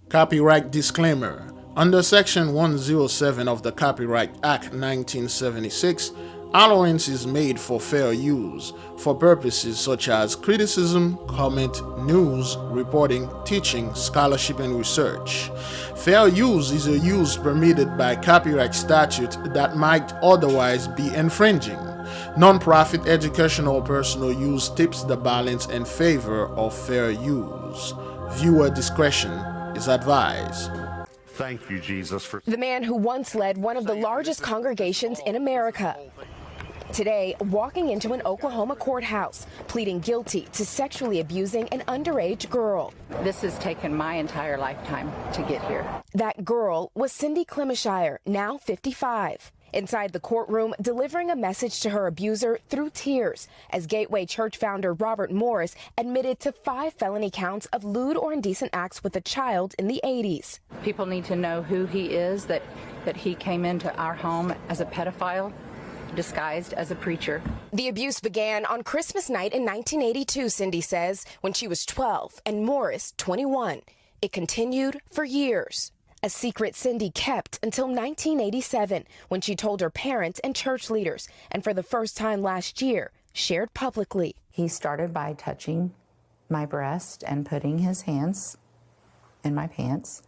Copyright disclaimer. Under Section 107 of the Copyright Act 1976, allowance is made for fair use for purposes such as criticism, comment, news, reporting, teaching, scholarship, and research. Fair use is a use permitted by copyright statute that might otherwise be infringing. Non-profit educational or personal use tips the balance in favor of fair use. Viewer discretion is advised. Thank you, Jesus, for The man who once led one of the largest congregations in America. Today, walking into an Oklahoma courthouse, pleading guilty to sexually abusing an underage girl. This has taken my entire lifetime to get here. That girl was Cindy Clemishire, now 55. Inside the courtroom, delivering a message to her abuser through tears, as Gateway Church founder Robert Morris admitted to 5 felony counts of lewd or indecent acts with a child in the 80s. People need to know who he is, that he came into our home as a pedophile, disguised as a preacher. The abuse began on Christmas night in 1982, Cindy says, when she was 12 and Morris 21. It continued for years. A secret Cindy kept until 1987, when she told her parents and church leaders, and for the first time last year, shared publicly. He started by touching my breast and putting his hands in my pants.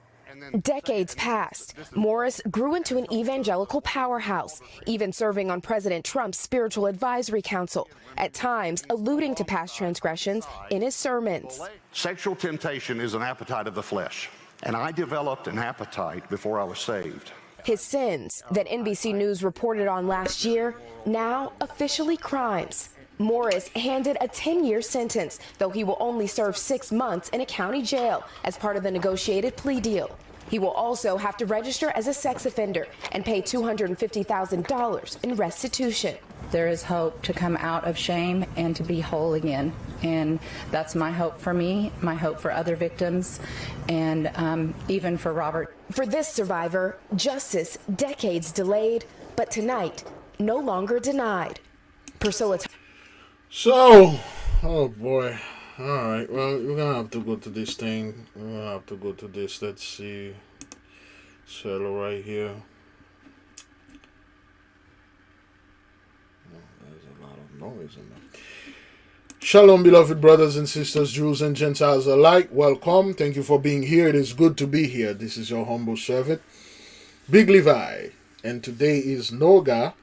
Decades passed. Morris grew into an evangelical powerhouse, even serving on President Trump's Spiritual Advisory Council, at times alluding to past transgressions in his sermons. sexual temptation is an appetite of the flesh. And I developed an appetite before I was saved. His sins that NBC News reported on last year, now officially crimes. Morris handed a 10-year sentence, though he will only serve 6 months in a county jail as part of the negotiated plea deal. He will also have to register as a sex offender and pay $250,000 in restitution. There is hope to come out of shame and to be whole again. And that's my hope for me, my hope for other victims, and even for Robert. For this survivor, justice decades delayed, but tonight, no longer denied. Priscilla. So, oh boy. Alright, well, we're gonna have to go to this thing. We're gonna have to go to this. Let's see. Zelle right here. Oh, there's a lot of noise in there. Shalom, beloved brothers and sisters, Jews and Gentiles alike. Welcome. Thank you for being here. It is good to be here. This is your humble servant, Big Levi. And today is Noga,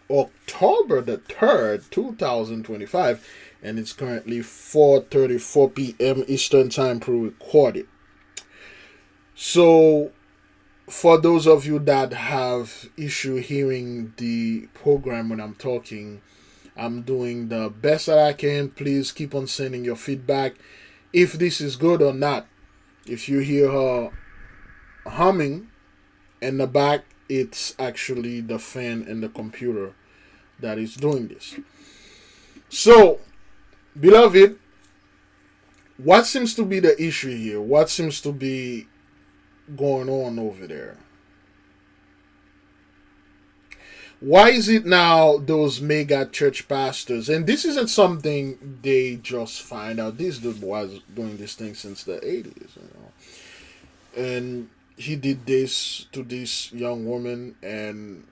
October the 3rd, 2025. And it's currently 4:34 p.m. Eastern Time pre-recorded. So, for those of you that have issue hearing the program when I'm talking, I'm doing the best that I can. Please keep on sending your feedback if this is good or not. If you hear her humming in the back, it's actually the fan and the computer that is doing this. So, beloved, what seems to be the issue here? What seems to be going on over there? Why is it now those mega church pastors, and this isn't something they just find out. This dude was doing this thing since the 80s, and he did this to this young woman, and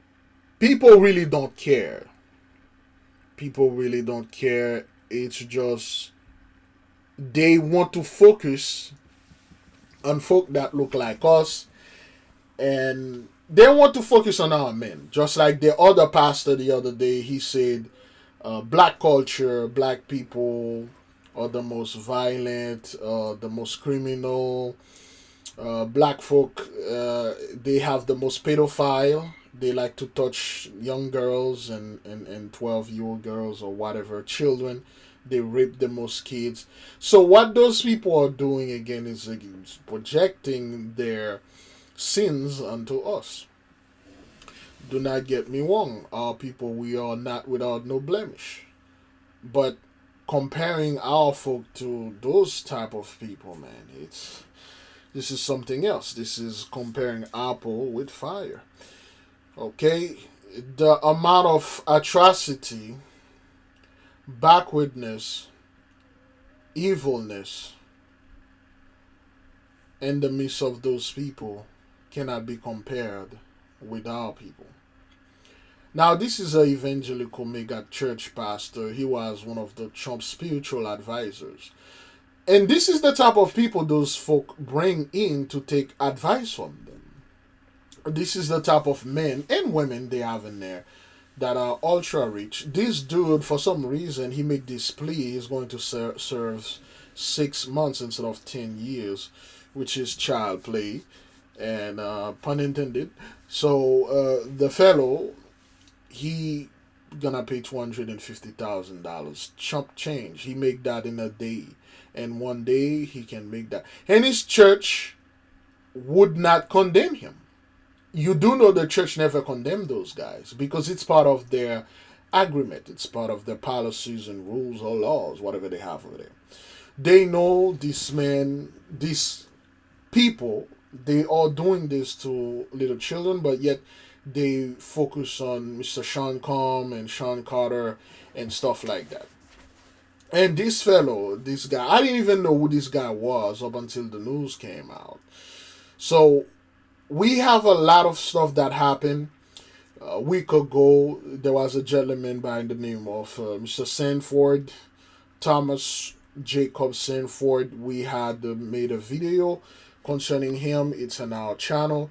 people really don't care. People really don't care. It's just they want to focus on folk that look like us, and they want to focus on our men. Just like the other pastor the other day, he said black culture, black people are the most violent, the most criminal. Black folk, they have the most pedophile. They like to touch young girls and 12-year-old girls or whatever, children. They rape the most kids. So what those people are doing again is projecting their sins unto us. Do not get me wrong. Our people, we are not without no blemish. But comparing our folk to those type of people, man, this is something else. This is comparing apple with fire. Okay? The amount of atrocity, backwardness, evilness, in the midst of those people cannot be compared with our people. Now, this is an evangelical mega church pastor. He was one of the Trump's spiritual advisors. And this is the type of people those folk bring in to take advice from them. This is the type of men and women they have in there that are ultra rich. This dude, for some reason, he made this plea. He's going to serve 6 months instead of 10 years, which is child play, and pun intended. So the fellow, he gonna pay $250,000 chump change. He make that in a day, and one day he can make that. And his church would not condemn him. You do know the church never condemned those guys because it's part of their agreement. It's part of their policies and rules or laws, whatever they have over there. They know this man, these people, they are doing this to little children, but yet they focus on Mr. Sean Combs and Sean Carter and stuff like that. And this fellow, this guy, I didn't even know who this guy was up until the news came out. So we have a lot of stuff that happened. A week ago, there was a gentleman by the name of Mr. Sanford, Thomas Jacob Sanford. We had made a video concerning him. It's on our channel.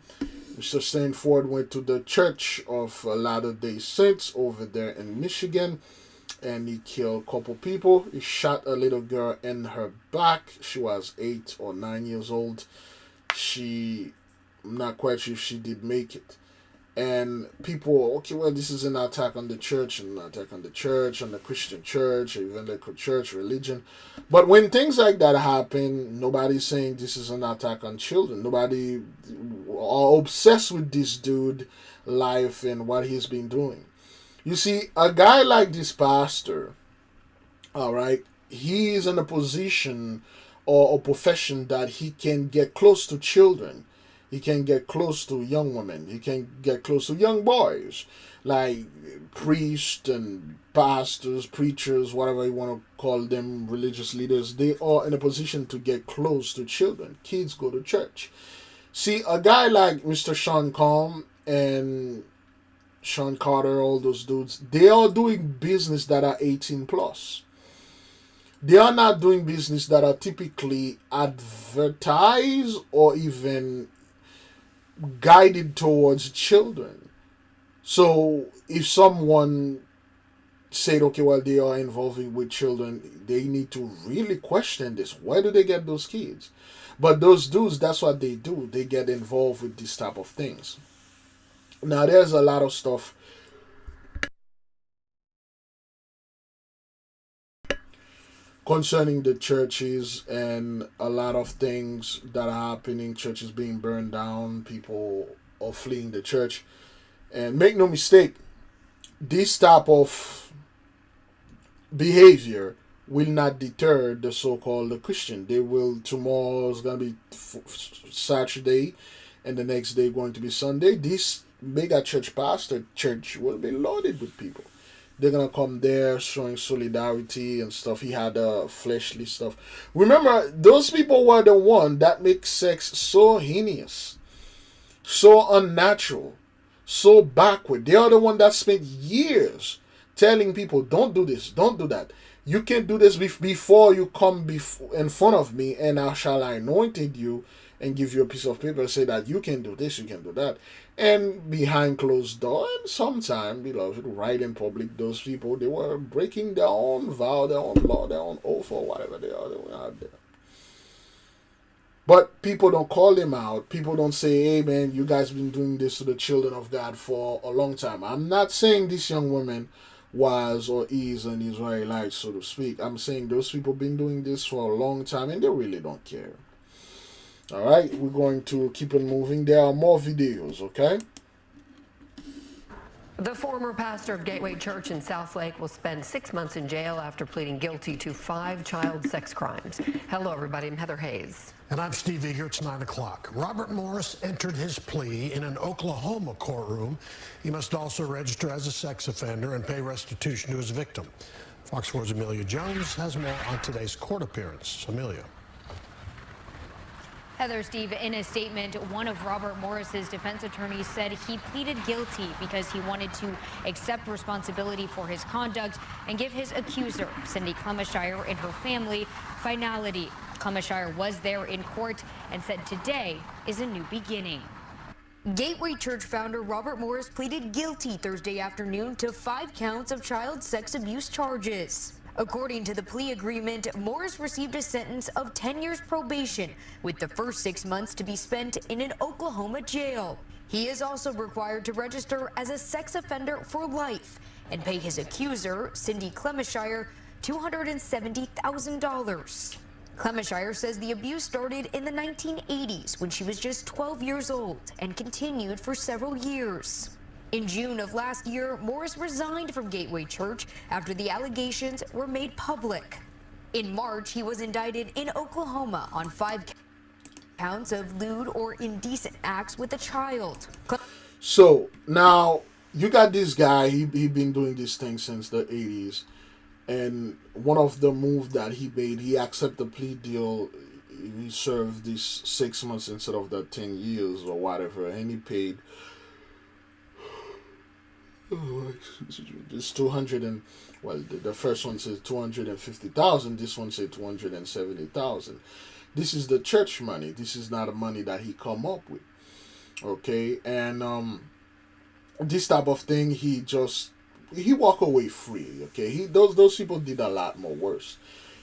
Mr. Sanford went to the Church of Latter-day Saints over there in Michigan, and he killed a couple people. He shot a little girl in her back. She was 8 or 9 years old. I'm not quite sure if she did make it. And people, okay, well, this is an attack on the church, and an attack on the church, on the Christian church, evangelical church, religion. But when things like that happen, nobody's saying this is an attack on children. Nobody are obsessed with this dude life and what he's been doing. You see, a guy like this pastor, all right, he is in a position or a profession that he can get close to children. He can get close to young women. He can get close to young boys, like priests and pastors, preachers, whatever you want to call them, religious leaders. They are in a position to get close to children. Kids go to church. See, a guy like Mr. Sean Combs and Sean Carter, all those dudes, they are doing business that are 18 plus. They are not doing business that are typically advertised or even guided towards children. So if someone said, okay, well, they are involving with children, they need to really question this. Where do they get those kids? But those dudes, that's what they do. They get involved with this type of things. Now, there's a lot of stuff concerning the churches and a lot of things that are happening. Churches being burned down, people are fleeing the church. And make no mistake, this type of behavior will not deter the so-called Christian. They will, tomorrow is going to be Saturday, and the next day going to be Sunday. This mega church pastor church will be loaded with people. They're going to come there showing solidarity and stuff. He had fleshly stuff. Remember, those people were the one that make sex so heinous, so unnatural, so backward. They are the one that spent years telling people, don't do this, don't do that. You can't do this before you come in front of me, and I shall anointed you and give you a piece of paper and say that you can do this, you can do that. And behind closed door, and sometime, beloved, right in public, those people, they were breaking their own vow, their own law, their own oath, or whatever they are doing out there. But people don't call them out. People don't say, hey, man, you guys been doing this to the children of God for a long time. I'm not saying this young woman was or is an Israelite, so to speak. I'm saying those people been doing this for a long time, and they really don't care. All right, we're going to keep it moving. There are more videos, okay? The former pastor of Gateway Church in Southlake will spend 6 months in jail after pleading guilty to 5 child sex crimes. Hello, everybody. I'm Heather Hayes. And I'm Steve Eager. It's 9 o'clock. Robert Morris entered his plea in an Oklahoma courtroom. He must also register as a sex offender and pay restitution to his victim. Fox 4's Amelia Jones has more on today's court appearance. Amelia. Heather, Steve, in a statement, one of Robert Morris's defense attorneys said he pleaded guilty because he wanted to accept responsibility for his conduct and give his accuser, Cindy Clemishire, and her family finality. Clemishire was there in court and said today is a new beginning. Gateway Church founder Robert Morris pleaded guilty Thursday afternoon to 5 counts of child sex abuse charges. According to the plea agreement, Morris received a sentence of 10 years probation, with the first 6 months to be spent in an Oklahoma jail. He is also required to register as a sex offender for life and pay his accuser, Cindy Clemishire, $270,000. Clemishire says the abuse started in the 1980s when she was just 12 years old and continued for several years. In June of last year, Morris resigned from Gateway Church after the allegations were made public. In March, he was indicted in Oklahoma on 5 counts of lewd or indecent acts with a child. So now you got this guy, he been doing this thing since the 80s. And one of the moves that he made, he accepted the plea deal. He served this 6 months instead of the 10 years or whatever. And he paid it's 200 and, well, the first one says 250,000. This one says 270,000. This is the church money. This is not the money that he come up with. Okay. And this type of thing, he walk away free. Okay, those people did a lot more worse.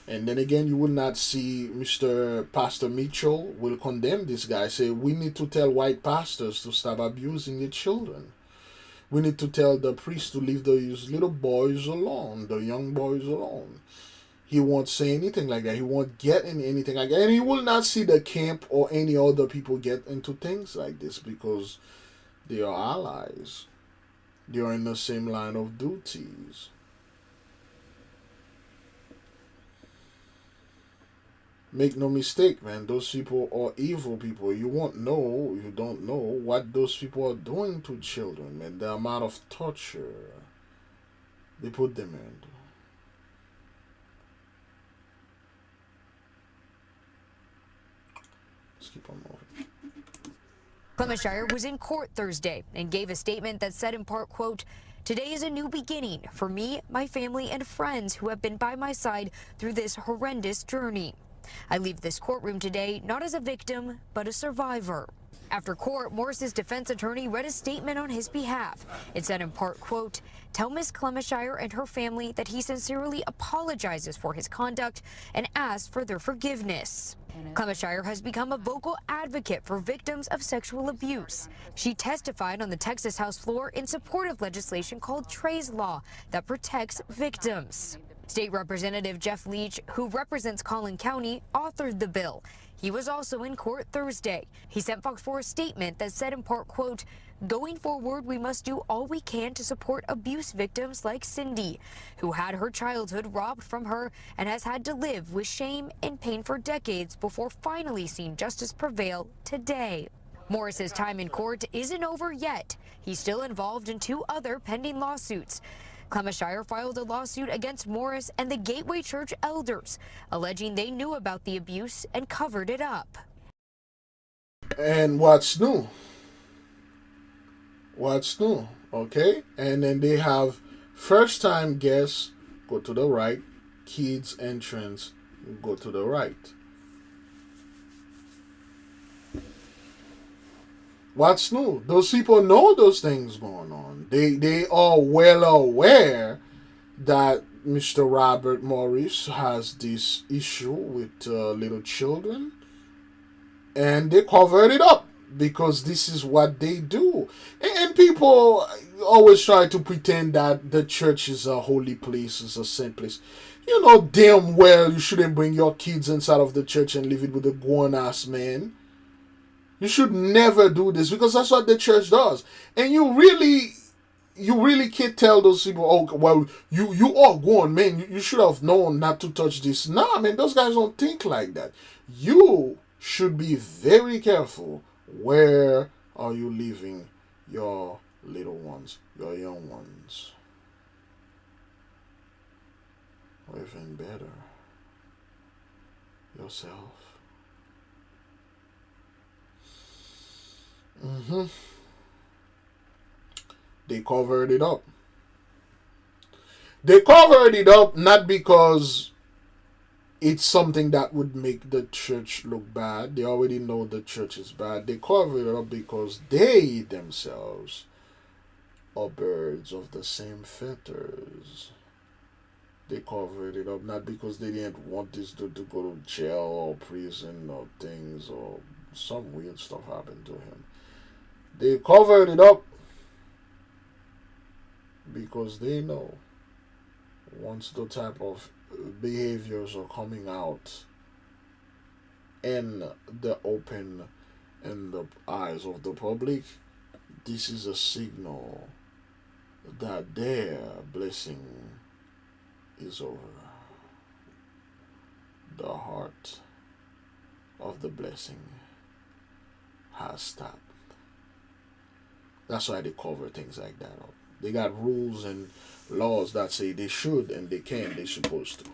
And then again, you will not see Mr. Pastor Mitchell will condemn this guy. Say we need to tell white pastors to stop abusing the children. We need to tell the priests to leave those little boys alone, the young boys alone. He won't say anything like that. He won't get in anything like that. And he will not see the camp or any other people get into things like this because they are allies. They are in the same line of duties. Make no mistake, man. Those people are evil people. You don't know what those people are doing to children, man. The amount of torture they put them in. Let's keep on moving. Clemishire was in court Thursday and gave a statement that said in part, quote, "Today is a new beginning for me, my family, and friends who have been by my side through this horrendous journey. I leave this courtroom today not as a victim, but a survivor." After court, Morris's defense attorney read a statement on his behalf. It said in part, quote, "Tell Ms. Clemishire and her family that he sincerely apologizes for his conduct and asks for their forgiveness." Clemishire has become a vocal advocate for victims of sexual abuse. She testified on the Texas House floor in support of legislation called Trey's Law that protects victims. State Representative Jeff Leach, who represents Collin County, authored the bill. He was also in court Thursday. He sent Fox 4 a statement that said in part, quote, "Going forward, we must do all we can to support abuse victims like Cindy, who had her childhood robbed from her and has had to live with shame and pain for decades before finally seeing justice prevail today." Morris's time in court isn't over yet. He's still involved in 2 other pending lawsuits. Clemishire filed a lawsuit against Morris and the Gateway Church elders, alleging they knew about the abuse and covered it up. And what's new? What's new? Okay? And then they have first-time guests, go to the right. Kids entrance, go to the right. What's new? Those people know those things going on. They are well aware that Mr. Robert Morris has this issue with little children, and they covered it up because this is what they do. And people always try to pretend that the church is a holy place, is a saint place. You know damn well you shouldn't bring your kids inside of the church and leave it with a grown-ass man. You should never do this because that's what the church does. And you really can't tell those people, oh, well, you are grown, man. You should have known not to touch this. Nah, man, those guys don't think like that. You should be very careful. Where are you leaving your little ones, your young ones? Or even better, yourself. Mm-hmm. They covered it up. They covered it up not because it's something that would make the church look bad. They already know the church is bad. They covered it up because they themselves are birds of the same feathers. They covered it up not because they didn't want this dude to go to jail or prison or things or some weird stuff happened to him. They covered it up because they know once the type of behaviors are coming out in the open in the eyes of the public, this is a signal that their blessing is over. The heart of the blessing has stopped. That's why they cover things like that up. They got rules and laws that say they should and they can, they're supposed to.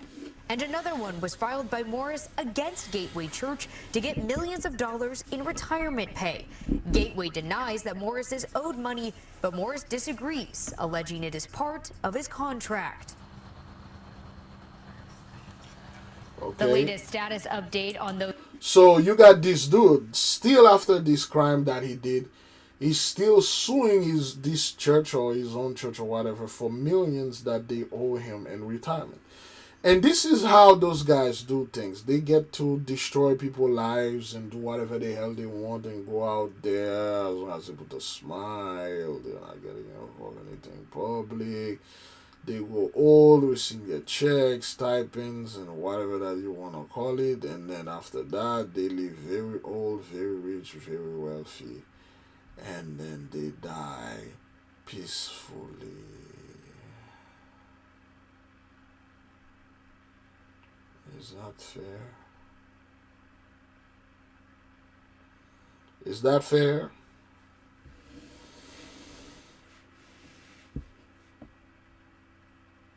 And another one was filed by Morris against Gateway Church to get millions of dollars in retirement pay. Gateway denies that Morris is owed money, but Morris disagrees, alleging it is part of his contract. Okay. The latest status update on those. So you got this dude still after this crime that he did. He's still suing this church or his own church or whatever for millions that they owe him in retirement. And this is how those guys do things. They get to destroy people's lives and do whatever the hell they want and go out there as long as they put a smile. They're not getting involved in anything public. They go old, receive their checks, stipends, and whatever that you want to call it. And then after that, they live very old, very rich, very wealthy. And then they die peacefully. Is that fair? Is that fair?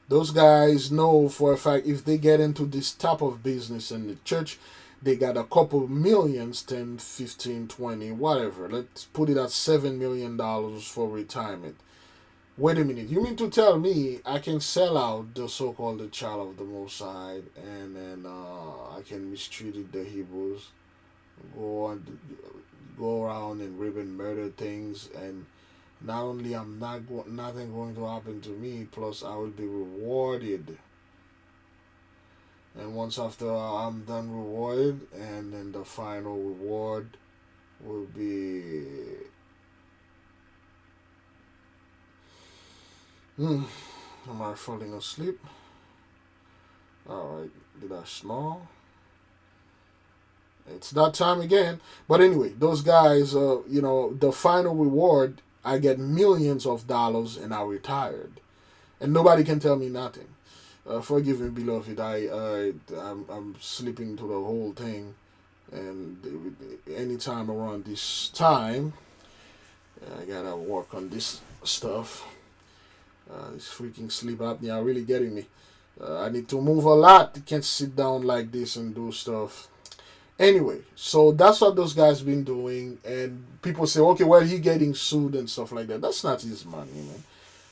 Those guys know for a fact if they get into this type of business in the church, they got a couple millions, 10, 15, 20, whatever. Let's put it at $7 million for retirement. Wait a minute. You mean to tell me I can sell out the so-called the child of the Most High and then I can mistreat the Hebrews, go around and rape and murder things, and not only I'm nothing going to happen to me, plus I will be rewarded. And once after I'm done rewarded, and then the final reward will be am I falling asleep? Alright, did I snore? It's that time again. But anyway, those guys, the final reward, I get millions of dollars and I retired. And nobody can tell me nothing. Forgive me, beloved. I'm sleeping to the whole thing. And anytime around this time, I gotta work on this stuff. This freaking sleep apnea really getting me. I need to move a lot. I can't sit down like this and do stuff. Anyway, so that's what those guys been doing. And people say, okay, well, he getting sued and stuff like that. That's not his money, man.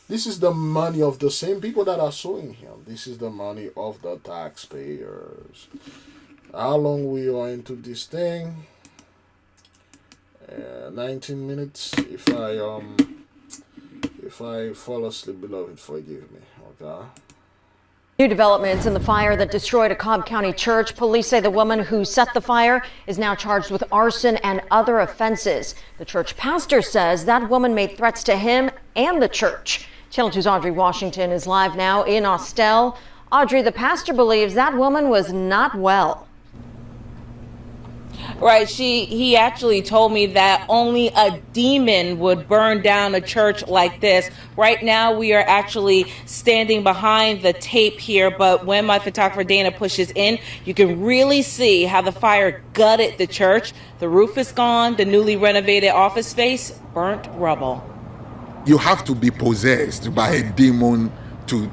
This is the money of the same people that are suing him. This is the money of the taxpayers. How long we are into this thing? 19 minutes. If I fall asleep, beloved, forgive me. Okay. New developments in the fire that destroyed a Cobb County church. Police say the woman who set the fire is now charged with arson and other offenses. The church pastor says that woman made threats to him and the church. Channel 2's Audrey Washington is live now in Austell. Audrey, the pastor believes that woman was not well. Right, he actually told me that only a demon would burn down a church like this. Right now we are actually standing behind the tape here, but when my photographer Dana pushes in, you can really see how the fire gutted the church. The roof is gone, the newly renovated office space burnt rubble. You have to be possessed by a demon to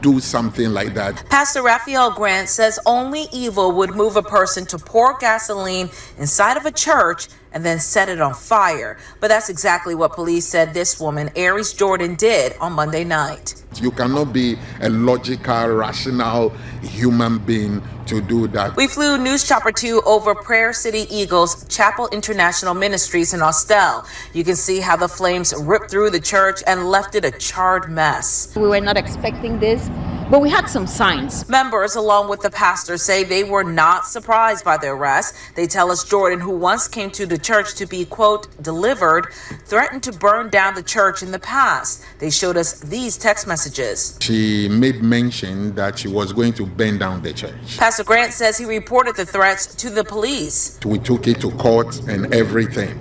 do something like that. Pastor Raphael Grant says only evil would move a person to pour gasoline inside of a church and then set it on fire. But that's exactly what police said this woman, Aries Jordan, did on Monday night. You cannot be a logical, rational human being to do that. We flew News Chopper 2 over Prayer City Eagles Chapel International Ministries in Austell. You can see how the flames ripped through the church and left it a charred mess. We were not expecting this, but we had some signs. Members, along with the pastor, say they were not surprised by the arrest. They tell us Jordan, who once came to the church to be, quote, delivered, threatened to burn down the church in the past. They showed us these text messages. She made mention that she was going to burn down the church. Pastor Grant says he reported the threats to the police. We took it to court and everything.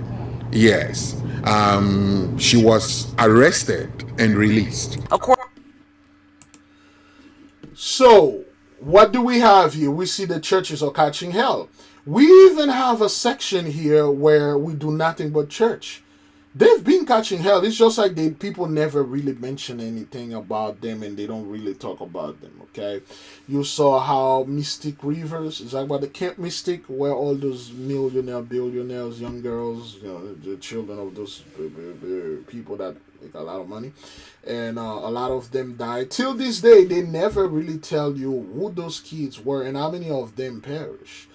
Yes. She was arrested and released. So, what do we have here? We see the churches are catching hell. We even have a section here where we do nothing but church. They've been catching hell. It's just like people never really mention anything about them and they don't really talk about them, okay? You saw how Mystic Rivers, is that what the Camp Mystic, where all those millionaire, billionaires, young girls, you know, the children of those people that make a lot of money, and a lot of them died. Till this day, they never really tell you who those kids were and how many of them perished.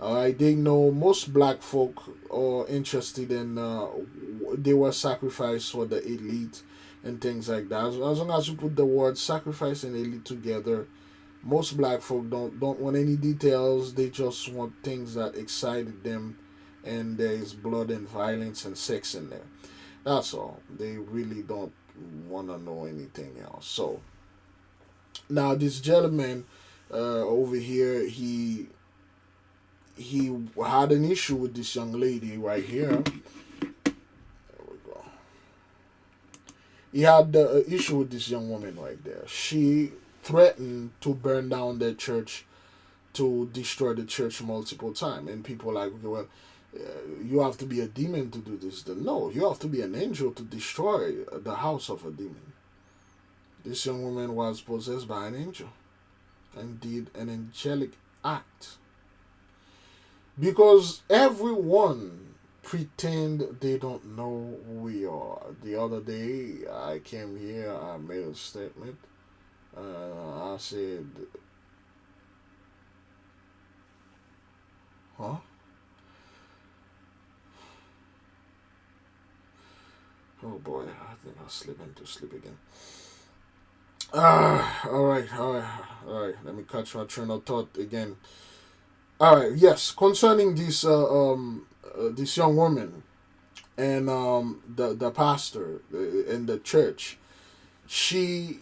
They know most black folk are interested in, they were sacrificed for the elite and things like that. As long as you put the word sacrifice and elite together, most black folk don't want any details. They just want things that excited them, and there is blood and violence and sex in there. That's all. They really don't want to know anything else. So, now this gentleman over here, he had an issue with this young lady right here. There we go. He had the issue with this young woman right there. She threatened to burn down their church, to destroy the church multiple times. And people are like, okay, well, you have to be a demon to do this. No, you have to be an angel to destroy the house of a demon. This young woman was possessed by an angel and did an angelic act. Because everyone pretend they don't know who we are. The other day, I came here, I made a statement. I said, huh? Oh boy, I think I'll slip into sleep again. All right. Let me catch my train of thought again. All right, yes, concerning this this young woman and the pastor in the church, she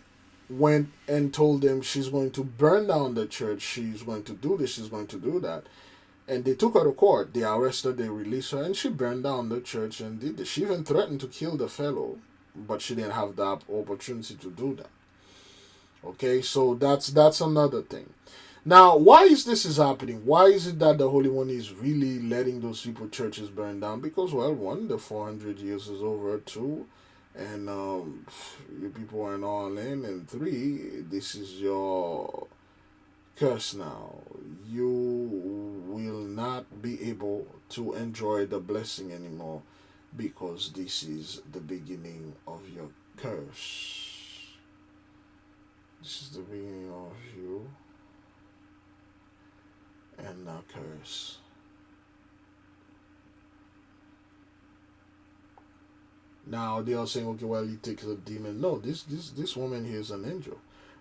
went and told them she's going to burn down the church. She's going to do this. She's going to do that. And they took her to court. They arrested her. They released her. And she burned down the church and did this. She even threatened to kill the fellow. But she didn't have the opportunity to do that. Okay, so that's another thing. Now, why is this happening? Why is it that the Holy One is really letting those people churches burn down? Because, well, one, the 400 years is over. Two, and you people are all in. And three, this is your curse now. You will not be able to enjoy the blessing anymore because this is the beginning of your curse. This is the beginning of you and now curse. Now they are saying, okay, well, he takes a demon. No, this woman here is an angel.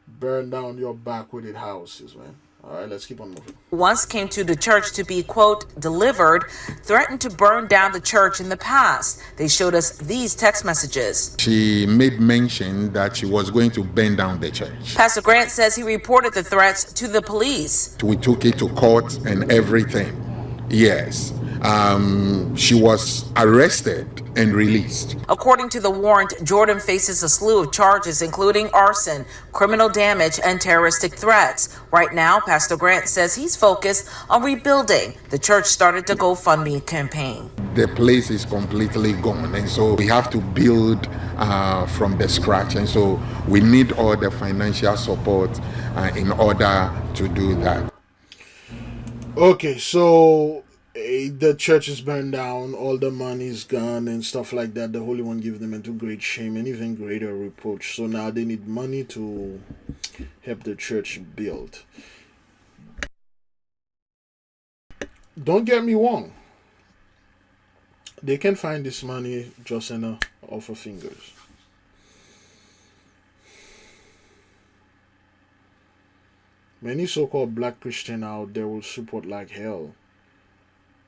Burn down your backwardated houses, man. All right, let's keep on moving. Once came to the church to be, quote, delivered, threatened to burn down the church in the past. They showed us these text messages. She made mention that she was going to burn down the church. Pastor Grant says he reported the threats to the police. We took it to court and everything. Yes. She was arrested and released. According to the warrant, Jordan faces a slew of charges, including arson, criminal damage, and terroristic threats. Right now, Pastor Grant says he's focused on rebuilding. The church started a GoFundMe campaign. The place is completely gone, and so we have to build from the scratch, and so we need all the financial support in order to do that. Okay, so the church is burned down, all the money is gone and stuff like that. The Holy One gave them into great shame and even greater reproach. So now they need money to help the church build. Don't get me wrong. They can find this money just in a off of fingers. Many so-called black Christians out there will support like hell.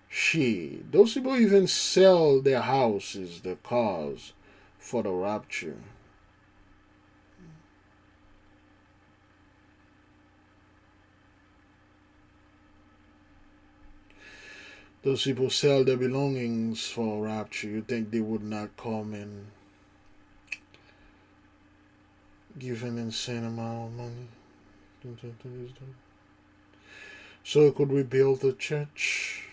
Shit, those people even sell their houses, their cars, for the rapture. Those people sell their belongings for rapture. You think they would not come and give an insane amount of money? So it could rebuild the church.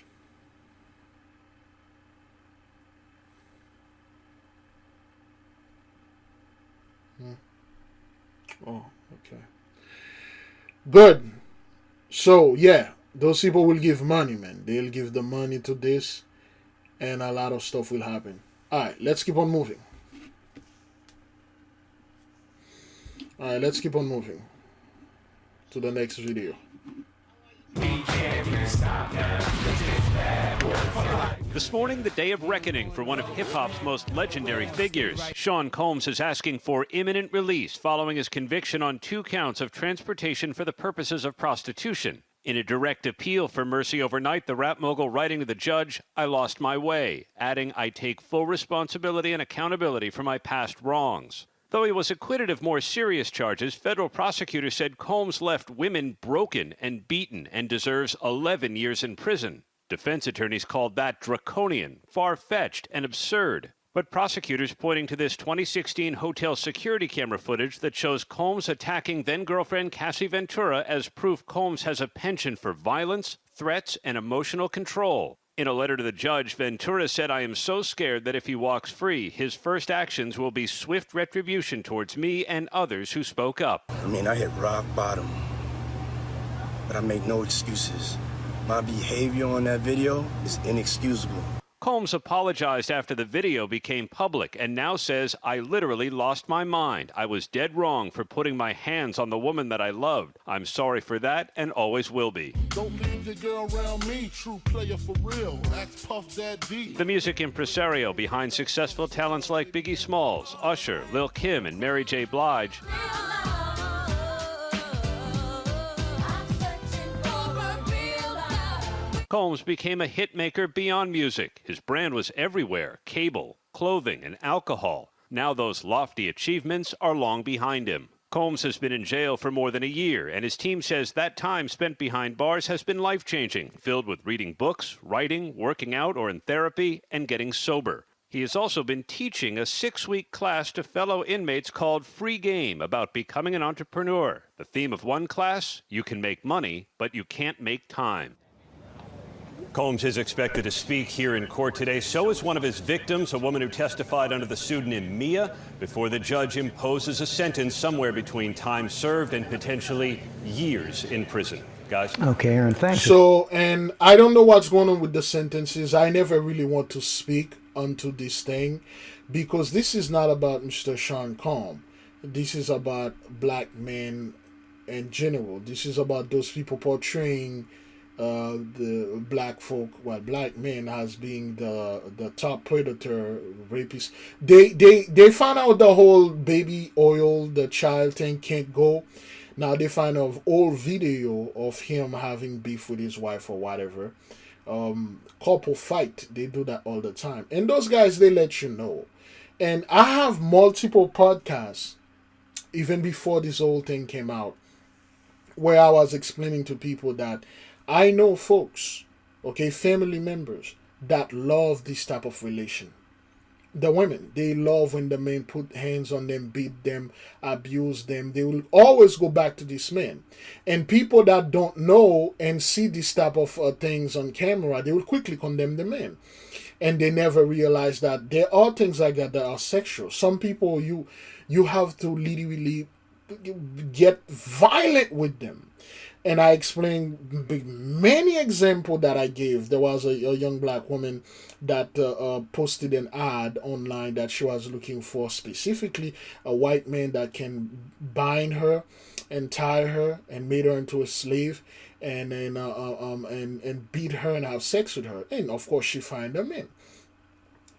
Oh, okay. Good. So, yeah, those people will give money, man. They'll give the money to this, and a lot of stuff will happen. Alright, let's keep on moving. Alright, let's keep on moving to the next video. This morning, the day of reckoning for one of hip-hop's most legendary figures. Sean Combs is asking for imminent release following his conviction on 2 counts of transportation for the purposes of prostitution. In a direct appeal for mercy overnight, the rap mogul writing to the judge, "I lost my way," adding, "I take full responsibility and accountability for my past wrongs." Though he was acquitted of more serious charges, federal prosecutors said Combs left women broken and beaten and deserves 11 years in prison. Defense attorneys called that draconian, far-fetched, and absurd. But prosecutors pointing to this 2016 hotel security camera footage that shows Combs attacking then-girlfriend Cassie Ventura as proof Combs has a penchant for violence, threats, and emotional control. In a letter to the judge, Ventura said, "I am so scared that if he walks free, his first actions will be swift retribution towards me and others who spoke up." I mean, I hit rock bottom, but I make no excuses. My behavior on that video is inexcusable. Combs apologized after the video became public and now says, "I literally lost my mind. I was dead wrong for putting my hands on the woman that I loved. I'm sorry for that and always will be." Don't leave your girl around me, true player for real. That's Puff Daddy. The music impresario behind successful talents like Biggie Smalls, Usher, Lil' Kim, and Mary J. Blige Combs became a hitmaker beyond music. His brand was everywhere: cable, clothing, and alcohol. Now those lofty achievements are long behind him. Combs has been in jail for more than a year, and his team says that time spent behind bars has been life-changing, filled with reading books, writing, working out or in therapy, and getting sober. He has also been teaching a 6-week class to fellow inmates called Free Game about becoming an entrepreneur. The theme of one class: you can make money, but you can't make time. Combs is expected to speak here in court today. So is one of his victims, a woman who testified under the pseudonym Mia, before the judge imposes a sentence somewhere between time served and potentially years in prison. Guys? Okay, Aaron, thanks. So, and I don't know what's going on with the sentences. I never really want to speak onto this thing because this is not about Mr. Sean Combs. This is about black men in general. This is about those people portraying the black folk, well, black men as being the top predator, rapist. They found out the whole baby oil, the child thing can't go. Now they find an old video of him having beef with his wife or whatever. Couple fight. They do that all the time. And those guys, they let you know. And I have multiple podcasts, even before this whole thing came out, where I was explaining to people that I know folks, okay, family members that love this type of relation. The women, they love when the men put hands on them, beat them, abuse them. They will always go back to this man. And people that don't know and see this type of things on camera, they will quickly condemn the men. And they never realize that there are things like that that are sexual. Some people, you have to literally get violent with them. And I explained many examples that I gave. There was a young black woman that posted an ad online that she was looking for specifically a white man that can bind her and tie her and made her into a slave and then and beat her and have sex with her. And of course she find a man.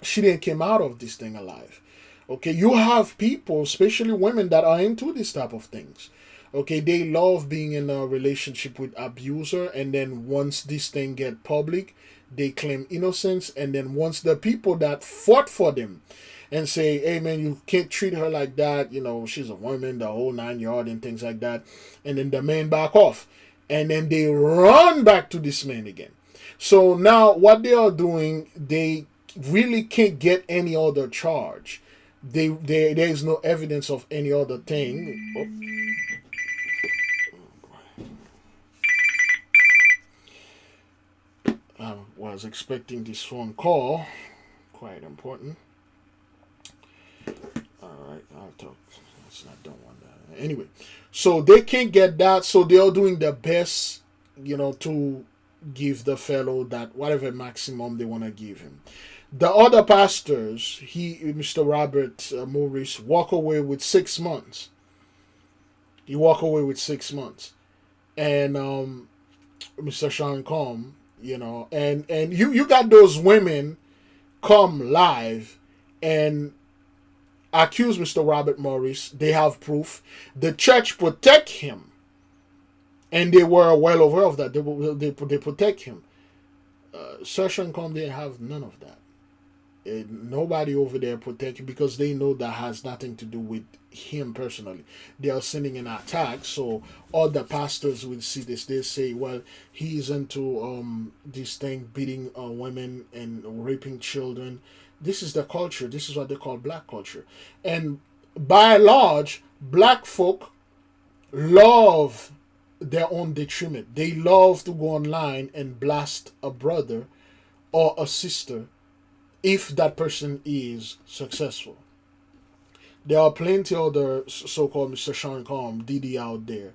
She didn't come out of this thing alive. Okay, you have people, especially women, that are into this type of things. Okay, they love being in a relationship with abuser, and then once this thing get public, they claim innocence, and then once the people that fought for them and say, hey man, you can't treat her like that, you know, she's a woman, the whole 9 yards and things like that, and then the man back off, and then they run back to this man again. So now what they are doing, they really can't get any other charge. There is no evidence of any other thing. I was expecting this phone call. Quite important. Alright, I'll talk. I don't want that. Anyway, so they can't get that, so they are doing their best, you know, to give the fellow that whatever maximum they want to give him. The other pastors, Mr. Robert Morris, walk away with 6 months. He walk away with 6 months. And Mr. Sean Combe, you know, and you got those women come live and accuse Mr. Robert Morris. They have proof. The church protect him, and they were well aware of that. They protect him. Sir Sean Combe didn't have none of that. Nobody over there protect him because they know that has nothing to do with him personally. They are sending an attack, so all the pastors will see this. They say, well, he's into this thing, beating women and raping children. This is the culture. This is what they call black culture. And by and large, black folk love their own detriment. They love to go online and blast a brother or a sister if that person is successful. There are plenty of other so-called Mr. Sean Combe, Diddy out there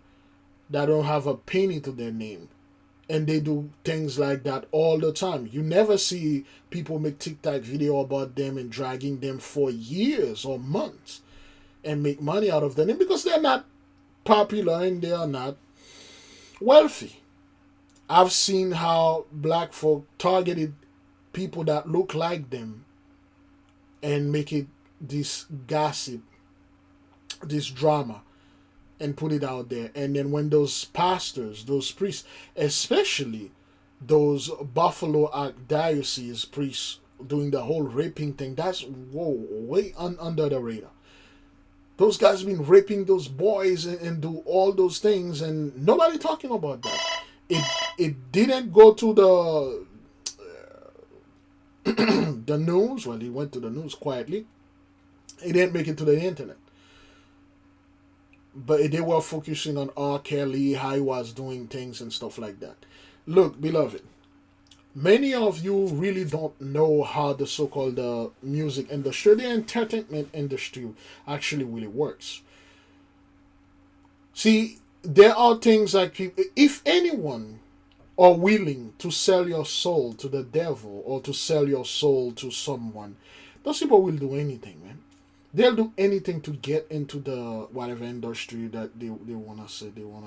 that don't have a penny to their name. And they do things like that all the time. You never see people make TikTok video about them and dragging them for years or months and make money out of them because they're not popular and they are not wealthy. I've seen how black folk targeted people that look like them and make it this gossip, this drama, and put it out there. And then when those pastors, those priests, especially those Buffalo Diocese priests doing the whole raping thing, that's way under the radar. Those guys been raping those boys and do all those things, and nobody talking about that. It didn't go to the the news. Well, he went to the news quietly. He didn't make it to the internet. But they were focusing on R. Kelly, how he was doing things and stuff like that. Look, beloved, many of you really don't know how the so-called music industry, the entertainment industry actually really works. See, there are things like, if anyone are willing to sell your soul to the devil or to sell your soul to someone, those people will do anything, man. They'll do anything to get into the whatever industry that they want to say they want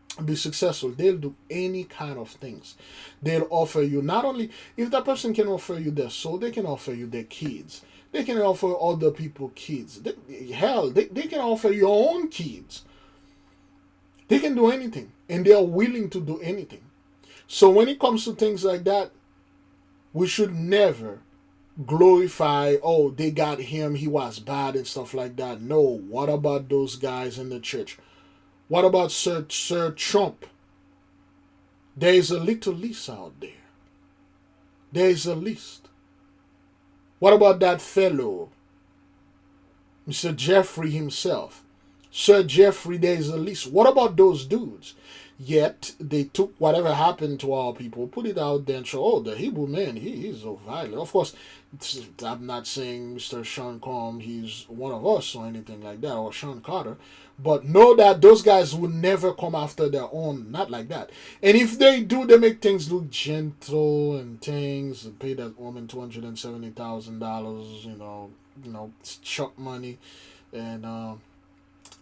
to be successful. They'll do any kind of things. They'll offer you, not only, if that person can offer you their soul, they can offer you their kids. They can offer other people kids. They can offer your own kids. They can do anything, and they are willing to do anything. So when it comes to things like that, we should never glorify, oh, they got him, he was bad and stuff like that. No, what about those guys in the church? What about Sir Trump? There is a little list out there. There is a list. What about that fellow, Mr. Jeffrey himself? Sir Jeffrey, there's a list. What about those dudes? Yet they took whatever happened to our people, put it out there and show, oh, the Hebrew man, he's so violent. Of course, I'm not saying Mr. Sean Combs, he's one of us or anything like that, or Sean Carter, but know that those guys will never come after their own, not like that. And if they do, they make things look gentle and things, and pay that woman $270,000, you know, chuck money, and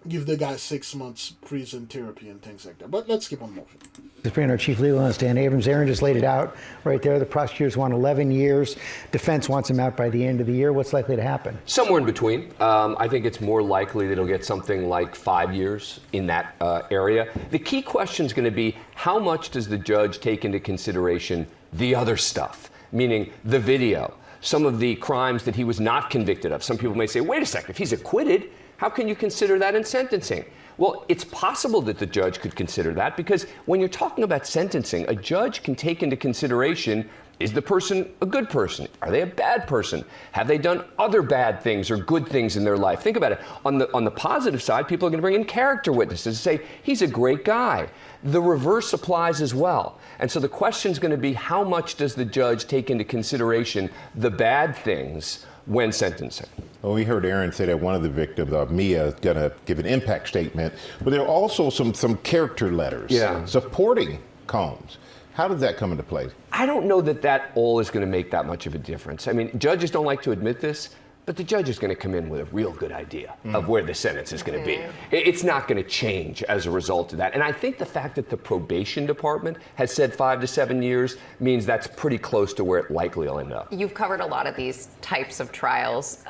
give the guy 6 months prison therapy and things like that. But let's keep on moving. This being our chief legal analyst, Dan Abrams. Aaron just laid it out right there. The prosecutors want 11 years. Defense wants him out by the end of the year. What's likely to happen? Somewhere in between. I think it's more likely that he'll get something like 5 years in that area. The key question is going to be, how much does the judge take into consideration the other stuff, meaning the video, some of the crimes that he was not convicted of? Some people may say, wait a second, if he's acquitted, how can you consider that in sentencing? Well, it's possible that the judge could consider that, because when you're talking about sentencing, a judge can take into consideration, is the person a good person? Are they a bad person? Have they done other bad things or good things in their life? Think about it. On the positive side, people are going to bring in character witnesses and say, he's a great guy. The reverse applies as well. And so the question is going to be, how much does the judge take into consideration the bad things when sentencing? Well, we heard Aaron say that one of the victims, Mia, is going to give an impact statement, but there are also some character letters supporting Combs. How does that come into play? I don't know that all is going to make that much of a difference. I mean, judges don't like to admit this, but the judge is going to come in with a real good idea of where the sentence is going to be. It's not going to change as a result of that. And I think the fact that the probation department has said 5 to 7 years means that's pretty close to where it likely will end up. You've covered a lot of these types of trials,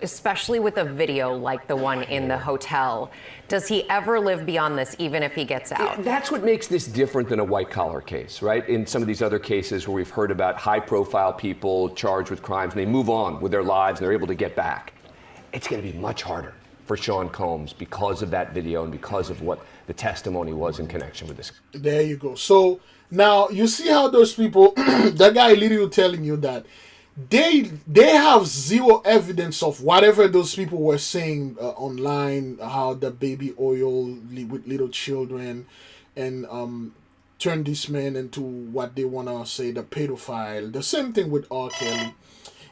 especially with a video like the one in the hotel. Does he ever live beyond this, even if he gets out? That's what makes this different than a white-collar case, right? In some of these other cases where we've heard about high-profile people charged with crimes, and they move on with their lives, and they're able to get back. It's going to be much harder for Sean Combs because of that video and because of what the testimony was in connection with this. There you go. So now you see how those people, that guy literally telling you that they have zero evidence of whatever those people were saying online, how the baby oil with little children, and turn this man into what they want to say, the pedophile. The same thing with R. Kelly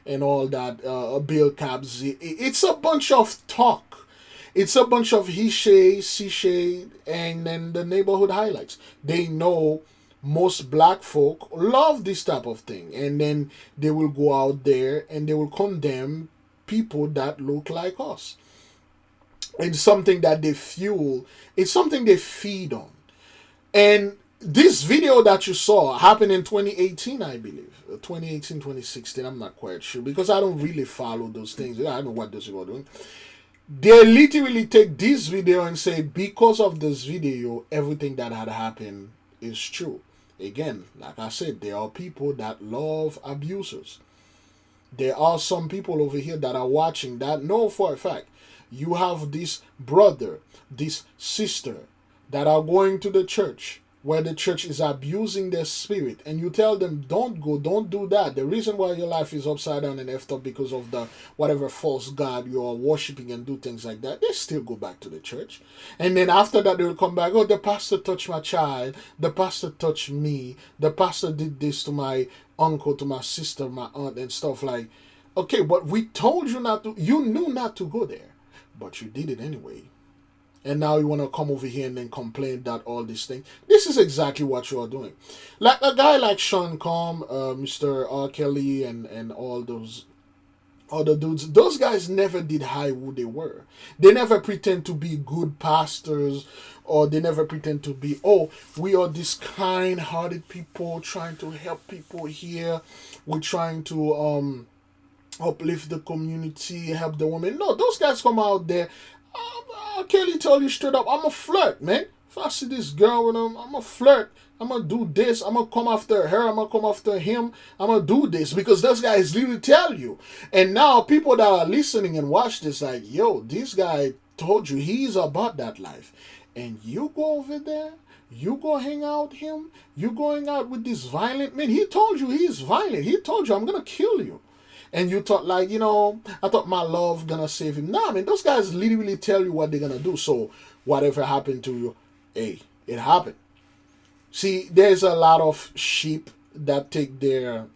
and all that, Bill Cosby. It's a bunch of talk. It's a bunch of he shade, she shade, and then the neighborhood highlights. They know most black folk love this type of thing, and then they will go out there and they will condemn people that look like us. It's something that they fuel. It's something they feed on. And this video that you saw happened in 2018, I believe. 2018, 2016, I'm not quite sure, because I don't really follow those things. I don't know what those people are doing. They literally take this video and say, because of this video, everything that had happened is true. Again, like I said, there are people that love abusers. There are some people over here that are watching that know for a fact you have this brother, this sister that are going to the church where the church is abusing their spirit, and you tell them, don't go, don't do that. The reason why your life is upside down and effed up because of the whatever false god you are worshiping and do things like that, they still go back to the church. And then after that, they will come back, oh, the pastor touched my child, the pastor touched me, the pastor did this to my uncle, to my sister, my aunt, and stuff like, okay, but we told you not to, you knew not to go there, but you did it anyway. And now you want to come over here and then complain that all these things. This is exactly what you are doing. Like a guy like Sean Combs, Mr. R. Kelly, and all those other dudes, those guys never did hide who they were. They never pretend to be good pastors, or they never pretend to be, oh, we are this kind-hearted people trying to help people here. We're trying to uplift the community, help the women. No, those guys come out there. Kelly told you straight up, I'm a flirt, man. If I see this girl with him, I'm a flirt. I'm going to do this. I'm going to come after her. I'm going to come after him. I'm going to do this because those guys literally tell you. And now people that are listening and watch this like, yo, this guy told you he's about that life. And you go over there, you go hang out with him, you going out with this violent man. He told you he's violent. He told you, I'm going to kill you. And you thought like, I thought my love gonna save him. Nah, man, those guys literally tell you what they're gonna do. So whatever happened to you, hey, it happened. See, there's a lot of sheep that take their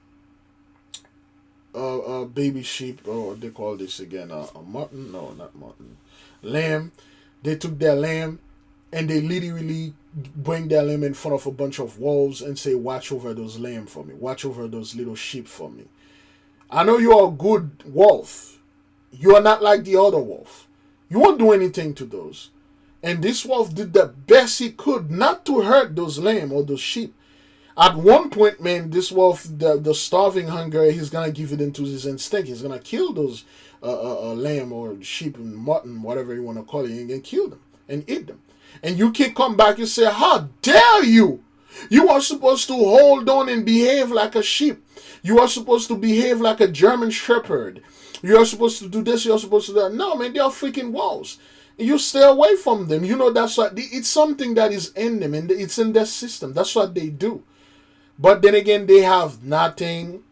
baby sheep, or they call this again a mutton. No, not mutton. Lamb. They took their lamb and they literally bring their lamb in front of a bunch of wolves and say, watch over those lamb for me. Watch over those little sheep for me. I know you are a good wolf. You are not like the other wolf. You won't do anything to those. And this wolf did the best he could not to hurt those lamb or those sheep. At one point, man, this wolf, the starving hunger, he's going to give it into his instinct. He's going to kill those lamb or sheep and mutton, whatever you want to call it, and kill them and eat them. And you can come back and say, how dare you? You are supposed to hold on and behave like a sheep. You are supposed to behave like a German shepherd. You are supposed to do this, you are supposed to do that. No, man, they are freaking wolves. You stay away from them. That's what, it's something that is in them, and it's in their system. That's what they do. But then again, they have nothing.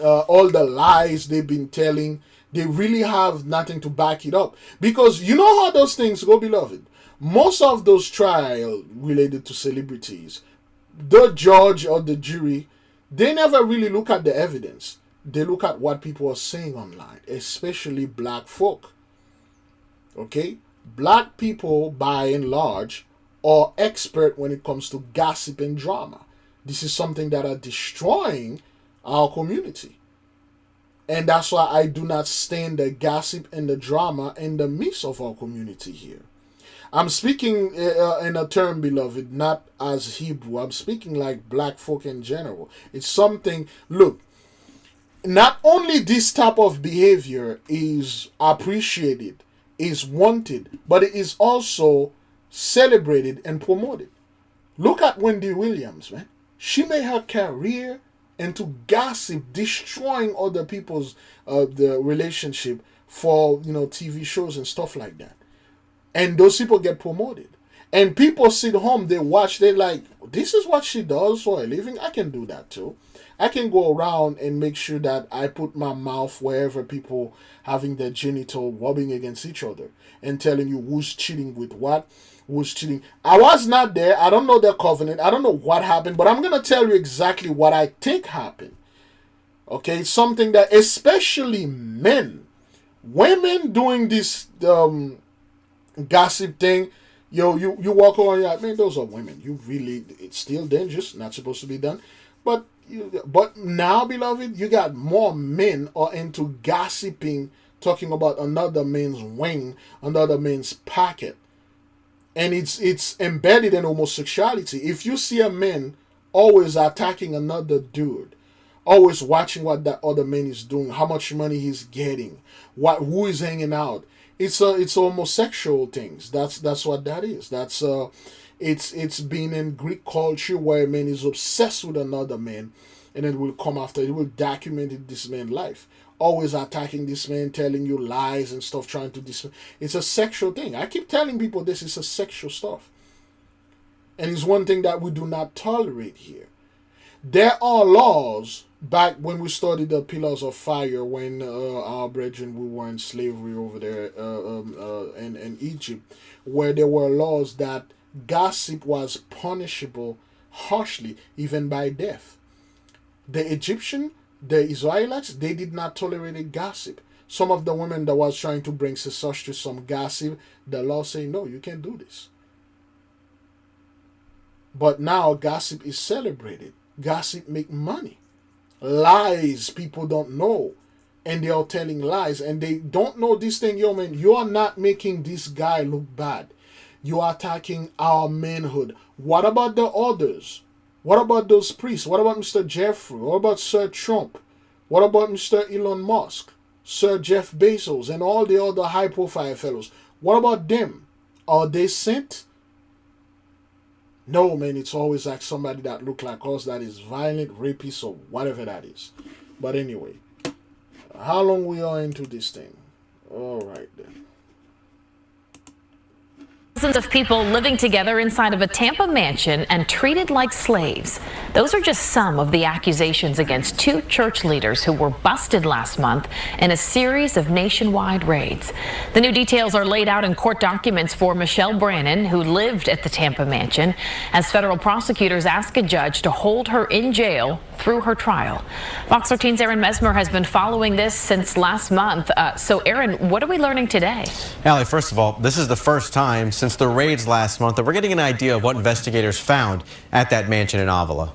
All the lies they've been telling, they really have nothing to back it up. Because you know how those things go, beloved. Most of those trials related to celebrities, the judge or the jury, they never really look at the evidence. They look at what people are saying online, especially black folk. Okay? Black people, by and large, are expert when it comes to gossip and drama. This is something that are destroying our community. And that's why I do not stand the gossip and the drama in the midst of our community here. I'm speaking in a term, beloved, not as Hebrew. I'm speaking like black folk in general. It's something, look, not only this type of behavior is appreciated, is wanted, but it is also celebrated and promoted. Look at Wendy Williams, man. She made her career into gossip, destroying other people's the relationship for TV shows and stuff like that. And those people get promoted. And people sit home, they watch, they're like, this is what she does for a living. I can do that too. I can go around and make sure that I put my mouth wherever people having their genital rubbing against each other and telling you who's cheating with what, who's cheating. I was not there. I don't know their covenant. I don't know what happened, but I'm going to tell you exactly what I think happened. Okay, it's something that especially men, women doing this gossip thing, you walk around, you're like, man, those are women. You really, it's still dangerous, not supposed to be done. But now, beloved, you got more men are into gossiping, talking about another man's wing, another man's pocket. And it's embedded in homosexuality. If you see a man always attacking another dude, always watching what that other man is doing, how much money he's getting, who is hanging out, it's homosexual things. That's what that is. That's it's been in Greek culture where a man is obsessed with another man, and it will come after, it will document this man's life. Always attacking this man, telling you lies and stuff, trying to it's a sexual thing. I keep telling people this is a sexual stuff. And it's one thing that we do not tolerate here. There are laws back when we studied the Pillars of Fire, when our brethren, we were in slavery over there in Egypt, where there were laws that gossip was punishable harshly, even by death. The Israelites, they did not tolerate gossip. Some of the women that was trying to bring success to some gossip, the law say, no, you can't do this. But now gossip is celebrated. Gossip make money. Lies, people don't know. And they are telling lies. And they don't know this thing. Yo, man, you are not making this guy look bad. You are attacking our manhood. What about the others? What about those priests? What about Mr. Jeffrey? What about Sir Trump? What about Mr. Elon Musk? Sir Jeff Bezos and all the other high-profile fellows? What about them? Are they sent? No, man, it's always like somebody that look like us, that is violent, rapist, or whatever that is. But anyway, how long we are into this thing? All right, then. Thousands of people living together inside of a Tampa mansion and treated like slaves. Those are just some of the accusations against two church leaders who were busted last month in a series of nationwide raids. The new details are laid out in court documents for Michelle Brannon, who lived at the Tampa mansion, as federal prosecutors ask a judge to hold her in jail through her trial. Fox 13's Aaron Mesmer has been following this since last month. So, Aaron, what are we learning today? Allie, first of all, this is the first time since the raids last month that we're getting an idea of what investigators found at that mansion in Avila.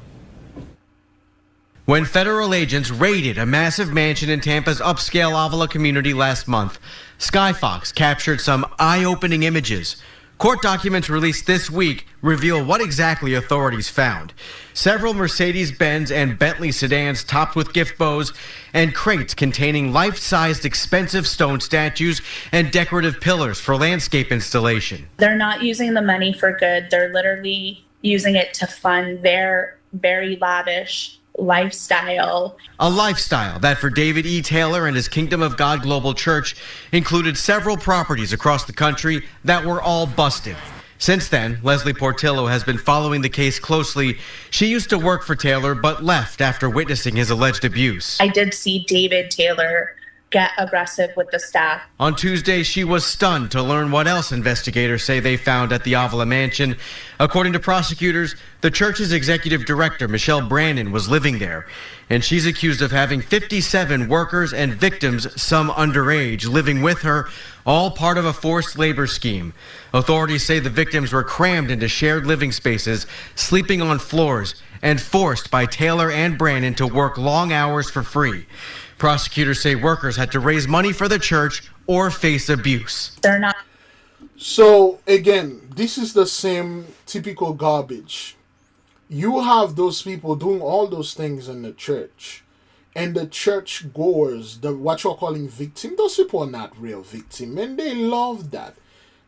When federal agents raided a massive mansion in Tampa's upscale Avila community last month, Skyfox captured some eye-opening images. Court documents released this week reveal what exactly authorities found. Several Mercedes-Benz and Bentley sedans topped with gift bows and crates containing life-sized expensive stone statues and decorative pillars for landscape installation. They're not using the money for good. They're literally using it to fund their very lavish lifestyle. A lifestyle that for David E. Taylor and his Kingdom of God Global Church included several properties across the country that were all busted. Since then, Leslie Portillo has been following the case closely. She used to work for Taylor but left after witnessing his alleged abuse. I did see David Taylor get aggressive with the staff. On Tuesday, she was stunned to learn what else investigators say they found at the Avila mansion. According to prosecutors, the church's executive director, Michelle Brannon, was living there, and she's accused of having 57 workers and victims, some underage, living with her, all part of a forced labor scheme. Authorities say the victims were crammed into shared living spaces, sleeping on floors, and forced by Taylor and Brannon to work long hours for free. Prosecutors say workers had to raise money for the church or face abuse. They're not. So, again, this is the same typical garbage. You have those people doing all those things in the church. And the church goers, what you're calling victim, those people are not real victims. And they love that.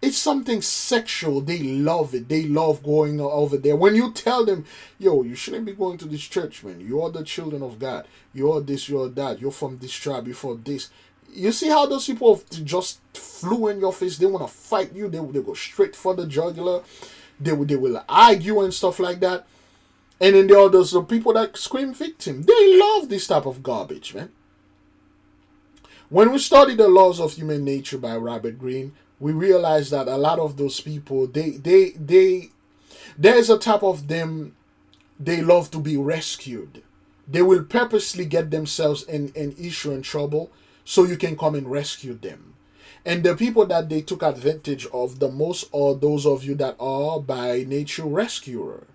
It's something sexual. They love it. They love going over there. When you tell them, yo, you shouldn't be going to this church, man. You are the children of God. You are this, you are that. You're from this tribe. You're from this. You see how those people just flew in your face? They want to fight you. They go straight for the jugular. They will argue and stuff like that. And then there are those people that scream victim. They love this type of garbage, man. When we study The Laws of Human Nature by Robert Greene, we realize that a lot of those people, there's a type of them, they love to be rescued. They will purposely get themselves in issue and trouble so you can come and rescue them. And the people that they took advantage of the most are those of you that are by nature rescuer.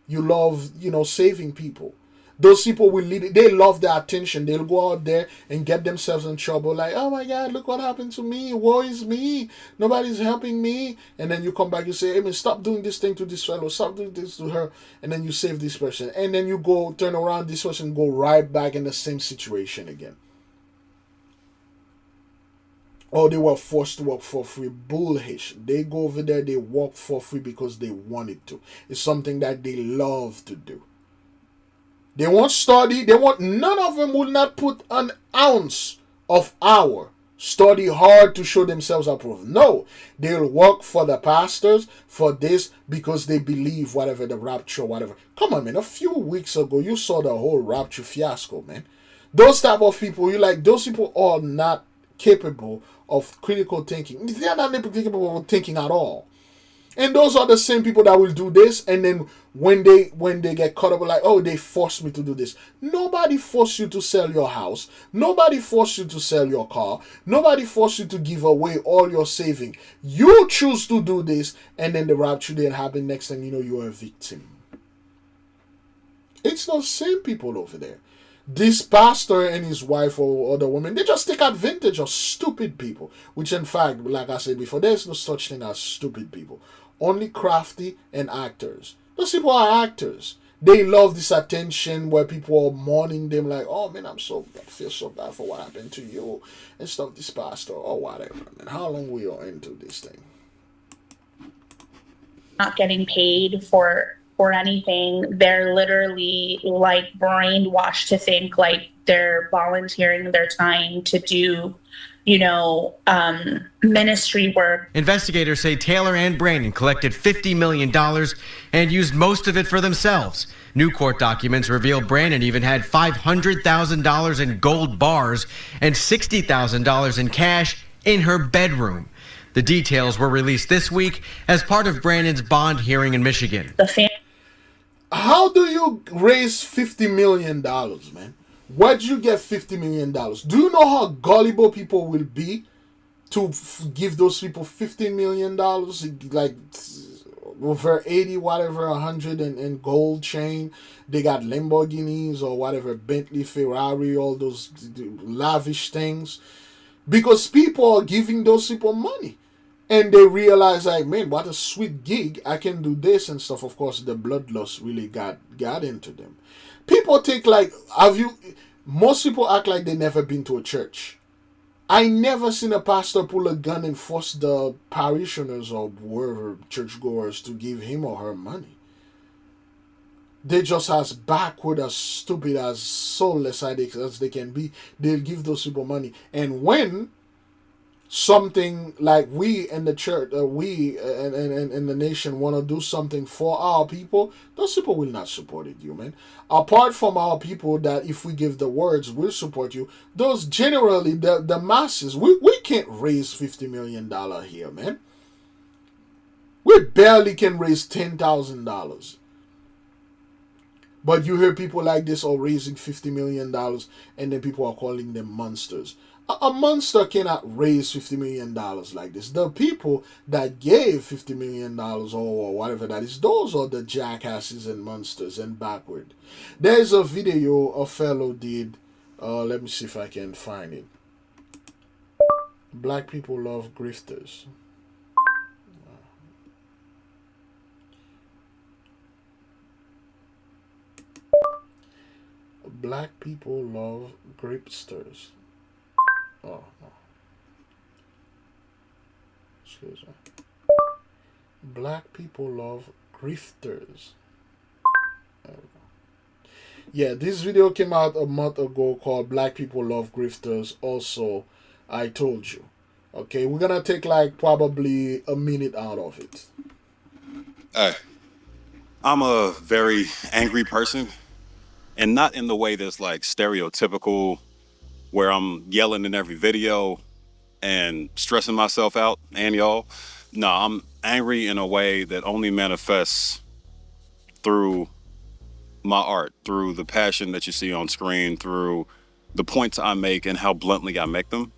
You love, saving people. Those people will lead. They love the attention. They'll go out there and get themselves in trouble. Like, oh my God, look what happened to me. Woe is me. Nobody's helping me. And then you come back, you say, hey man, stop doing this thing to this fellow. Stop doing this to her. And then you save this person. And then you go turn around, this person go right back in the same situation again. Or they were forced to work for free. Bullshit. They go over there, they work for free because they wanted to. It's something that they love to do. They won't study. None of them will not put an ounce of hour. Study hard to show themselves approved. No, they'll work for the pastors for this because they believe whatever the rapture, whatever. Come on, man. A few weeks ago, you saw the whole rapture fiasco, man. Those type of people, those people are not capable of critical thinking. They are not capable of thinking at all. And those are the same people that will do this, and then when they get caught up, like, oh, they forced me to do this. Nobody forced you to sell your house. Nobody forced you to sell your car. Nobody forced you to give away all your saving. You choose to do this, and then the rapture didn't happen. Next thing you know, you're a victim. It's those same people over there. This pastor and his wife or other women, they just take advantage of stupid people. Which, in fact, like I said before, there's no such thing as stupid people. Only crafty and actors. Those people are actors. They love this attention where people are mourning them like, oh man, I feel so bad for what happened to you and stuff, this pastor or whatever. Man, how long we are into this thing? Not getting paid for anything. They're literally like brainwashed to think like they're volunteering their time to do ministry work. Investigators say Taylor and Brandon collected $50 million and used most of it for themselves. New court documents reveal Brandon even had $500,000 in gold bars and $60,000 in cash in her bedroom. The details were released this week as part of Brandon's bond hearing in Michigan. How do you raise $50 million, man? Where'd you get $50 million? Do you know how gullible people will be to give those people $50 million? Like over 80, whatever, 100 and gold chain. They got Lamborghinis or whatever, Bentley, Ferrari, all those lavish things. Because people are giving those people money. And they realize, like, man, what a sweet gig. I can do this and stuff. Of course, the bloodlust really got into them. People think, like, most people act like they never been to a church. I never seen a pastor pull a gun and force the parishioners or whoever, churchgoers, to give him or her money. They just as backward, as stupid, as soulless as they can be. They'll give those people money. And when something like we in the church, we and the nation want to do something for our people, those people will not support it, you man. Apart from our people that if we give the words will support you, those generally the masses, we can't raise $50 million here, man. We barely can raise $10,000. But you hear people like this are raising $50 million and then people are calling them monsters. A monster cannot raise $50 million like this. The people that gave $50 million or whatever that is, those are the jackasses and monsters and backward. There's a video a fellow did. Let me see if I can find it. Black people love grifters. Black people love gripsters. Oh, no. Excuse me. Black people love grifters. There we go. Yeah, this video came out a month ago called Black People Love Grifters. Also, I told you. Okay, we're gonna take like probably a minute out of it. Hey, I'm a very angry person, and not in the way that's like stereotypical, where I'm yelling in every video and stressing myself out and y'all. No, I'm angry in a way that only manifests through my art, through the passion that you see on screen, through the points I make and how bluntly I make them.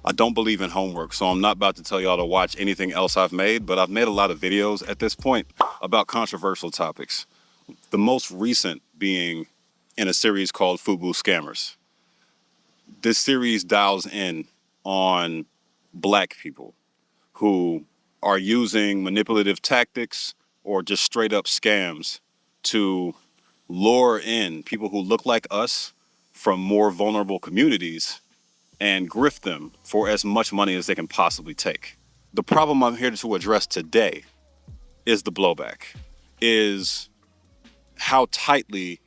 I don't believe in homework, so I'm not about to tell y'all to watch anything else I've made, but I've made a lot of videos at this point about controversial topics. The most recent being in a series called FUBU Scammers. This series dials in on Black people who are using manipulative tactics or just straight up scams to lure in people who look like us from more vulnerable communities and grift them for as much money as they can possibly take. The problem I'm here to address today is the blowback, is how tightly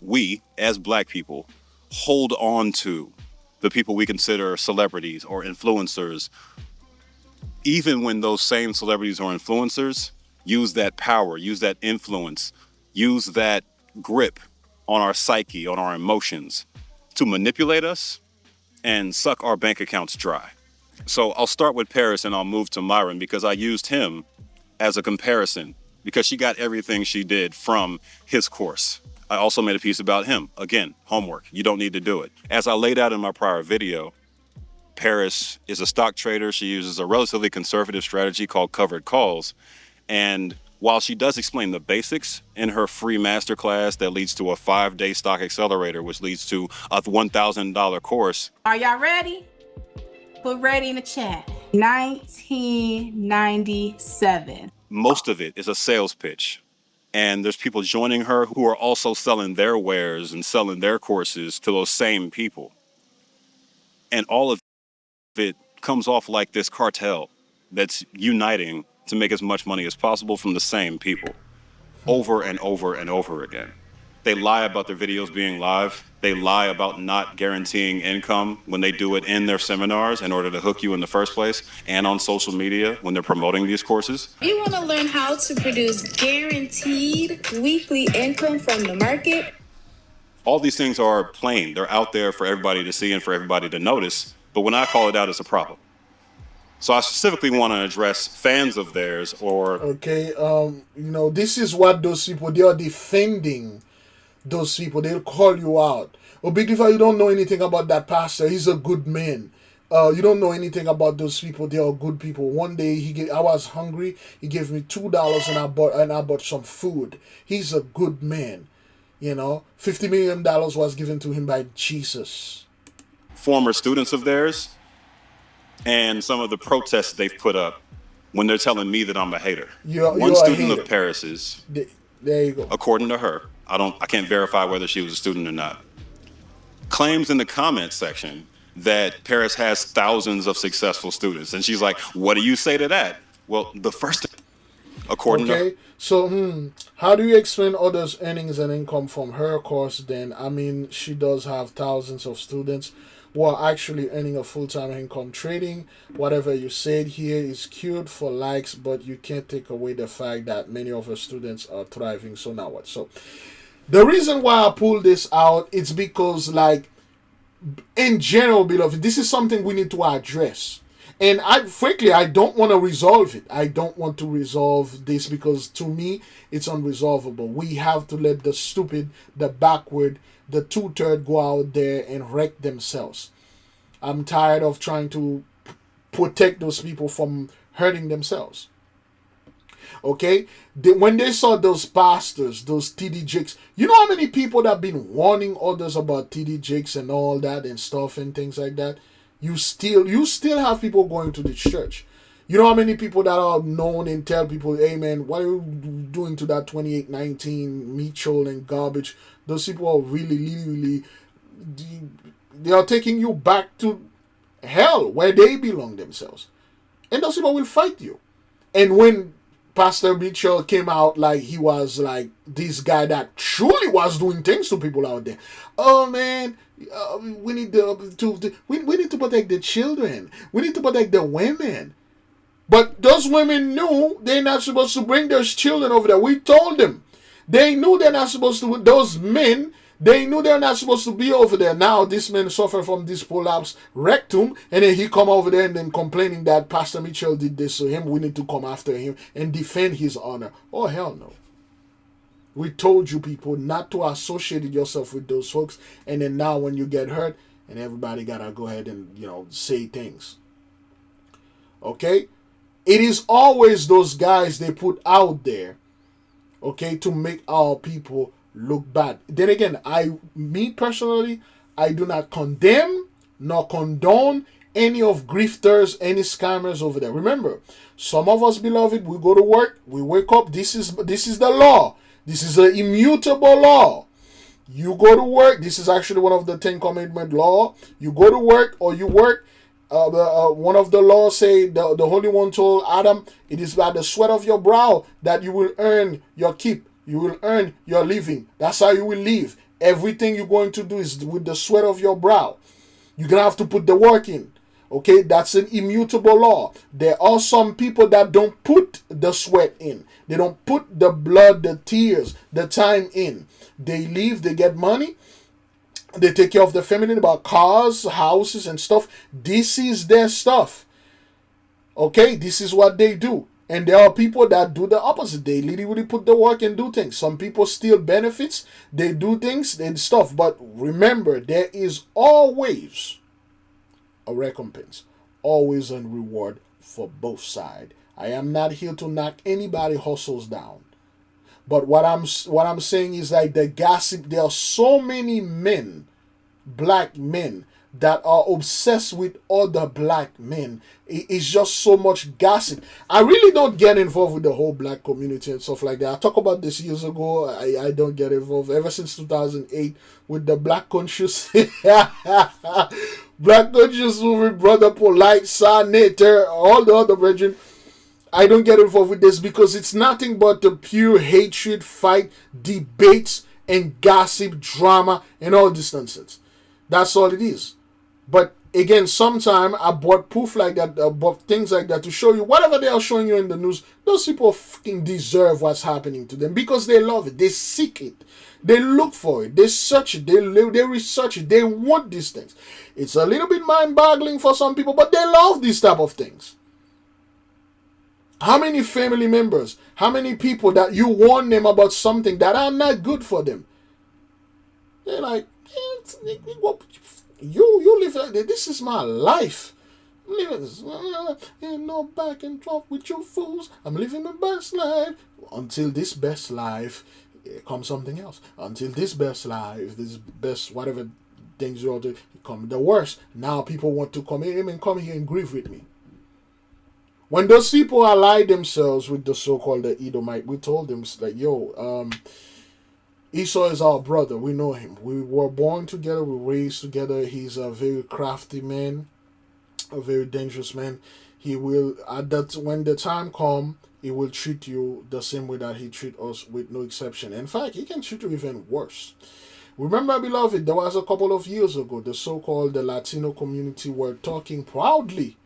we, as Black people, hold on to the people we consider celebrities or influencers, even when those same celebrities or influencers use that power, use that influence, use that grip on our psyche, on our emotions, to manipulate us and suck our bank accounts dry. So I'll start with Paris and I'll move to Myron because I used him as a comparison because she got everything she did from his course. I also made a piece about him. Again, homework. You don't need to do it. As I laid out in my prior video, Paris is a stock trader. She uses a relatively conservative strategy called covered calls. And while she does explain the basics in her free masterclass that leads to a 5-day stock accelerator, which leads to a $1,000 course. Are y'all ready? Put ready in the chat. 1997. Most of it is a sales pitch. And there's people joining her who are also selling their wares and selling their courses to those same people. And all of it comes off like this cartel that's uniting to make as much money as possible from the same people over and over and over again. They lie about their videos being live. They lie about not guaranteeing income when they do it in their seminars in order to hook you in the first place, and on social media when they're promoting these courses. You want to learn how to produce guaranteed weekly income from the market? All these things are plain. They're out there for everybody to see and for everybody to notice. But when I call it out, it's a problem. So I specifically want to address fans of theirs or... Okay, this is what those people, they are defending those people. They'll call you out. Oh, Big Levi, you don't know anything about that pastor. He's a good man. You don't know anything about those people. They are good people. One day I was hungry. He gave me $2 and I bought some food. He's a good man. $50 million was given to him by Jesus. Former students of theirs and some of the protests they've put up when they're telling me that I'm a hater. One student of Paris's, there you go. According to her, I can't verify whether she was a student or not, claims in the comments section that Paris has thousands of successful students. And she's like, what do you say to that? Well, the first, according to her. So, how do you explain others' earnings and income from her course then? I mean, she does have thousands of students who are actually earning a full-time income trading. Whatever you said here is cute for likes, but you can't take away the fact that many of her students are thriving. So now what? So, the reason why I pull this out, it's because, in general, beloved, this is something we need to address. And frankly, I don't want to resolve it. I don't want to resolve this because to me, it's unresolvable. We have to let the stupid, the backward, the two-third go out there and wreck themselves. I'm tired of trying to protect those people from hurting themselves. Okay? When they saw those pastors, those TD Jakes, you know how many people that have been warning others about TD Jakes and all that and stuff and things like that? You still have people going to the church. You know how many people that are known and tell people, hey man, what are you doing to that 2819 Mitchell and garbage? Those people are really, they are taking you back to hell where they belong themselves. And those people will fight you. And when Pastor Mitchell came out like he was like this guy that truly was doing things to people out there. Oh man, we need to protect the children. We need to protect the women. But those women knew they're not supposed to bring those children over there. We told them. They knew they're not supposed to. Those men, they knew they're not supposed to be over there. Now this man suffer from this prolapse rectum, and then he come over there and then complaining that Pastor Mitchell did this to him. We need to come after him and defend his honor. Oh hell no. We told you people not to associate yourself with those folks, and then now when you get hurt, and everybody gotta go ahead and say things. Okay? It is always those guys they put out there, okay, to make our people look bad. Then again, me personally, I do not condemn nor condone any of grifters, any scammers over there. Remember, some of us, beloved, we go to work, we wake up, this is the law. This is an immutable law. You go to work, this is actually one of the 10 Commandment law. You go to work or you work. One of the laws say, the Holy One told Adam, it is by the sweat of your brow that you will earn your keep. You will earn your living. That's how you will live. Everything you're going to do is with the sweat of your brow. You're going to have to put the work in. Okay, that's an immutable law. There are some people that don't put the sweat in. They don't put the blood, the tears, the time in. They leave, they get money. They take care of the family, about cars, houses, and stuff. This is their stuff. Okay, this is what they do. And there are people that do the opposite. They literally put the work and do things. Some people steal benefits. They do things and stuff. But remember, there is always a recompense. Always a reward for both sides. I am not here to knock anybody hustles down. But what I'm saying is like the gossip. There are so many men, black men, that are obsessed with other black men. It's just so much gossip. I really don't get involved with the whole black community and stuff like that. I talked about this years ago. I don't get involved ever since 2008 with the Black Conscious. Black Conscious movement, Brother Polite, Sanator, all the other brethren. I don't get involved with this because it's nothing but the pure hatred, fight, debates, and gossip, drama, and all this nonsense. That's all it is. But again, sometime I bought proof like that, bought things like that to show you whatever they are showing you in the news. Those people fucking deserve what's happening to them because they love it. They seek it. They look for it. They search it. They research it. They want these things. It's a little bit mind-boggling for some people, but they love these type of things. How many family members, how many people that you warn them about something that are not good for them? They're like, you live like that. This is my life. I'm living this. Ain't no back and forth with you fools. I'm living my best life. Until this best life comes something else. Until this best life, this best whatever things you all do, come the worst. Now people want to come here and grieve with me. When those people allied themselves with the so-called the Edomite, we told them like, yo, Esau is our brother. We know him. We were born together. We were raised together. He's a very crafty man, a very dangerous man. He will, when the time comes, he will treat you the same way that he treats us, with no exception. In fact, he can treat you even worse. Remember, beloved, there was a couple of years ago, the so-called the Latino community were talking proudly.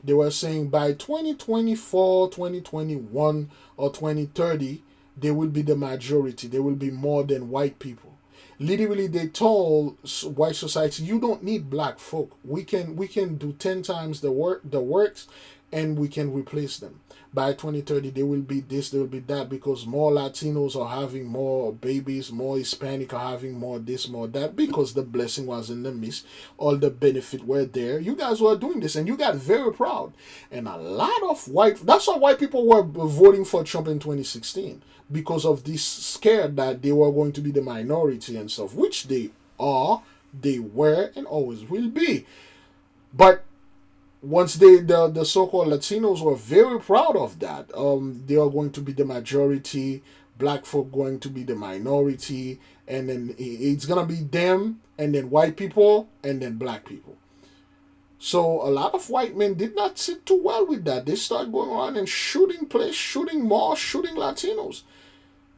They were saying by 2024, 2021, or 2030, they will be the majority. They will be more than white people. Literally, they told white society, you don't need black folk. We can do 10 times the works, and we can replace them. By 2030, they will be this, they will be that, because more Latinos are having more babies, more Hispanic are having more this, more that, because the blessing was in the midst. All the benefit were there. You guys were doing this, and you got very proud. And a lot of that's why white people were voting for Trump in 2016, because of this scare that they were going to be the minority and stuff, which they are, they were, and always will be. But once the so-called Latinos were very proud of that, they are going to be the majority, black folk going to be the minority, and then it's gonna be them, and then white people, and then black people. So a lot of white men did not sit too well with that. They started going around and shooting Latinos.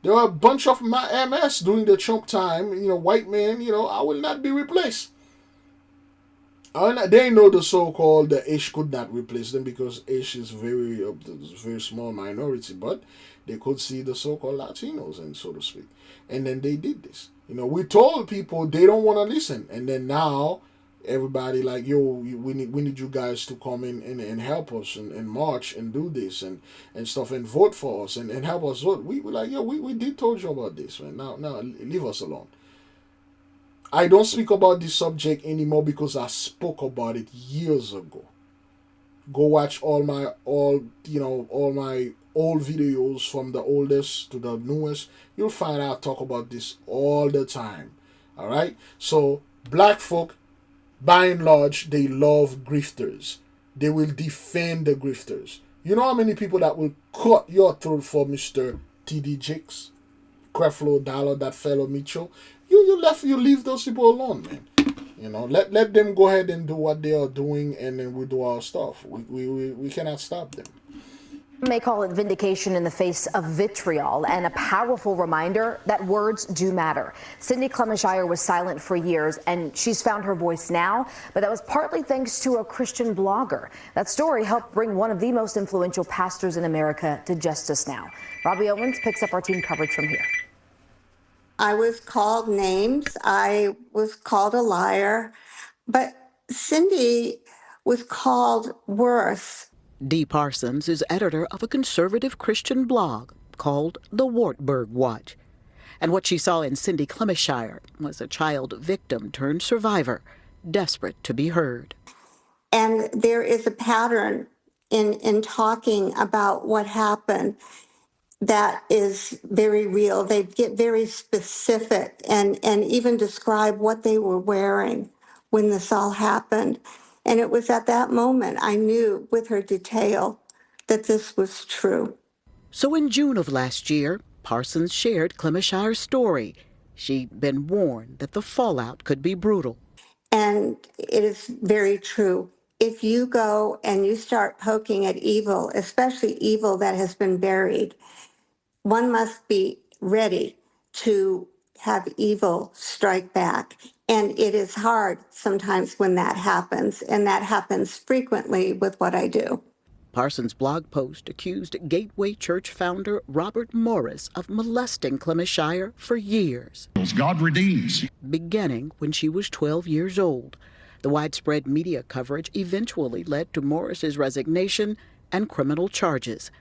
There were a bunch of MS during the Trump time. White men, I will not be replaced. They know the so-called the Ish could not replace them because Ish is very small minority, but they could see the so-called Latinos, and so to speak. And then they did this. We told people they don't want to listen, and then now everybody like, yo, we need you guys to come in and help us and march and do this and stuff and vote for us and help us vote. We were like, yo, we did told you about this, man. Now leave us alone. I don't speak about this subject anymore because I spoke about it years ago. Go watch all my old videos from the oldest to the newest. You'll find out I talk about this all the time. All right? So black folk, by and large, they love grifters. They will defend the grifters. You know how many people that will cut your throat for Mr. T.D. Jakes, Creflo Dollar, that fellow Mitchell? You leave those people alone, man. Let them go ahead and do what they are doing, and then we do our stuff. We cannot stop them. May call it vindication in the face of vitriol and a powerful reminder that words do matter. Cindy Clemishire was silent for years, and she's found her voice now, but that was partly thanks to a Christian blogger. That story helped bring one of the most influential pastors in America to justice now. Robbie Owens picks up our team coverage from here. I was called names. I was called a liar. But Cindy was called worse. Dee Parsons is editor of a conservative Christian blog called The Wartburg Watch. And what she saw in Cindy Clemishire was a child victim turned survivor, desperate to be heard. And there is a pattern in talking about what happened that is very real. They get very specific and even describe what they were wearing when this all happened. And it was at that moment I knew with her detail that this was true. So in June of last year, Parsons shared Clemishire's story. She'd been warned that the fallout could be brutal. And it is very true. If you go and you start poking at evil, especially evil that has been buried, one must be ready to have evil strike back. And it is hard sometimes when that happens, and that happens frequently with what I do. Parsons' blog post accused Gateway Church founder Robert Morris of molesting Clemishire for years. God redeems. Beginning when she was 12 years old. The widespread media coverage eventually led to Morris's resignation and criminal charges.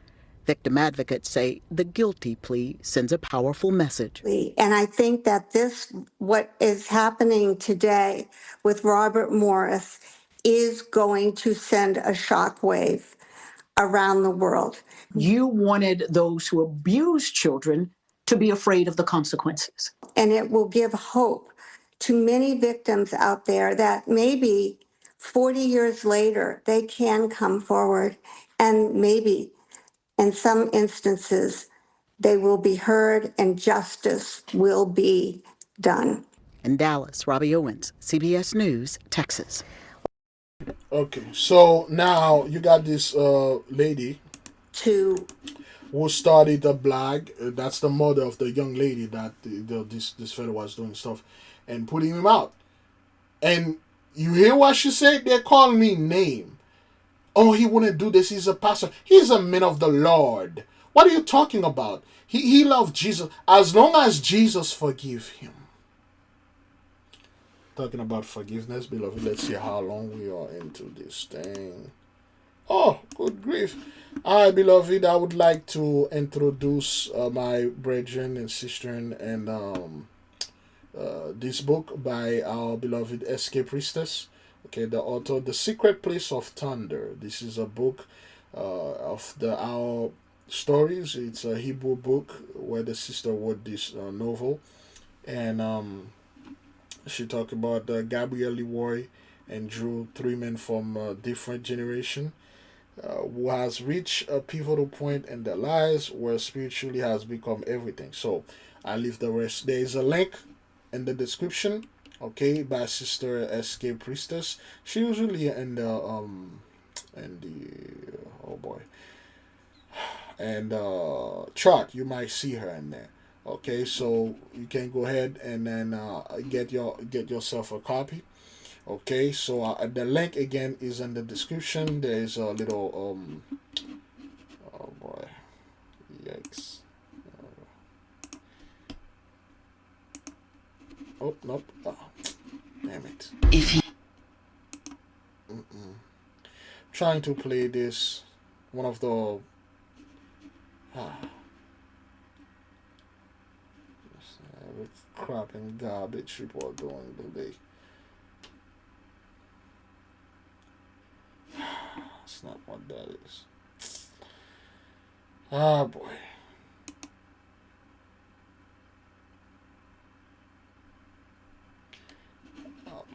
Victim advocates say the guilty plea sends a powerful message. And I think that what is happening today with Robert Morris is going to send a shockwave around the world. You wanted those who abuse children to be afraid of the consequences. And it will give hope to many victims out there that maybe 40 years later, they can come forward and maybe in some instances, they will be heard and justice will be done. In Dallas, Robbie Owens, CBS News, Texas. Okay, so now you got this lady who started a blog. That's the mother of the young lady that this fellow was doing stuff and putting him out. And you hear what she said? They're calling me name. Oh, he wouldn't do this. He's a pastor. He's a man of the Lord. What are you talking about? He loved Jesus. As long as Jesus forgive him. Talking about forgiveness, beloved. Let's see how long we are into this thing. Oh, good grief. All right, beloved. I would like to introduce my brethren and sister and this book by our beloved S.K. Priestess. Okay, the author, The Secret Place of Thunder. This is a book of our stories. It's a Hebrew book where the sister wrote this novel. And she talked about Gabriel Leroy and Drew, three men from different generation who has reached a pivotal point in their lives where spiritually has become everything. So I leave the rest. There is a link in the description. Okay, by Sister S.K. Priestess. She usually in the oh boy, and chart. You might see her in there. Okay, so you can go ahead and then get yourself a copy. Okay, so the link again is in the description. There is a little oh boy, yikes. Oh, nope. Oh, damn it. Trying to play this. One of the... crap and garbage people are doing today. That's not what that is. Ah, boy.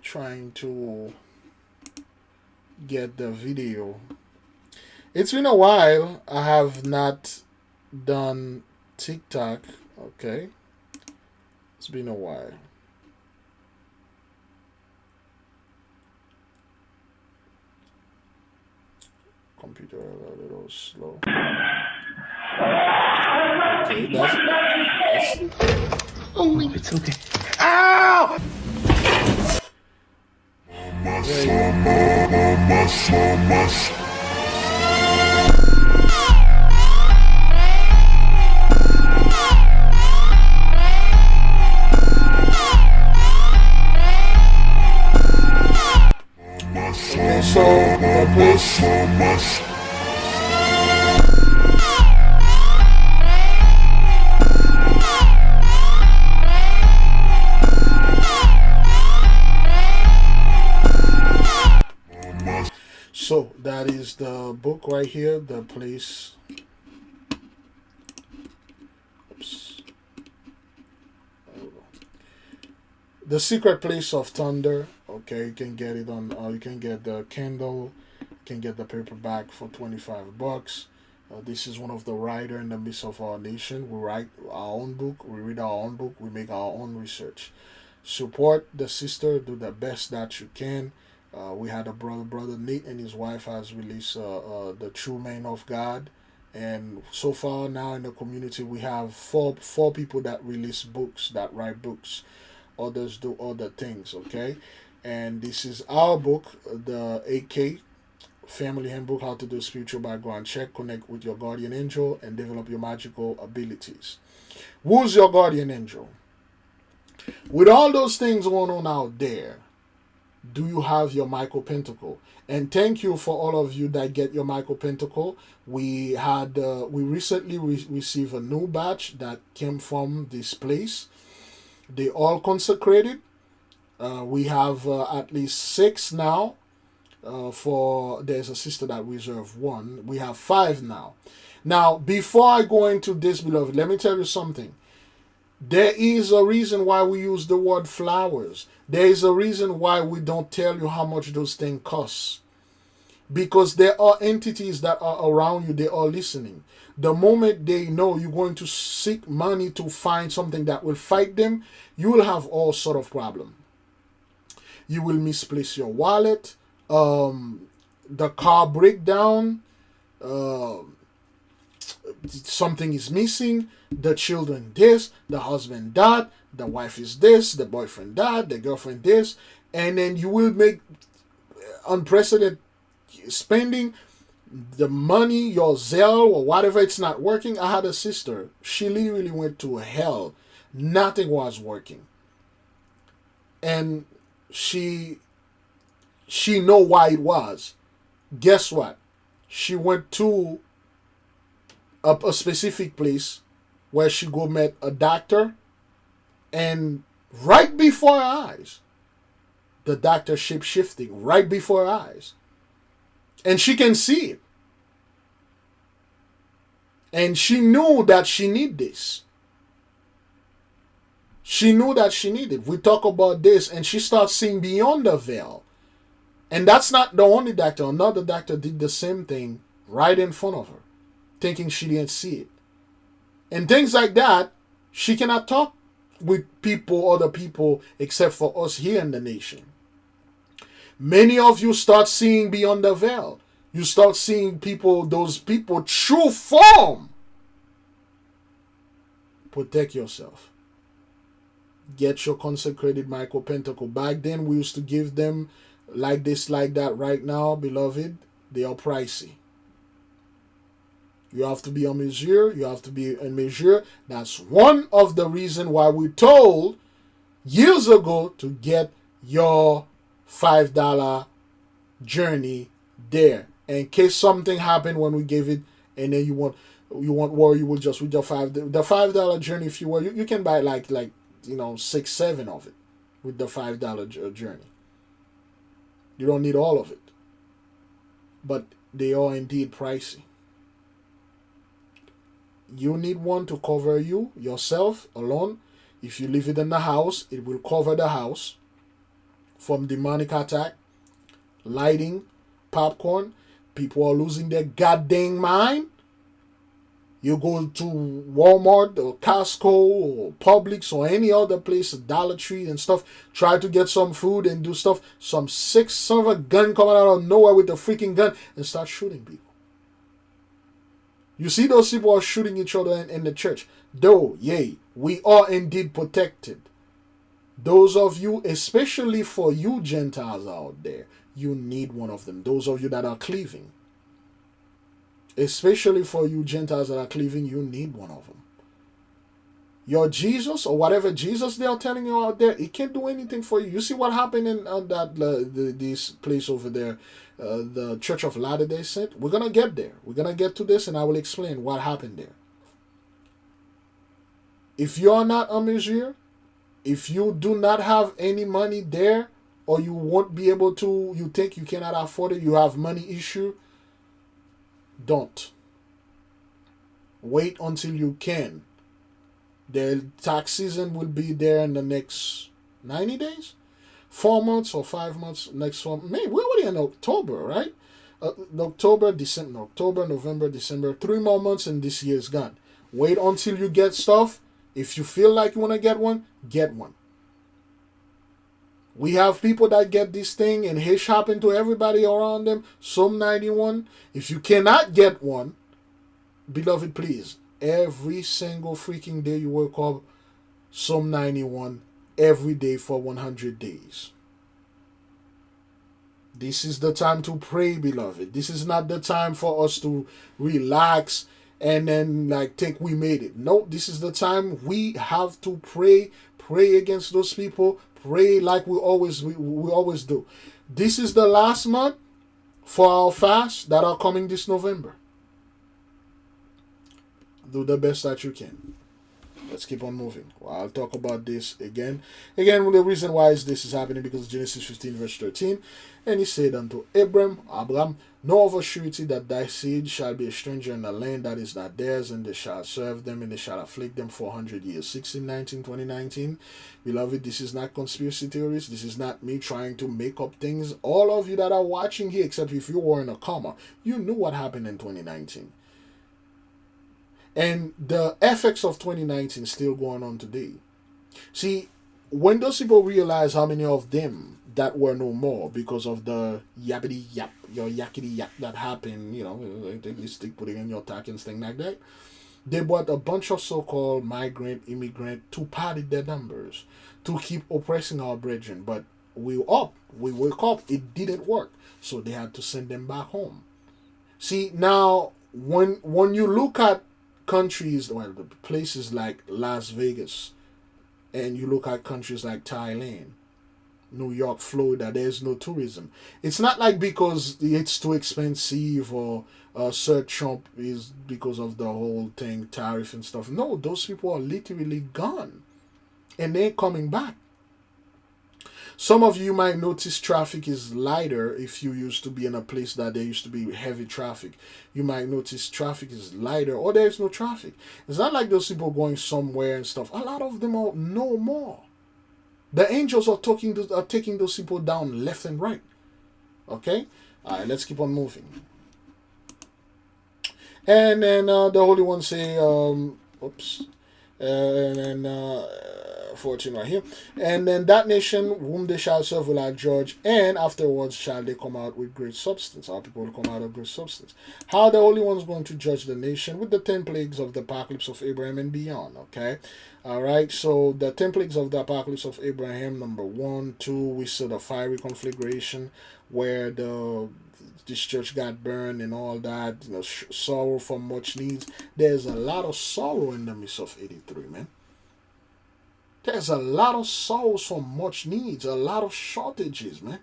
Trying to get the video. It's been a while. I have not done TikTok. Okay, it's been a while. Computer a little slow. Okay, that's oh my, it's okay. Ow! Okay, so the place. So that is the book right here, the place. Oops. The Secret Place of Thunder. Okay, you can get it on. You can get the Kindle. You can get the paperback for $25. This is one of the writer in the midst of our nation. We write our own book. We read our own book. We make our own research. Support the sister. Do the best that you can. We had a brother Nate and his wife has released the True Man of God. And so far now in the community, we have four people that release books, that write books. Others do other things, okay? And this is our book, the AK Family Handbook, How to Do Spiritual Background Check, Connect with your guardian angel, and develop your magical abilities. Who's your guardian angel? With all those things going on out there, do you have your Michael Pentacle? And thank you for all of you that get your Michael Pentacle. We recently received a new batch that came from this place. They all consecrated. We have at least 6 now. There's a sister that reserved 1. We have 5 now. Now, before I go into this, beloved, let me tell you something. There is a reason why we use the word flowers. There is a reason why we don't tell you how much those things cost. Because there are entities that are around you, they are listening. The moment they know you're going to seek money to find something that will fight them, you will have all sort of problem. You will misplace your wallet, the car breakdown, something is missing, the children this, the husband that, the wife is this, the boyfriend that, the girlfriend this, and then you will make unprecedented spending. The money, your Zelle or whatever, it's not working. I had a sister, she literally went to hell. Nothing was working. And she know why it was. Guess what? She went to a specific place where she go met a doctor, and right before her eyes, the doctor shape shifting right before her eyes, and she can see it, and she knew that she need this. She knew that she needed. We talk about this, and she starts seeing beyond the veil. And that's not the only doctor. Another doctor did the same thing right in front of her, thinking she didn't see it. And things like that, she cannot talk with people, other people, except for us here in the nation. Many of you start seeing beyond the veil. You start seeing people, those people, true form. Protect yourself. Get your consecrated Michael Pentacle. Back then, we used to give them like this, like that. Right now, beloved, they are pricey. You have to be a mesure. You have to be a mesure. That's one of the reasons why we told years ago to get your $5 journey there. In case something happened when we gave it, and then you want worry, you will just with your the $5 journey. If you were, you can buy like 6, 7 of it with the $5 journey. You don't need all of it, but they are indeed pricey. You need one to cover you, yourself, alone. If you leave it in the house, it will cover the house from demonic attack, lighting, popcorn. People are losing their goddamn mind. You go to Walmart or Costco or Publix or any other place, Dollar Tree and stuff, try to get some food and do stuff. Some sick son of a gun coming out of nowhere with a freaking gun and start shooting people. You see those people are shooting each other in the church. Though, yea, we are indeed protected. Those of you, especially for you Gentiles out there, you need one of them. Those of you that are cleaving. Especially for you Gentiles that are cleaving, you need one of them. Your Jesus or whatever Jesus they are telling you out there, it can't do anything for you. You see what happened in this place over there, the Church of Latter-day Saints? We're going to get there. We're going to get to this and I will explain what happened there. If you are not a mesure, if you do not have any money there, or you won't be able to, you think you cannot afford it, you have money issue, don't. Wait until you can. The tax season will be there in the next 90 days? 4 months or 5 months, next one. Maybe we're already in October, right? October, November, December. 3 more months and this year is gone. Wait until you get stuff. If you feel like you want to get one, get one. We have people that get this thing and it happen to everybody around them. Psalm 91. If you cannot get one, beloved, please, every single freaking day you wake up, Psalm 91, every day for 100 days. This is the time to pray, beloved. This is not the time for us to relax and then like think we made it. No, this is the time we have to pray. Pray against those people. Pray like we always do. This is the last month for our fasts that are coming this November. Do the best that you can. Let's keep on moving. Well, I'll talk about this again. Again, the reason why this is happening because Genesis 15 verse 13. And he said unto Abraham, know of a surety that thy seed shall be a stranger in a land that is not theirs, and they shall serve them, and they shall afflict them 400 years. 16:19, 2019. Beloved, this is not conspiracy theories. This is not me trying to make up things. All of you that are watching here, except if you were in a coma, you knew what happened in 2019. And the effects of 2019 still going on today. See, when those people realize how many of them that were no more because of the yappity yap, your yakety yap that happened, you know, they stick putting in your tax and things like that, they brought a bunch of so-called migrant, immigrant to padded their numbers, to keep oppressing our brethren. But we woke up, it didn't work. So they had to send them back home. See, now, when you look at countries, well, the places like Las Vegas, and you look at countries like Thailand, New York, Florida, there's no tourism. It's not like because it's too expensive or Sir Trump is because of the whole thing, tariff and stuff. No, those people are literally gone and they're coming back. Some of you might notice traffic is lighter if you used to be in a place that there used to be heavy traffic. You might notice traffic is lighter or there's no traffic. It's not like those people going somewhere and stuff. A lot of them are no more. The angels are taking those people down left and right. Okay? All right, let's keep on moving. And then the Holy One say, oops. And then 14 right here. And then that nation whom they shall serve will I judge, and afterwards shall they come out with great substance. Our people will come out of great substance. How the Holy One is going to judge the nation with the 10 plagues of the apocalypse of Abraham and beyond. Okay. All right. So the 10 plagues of the apocalypse of Abraham, number 1, 2, we saw the fiery conflagration where this church got burned and all that, you know, sorrow for much needs. There's a lot of sorrow in the midst of 83, man. There's a lot of sorrows for much needs, a lot of shortages, man.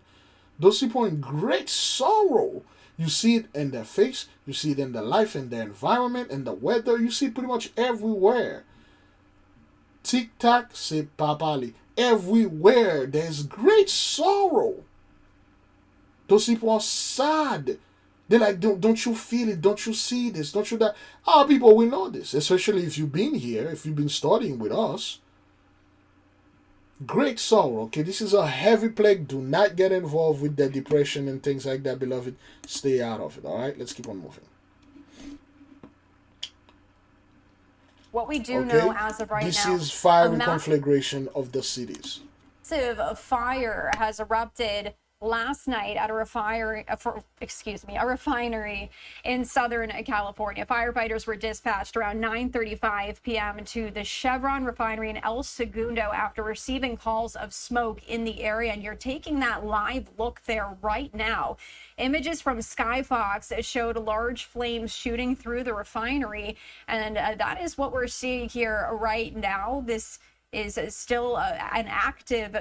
Those people in great sorrow. You see it in their face, you see it in their life, in their environment, in the weather. You see it pretty much everywhere. Tic-tac, c'est papali. Everywhere there's great sorrow. Those people are sad. They're like, don't you feel it? Don't you see this? Don't you that? Our people will know this, especially if you've been here, if you've been studying with us. Great sorrow, okay? This is a heavy plague. Do not get involved with the depression and things like that, beloved. Stay out of it, all right? Let's keep on moving. What we do know as of right now, this is fiery conflagration of the cities. Massive fire has erupted last night at a refinery in Southern California. Firefighters were dispatched around 9:35 p.m. to the Chevron refinery in El Segundo after receiving calls of smoke in the area. And you're taking that live look there right now. Images from Skyfox showed large flames shooting through the refinery. And that is what we're seeing here right now. This is still an active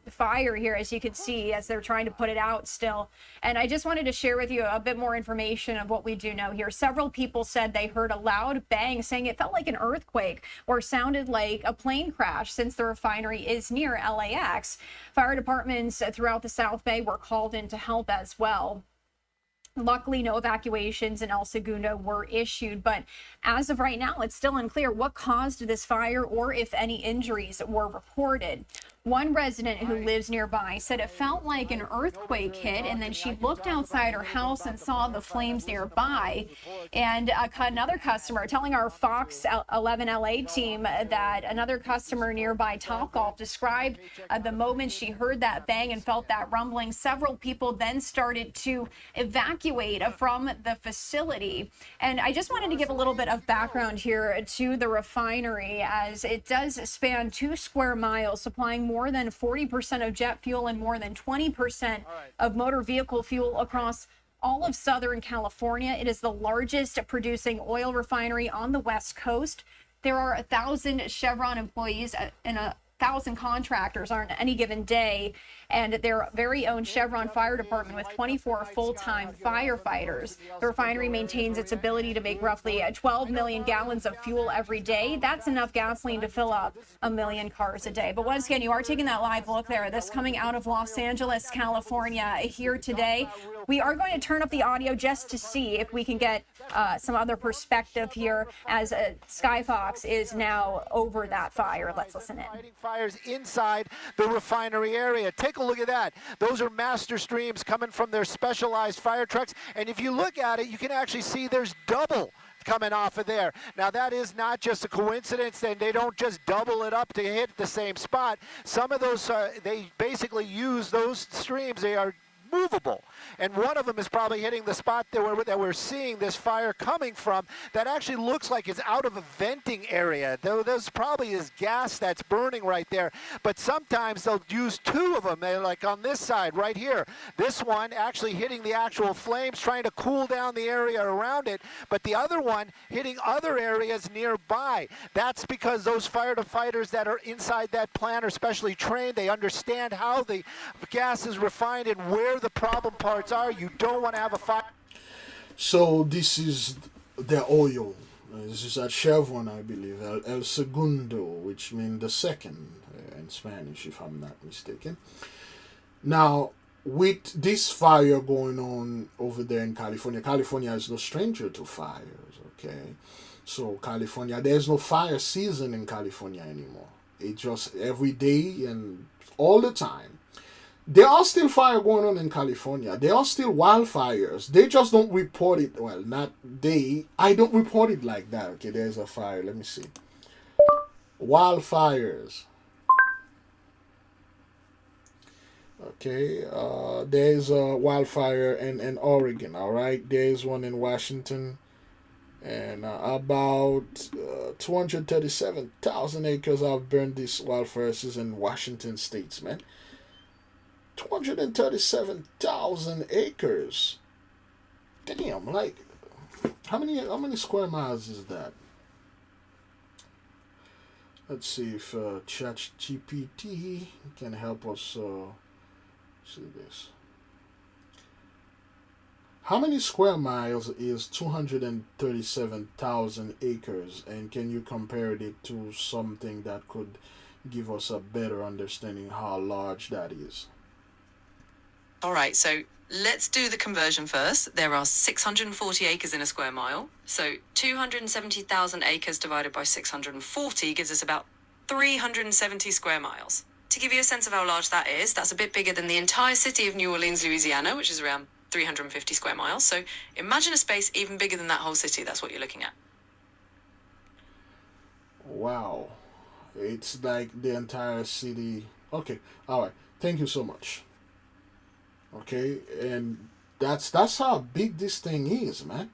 fire here, as you can see, as they're trying to put it out still. And I just wanted to share with you a bit more information of what we do know here. Several people said they heard a loud bang, saying it felt like an earthquake or sounded like a plane crash, since the refinery is near LAX. Fire departments throughout the South Bay were called in to help as well. Luckily, no evacuations in El Segundo were issued, but as of right now, it's still unclear what caused this fire or if any injuries were reported. One resident who lives nearby said it felt like an earthquake hit, and then she looked outside her house and saw the flames nearby. And another customer telling our Fox 11 LA team that another customer nearby Topgolf described the moment she heard that bang and felt that rumbling. Several people then started to evacuate from the facility. And I just wanted to give a little bit of background here to the refinery, as it does span 2 square miles, supplying more than 40% of jet fuel and more than 20% of motor vehicle fuel across all of Southern California. It is the largest producing oil refinery on the West Coast. There are 1,000 Chevron employees and 1,000 contractors on any given day, and their very own Chevron Fire Department with 24 full-time firefighters. The refinery maintains its ability to make roughly 12 million gallons of fuel every day. That's enough gasoline to fill up 1 million cars a day. But once again, you are taking that live look there. This coming out of Los Angeles, California here today. We are going to turn up the audio just to see if we can get some other perspective here, as Skyfox is now over that fire. Let's listen in. Fires inside the refinery area. Take a look at that. Those are master streams coming from their specialized fire trucks. And if you look at it, you can actually see there's double coming off of there. Now, that is not just a coincidence, and they don't just double it up to hit the same spot. Some of those, they basically use those streams. They are movable, and one of them is probably hitting the spot that we're seeing this fire coming from. That actually looks like it's out of a venting area, though there's probably is gas that's burning right there. But sometimes they'll use two of them. They're like on this side right here, this one actually hitting the actual flames, trying to cool down the area around it, but the other one hitting other areas nearby. That's because those firefighters that are inside that plant are specially trained. They understand how the gas is refined and where the problem parts are. You don't want to have a fire. So this is the oil. This is at Chevron, I believe. El Segundo, which means the second in Spanish, if I'm not mistaken. Now, with this fire going on over there in California, California is no stranger to fires, okay? So California, there's no fire season in California anymore. It just every day and all the time. There are still fire going on in California. There are still wildfires. They just don't report it. Well, not they. I don't report it like that. Okay, there's a fire. Let me see. Wildfires. Okay, there's a wildfire in Oregon. All right, there's one in Washington. And about 237,000 acres have burned. These wildfires in Washington states, man. 237,000 acres. Damn, like how many square miles is that? Let's see if ChatGPT can help us see this. How many square miles is 237,000 acres, and can you compare it to something that could give us a better understanding how large that is? All right, so let's do the conversion first. There are 640 acres in a square mile. So 270,000 acres divided by 640 gives us about 370 square miles. To give you a sense of how large that is, that's a bit bigger than the entire city of New Orleans, Louisiana, which is around 350 square miles. So imagine a space even bigger than that whole city. That's what you're looking at. Wow. It's like the entire city. Okay, all right. Thank you so much. Okay, and that's how big this thing is, man.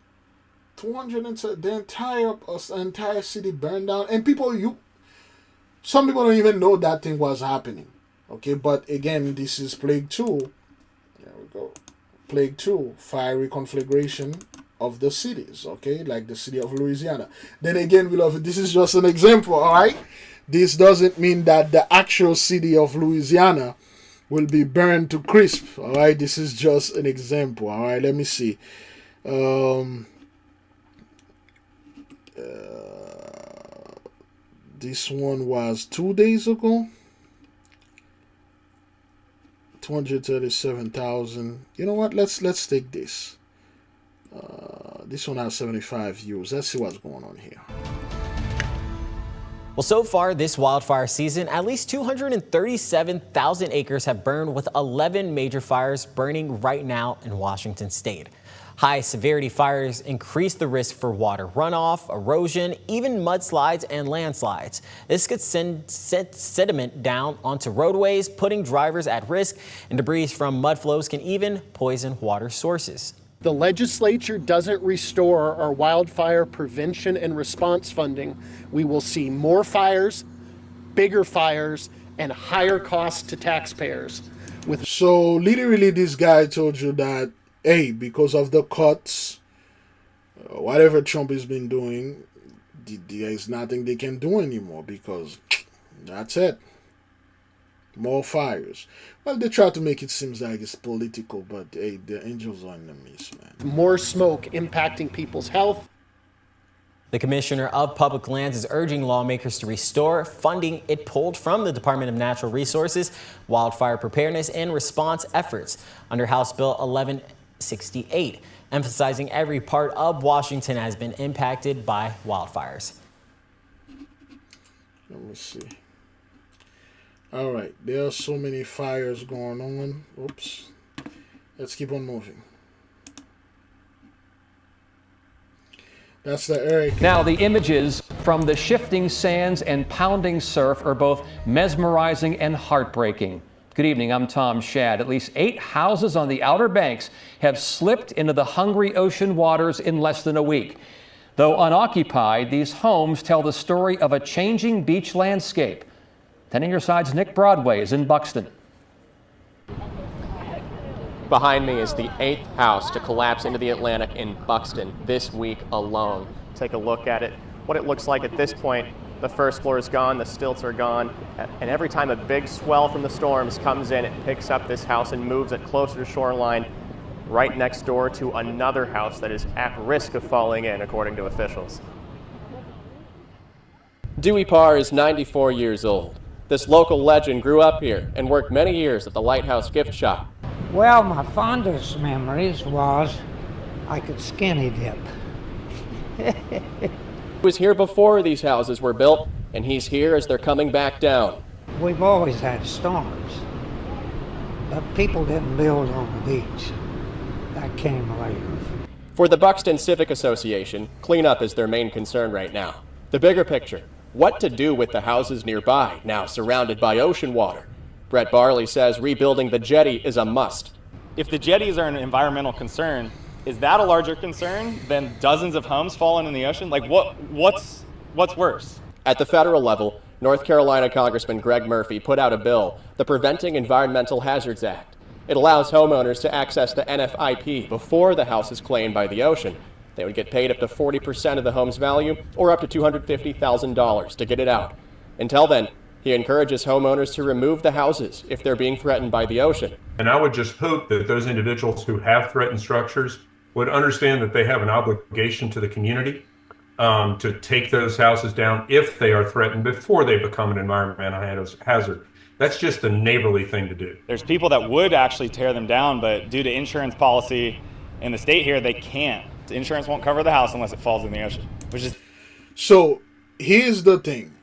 200 and the entire city burned down, and some people don't even know that thing was happening. Okay, but again, this is Plague 2. There we go. Plague 2, fiery conflagration of the cities. Okay, like the city of Louisiana. Then again, beloved, this is just an example. All right, this doesn't mean that the actual city of Louisiana will be burned to crisp. All right, this is just an example. All right, let me see. This one was 2 days ago. 237,000. You know what? Let's take this. This one has 75 views. Let's see what's going on here. Well, so far this wildfire season, at least 237,000 acres have burned, with 11 major fires burning right now in Washington state. High severity fires increase the risk for water runoff, erosion, even mudslides and landslides. This could send sediment down onto roadways, putting drivers at risk, and debris from mud flows can even poison water sources. The legislature doesn't restore our wildfire prevention and response funding, we will see more fires, bigger fires, and higher costs to taxpayers. So literally this guy told you that, hey, because of the cuts, whatever Trump has been doing, there's nothing they can do anymore because that's it. More fires. Well, they try to make it seem like it's political, but hey, the angels are in the mist, man. More smoke impacting people's health. The Commissioner of Public Lands is urging lawmakers to restore funding it pulled from the Department of Natural Resources, wildfire preparedness and response efforts under House Bill 1168, emphasizing every part of Washington has been impacted by wildfires. Let me see. All right, there are so many fires going on. Oops. Let's keep on moving. That's the Eric. Now, the images from the shifting sands and pounding surf are both mesmerizing and heartbreaking. Good evening, I'm Tom Shad. At least 8 houses on the Outer Banks have slipped into the hungry ocean waters in less than a week. Though unoccupied, these homes tell the story of a changing beach landscape. 10 on your side's Nick Broadway is in Buxton. Behind me is the 8th house to collapse into the Atlantic in Buxton this week alone. Take a look at it. What it looks like at this point, the first floor is gone, the stilts are gone, and every time a big swell from the storms comes in, it picks up this house and moves it closer to shoreline, right next door to another house that is at risk of falling in, according to officials. Dewey Parr is 94 years old. This local legend grew up here and worked many years at the Lighthouse gift shop. Well, my fondest memories was I could skinny dip. He was here before these houses were built, and he's here as they're coming back down. We've always had storms, but people didn't build on the beach. That came later. For the Buxton Civic Association, cleanup is their main concern right now. The bigger picture, what to do with the houses nearby, now surrounded by ocean water. Brett Barley says rebuilding the jetty is a must. If the jetties are an environmental concern, is that a larger concern than dozens of homes falling in the ocean? Like what's worse? At the federal level, North Carolina Congressman Greg Murphy put out a bill, the Preventing Environmental Hazards Act. It allows homeowners to access the NFIP before the house is claimed by the ocean. They would get paid up to 40% of the home's value or up to $250,000 to get it out. Until then, he encourages homeowners to remove the houses if they're being threatened by the ocean. And I would just hope that those individuals who have threatened structures would understand that they have an obligation to the community to take those houses down if they are threatened before they become an environmental hazard. That's just the neighborly thing to do. There's people that would actually tear them down, but due to insurance policy in the state here, they can't. The insurance won't cover the house unless it falls in the ocean, which is... So here's the thing.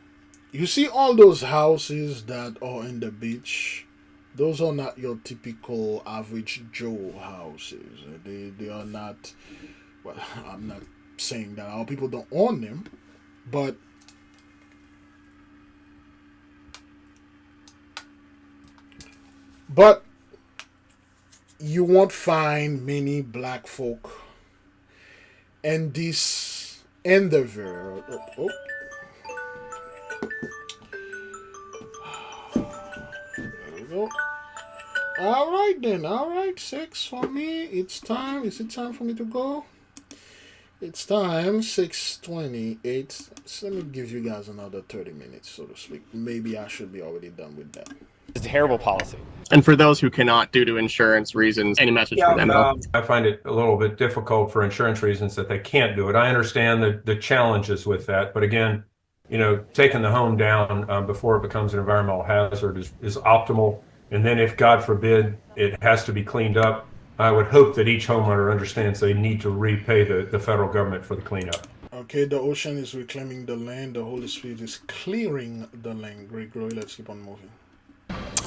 You see all those houses that are in the beach, those are not your typical average Joe houses. They are not, well, I'm not saying that all people don't own them, but you won't find many black folk in this endeavor. Oh. There we go. All right then. All right, 6 for me. It's time. Is it time for me to go? It's time. 6:28. So let me give you guys another 30 minutes, so to speak. Maybe I should be already done with that. It's a terrible policy. And for those who cannot due to insurance reasons, any message for them? I find it a little bit difficult for insurance reasons that they can't do it. I understand the challenges with that, but again, you know, taking the home down before it becomes an environmental hazard is optimal. And then if, God forbid, it has to be cleaned up, I would hope that each homeowner understands they need to repay the federal government for the cleanup. Okay, the ocean is reclaiming the land. The Holy Spirit is clearing the land. Great glory. Let's keep on moving.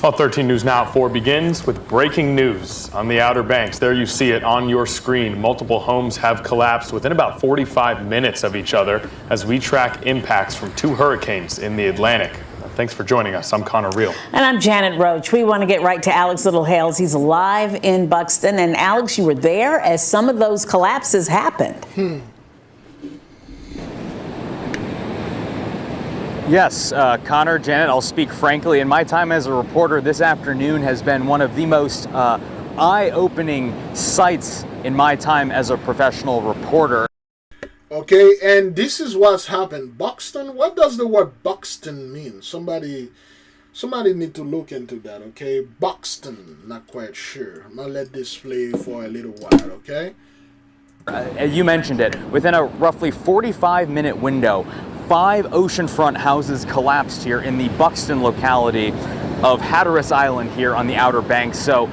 Well, 13 News Now at 4 begins with breaking news on the Outer Banks. There you see it on your screen. Multiple homes have collapsed within about 45 minutes of each other as we track impacts from 2 hurricanes in the Atlantic. Thanks for joining us. I'm Connor Reel. And I'm Janet Roach. We want to get right to Alex Littlehales. He's alive in Buxton. And Alex, you were there as some of those collapses happened. Yes, Connor, Janet, I'll speak frankly. In my time as a reporter, this afternoon has been one of the most eye-opening sights in my time as a professional reporter. Okay, and this is what's happened. Buxton, what does the word Buxton mean? Somebody need to look into that, okay? Buxton, not quite sure. I'm going to let this play for a little while, okay? You mentioned it. Within a roughly 45-minute window, 5 oceanfront houses collapsed here in the Buxton locality of Hatteras Island here on the Outer Banks. So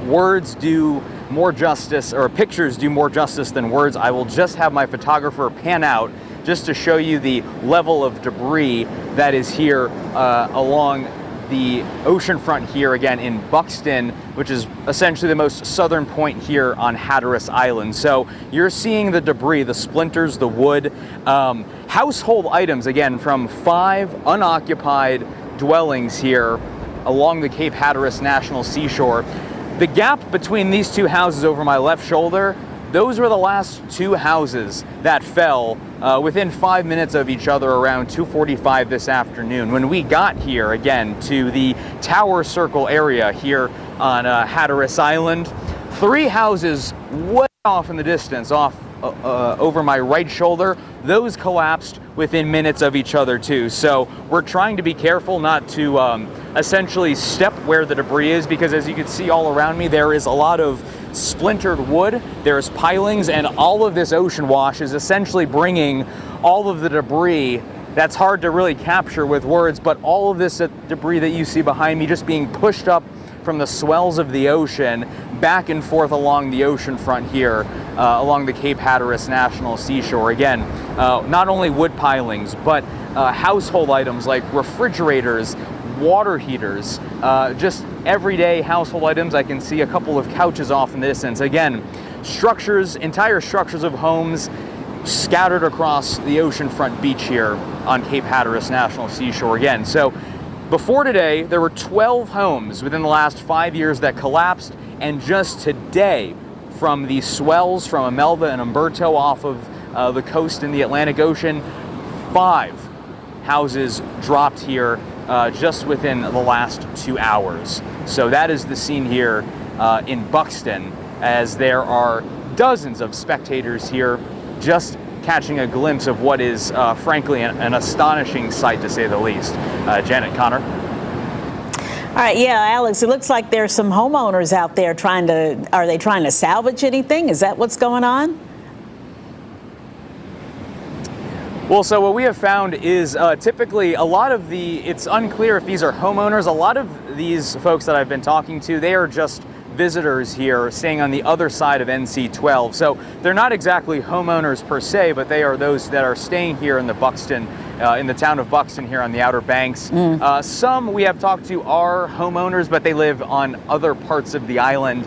words do more justice, or pictures do more justice than words. I will just have my photographer pan out just to show you the level of debris that is here along the oceanfront here again in Buxton, which is essentially the most southern point here on Hatteras Island. So you're seeing the debris, the splinters, the wood, household items again from 5 unoccupied dwellings here along the Cape Hatteras National Seashore. The gap between these 2 houses over my left shoulder, those were the last 2 houses that fell within 5 minutes of each other around 2:45 this afternoon. When we got here again to the Tower Circle area here on Hatteras Island, 3 houses way off in the distance, over my right shoulder, those collapsed within minutes of each other too. So we're trying to be careful not to essentially step where the debris is, because as you can see all around me, there is a lot of splintered wood, there's pilings, and all of this ocean wash is essentially bringing all of the debris that's hard to really capture with words, but all of this debris that you see behind me just being pushed up from the swells of the ocean back and forth along the ocean front here, along the Cape Hatteras National Seashore. Again, not only wood pilings, but household items like refrigerators, water heaters, just everyday household items. I can see a couple of couches off in the distance. Again, structures, entire structures of homes scattered across the oceanfront beach here on Cape Hatteras National Seashore again. So before today, there were 12 homes within the last 5 years that collapsed, and just today, from the swells from Imelda and Umberto off of the coast in the Atlantic Ocean, 5 houses dropped here just within the last 2 hours. So that is the scene here in Buxton, as there are dozens of spectators here just catching a glimpse of what is frankly an astonishing sight, to say the least. Janet, Connor. All right, yeah, Alex, it looks like there's some homeowners out there are they trying to salvage anything? Is that what's going on? Well, so what we have found is typically a lot of it's unclear if these are homeowners. A lot of these folks that I've been talking to, they are just visitors here staying on the other side of NC-12. So they're not exactly homeowners per se, but they are those that are staying here in the Buxton, in the town of Buxton here on the Outer Banks. Some we have talked to are homeowners, but they live on other parts of the island.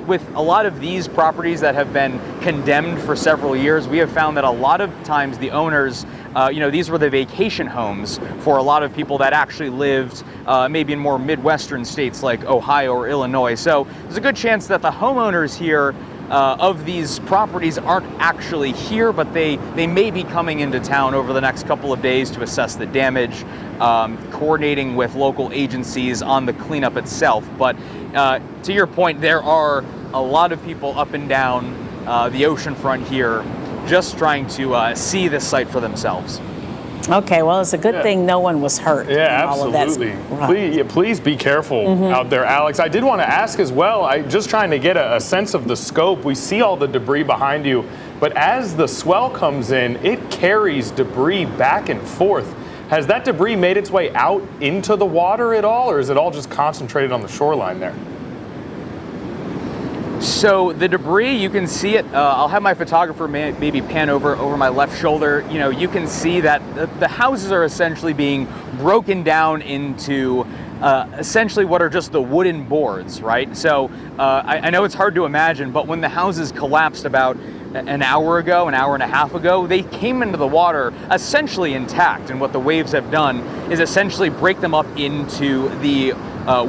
With a lot of these properties that have been condemned for several years, we have found that a lot of times the owners, these were the vacation homes for a lot of people that actually lived maybe in more Midwestern states like Ohio or Illinois. So there's a good chance that the homeowners here of these properties aren't actually here, but they may be coming into town over the next couple of days to assess the damage, coordinating with local agencies on the cleanup itself. But to your point, there are a lot of people up and down the oceanfront here just trying to see this site for themselves. Okay, well, it's a good thing no one was hurt. Yeah, absolutely. Please be careful out there, Alex. I did want to ask as well, just trying to get a sense of the scope. We see all the debris behind you, but as the swell comes in, it carries debris back and forth. Has that debris made its way out into the water at all, or is it all just concentrated on the shoreline there? So the debris, you can see it. I'll have my photographer maybe pan over my left shoulder. You know, you can see that the houses are essentially being broken down into essentially what are just the wooden boards, right? So I know it's hard to imagine, but when the houses collapsed about an hour and a half ago, they came into the water essentially intact. And what the waves have done is essentially break them up into the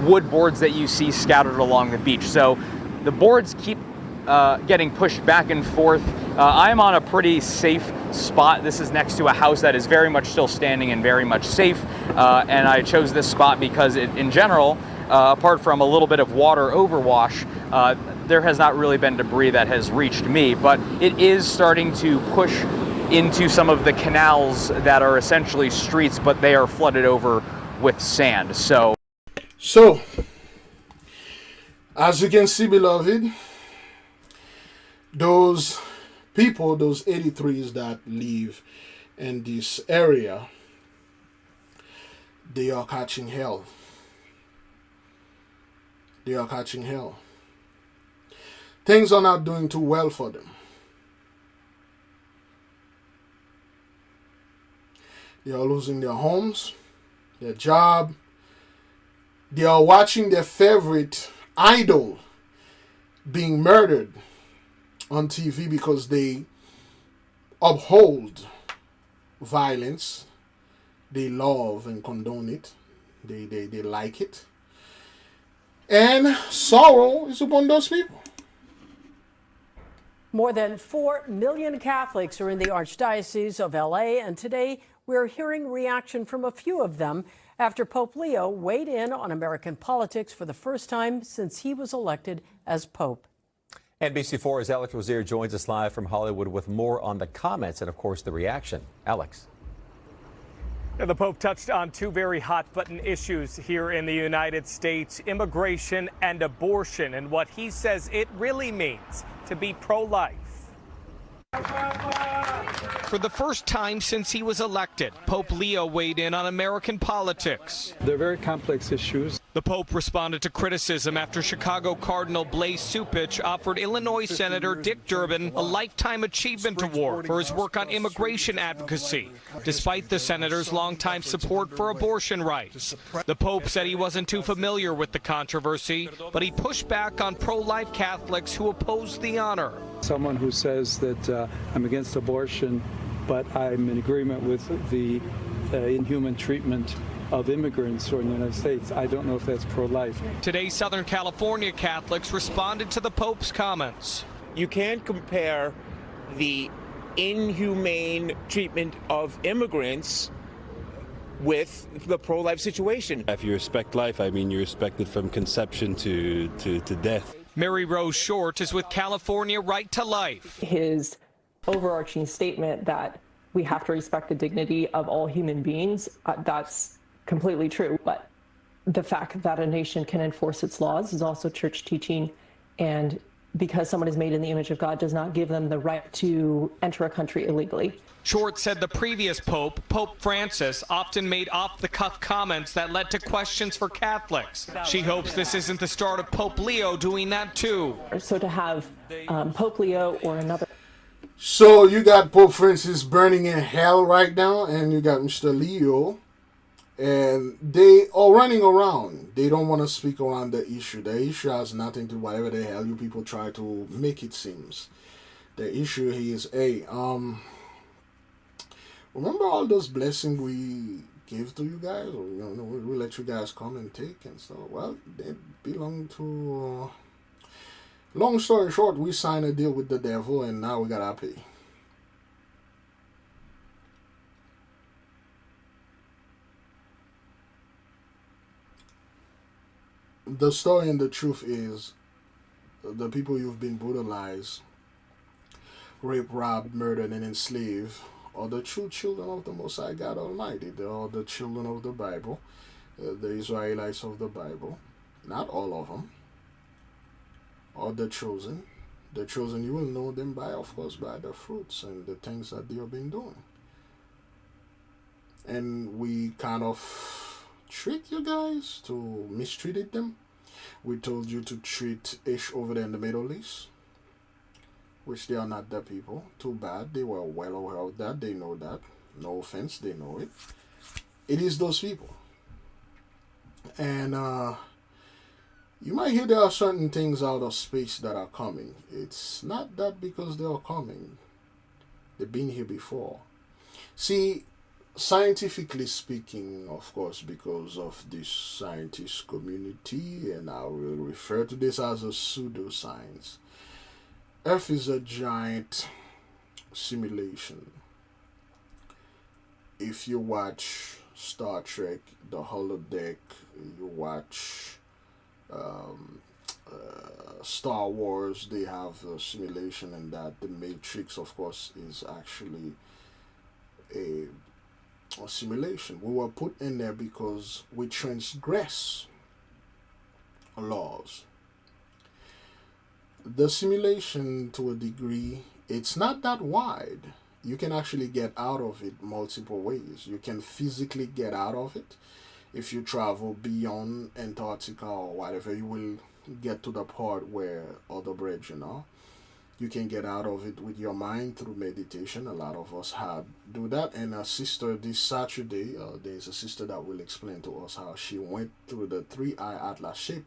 wood boards that you see scattered along the beach. So the boards keep getting pushed back and forth. I'm on a pretty safe spot. This is next to a house that is very much still standing and very much safe. And I chose this spot because in general, apart from a little bit of water overwash, there has not really been debris that has reached me, but it is starting to push into some of the canals that are essentially streets, but they are flooded over with sand. So, as you can see, beloved, those people, those 83s that live in this area, they are catching hell. They are catching hell. Things are not doing too well for them. They are losing their homes, their job. They are watching their favorite idol being murdered on TV because they uphold violence. They love and condone it. They like it. And sorrow is upon those people. More than 4 million Catholics are in the Archdiocese of LA, and today we're hearing reaction from a few of them after Pope Leo weighed in on American politics for the first time since he was elected as Pope. NBC4's Alex Wazir joins us live from Hollywood with more on the comments and, of course, the reaction. Alex. The Pope touched on two very hot-button issues here in the United States, immigration and abortion, and what he says it really means to be pro-life. For the first time since he was elected, Pope Leo weighed in on American politics. They're very complex issues. The Pope responded to criticism after Chicago Cardinal Blase Supich offered Illinois Senator Dick Durbin a Lifetime Achievement Award for his work on immigration advocacy, despite the senator's longtime support for abortion rights. The Pope said he wasn't too familiar with the controversy, but he pushed back on pro-life Catholics who opposed the honor. Someone who says that I'm against abortion, but I'm in agreement with the inhuman treatment of immigrants or in the United States. I don't know if that's pro-life. Today, Southern California Catholics responded to the Pope's comments. You can't compare the inhumane treatment of immigrants with the pro-life situation. If you respect life, I mean you respect it from conception to death. Mary Rose Short is with California Right to Life. His overarching statement that we have to respect the dignity of all human beings, that's completely true. But the fact that a nation can enforce its laws is also church teaching. And because someone is made in the image of God does not give them the right to enter a country illegally. Short said the previous Pope, Pope Francis, often made off-the-cuff comments that led to questions for Catholics. She hopes this isn't the start of Pope Leo doing that too. So to have Pope Leo or another. So you got Pope Francis burning in hell right now, and you got Mr. Leo, and they are running around. They don't want to speak around the issue. The issue has nothing to do with whatever the hell you people try to make it seems. The issue is, remember all those blessings we give to you guys? Or, we let you guys come and take and stuff. Well, they belong to... long story short, we signed a deal with the devil, and now we gotta pay. The story and the truth is, the people you've been brutalized, raped, robbed, murdered, and enslaved are the true children of the Most High God Almighty. They are the children of the Bible, the Israelites of the Bible. Not all of them. Or the chosen. The chosen, you will know them by, of course, by the fruits and the things that they have been doing. And we kind of trick you guys to mistreat them. We told you to treat Ish over there in the Middle East, which they are not the people. Too bad. They were well aware of that. They know that. No offense, they know it. It is those people. And you might hear there are certain things out of space that are coming. It's not that because they are coming. They've been here before. See, scientifically speaking, of course, because of this scientist community, and I will refer to this as a pseudoscience, Earth is a giant simulation. If you watch Star Trek, the holodeck, you watch Star Wars, they have a simulation, and that the Matrix, of course, is actually a simulation. We were put in there because we transgress laws. The simulation, to a degree, it's not that wide. You can actually get out of it multiple ways. You can physically get out of it. If you travel beyond Antarctica or whatever, you will get to the part where other brethren are. You can get out of it with your mind through meditation. A lot of us do that. And a sister this Saturday, there's a sister that will explain to us how she went through the 3-eye atlas ship.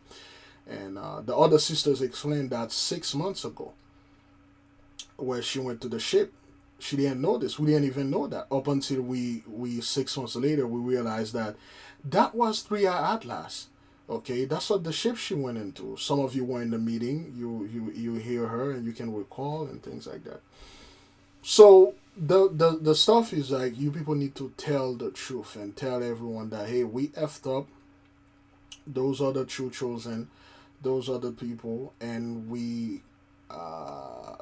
And the other sisters explained that 6 months ago, where she went to the ship. She didn't know this. We didn't even know that up until we 6 months later, we realized that was 3-eye atlas. Okay, that's what the ship she went into. Some of you were in the meeting. You hear her and you can recall and things like that. So the stuff is like, you people need to tell the truth and tell everyone that, hey, we effed up. Those are the true chosen. Those are the people, and we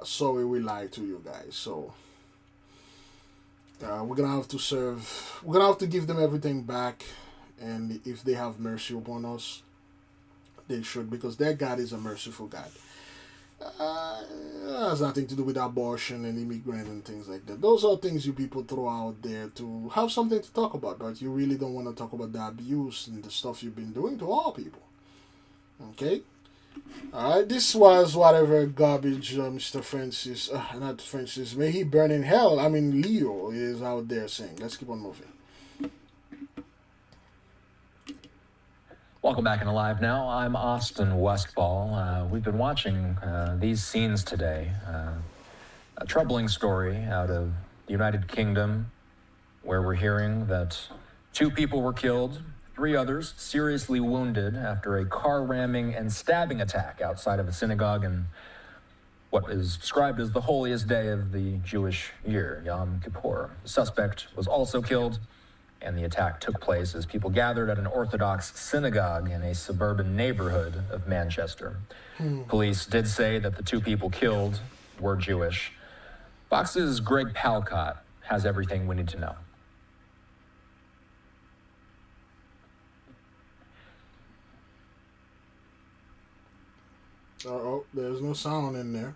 sorry we lied to you guys. So we're gonna have to give them everything back. And if they have mercy upon us, they should, because their God is a merciful God. It has nothing to do with abortion and immigrant and things like that. Those are things you people throw out there to have something to talk about, but you really don't want to talk about the abuse and the stuff you've been doing to all people. Okay? Alright, this was whatever garbage Mr. Francis, not Francis, may he burn in hell. I mean, Leo is out there saying. Let's keep on moving. Welcome back in Alive Now. I'm Austin Westfall. We've been watching these scenes today. A troubling story out of the United Kingdom, where we're hearing that 2 people were killed, 3 others seriously wounded after a car ramming and stabbing attack outside of a synagogue in what is described as the holiest day of the Jewish year, Yom Kippur. The suspect was also killed, and the attack took place as people gathered at an Orthodox synagogue in a suburban neighborhood of Manchester. Police did say that the 2 people killed were Jewish. Fox's Greg Palcott has everything we need to know. Oh, there's no sound in there.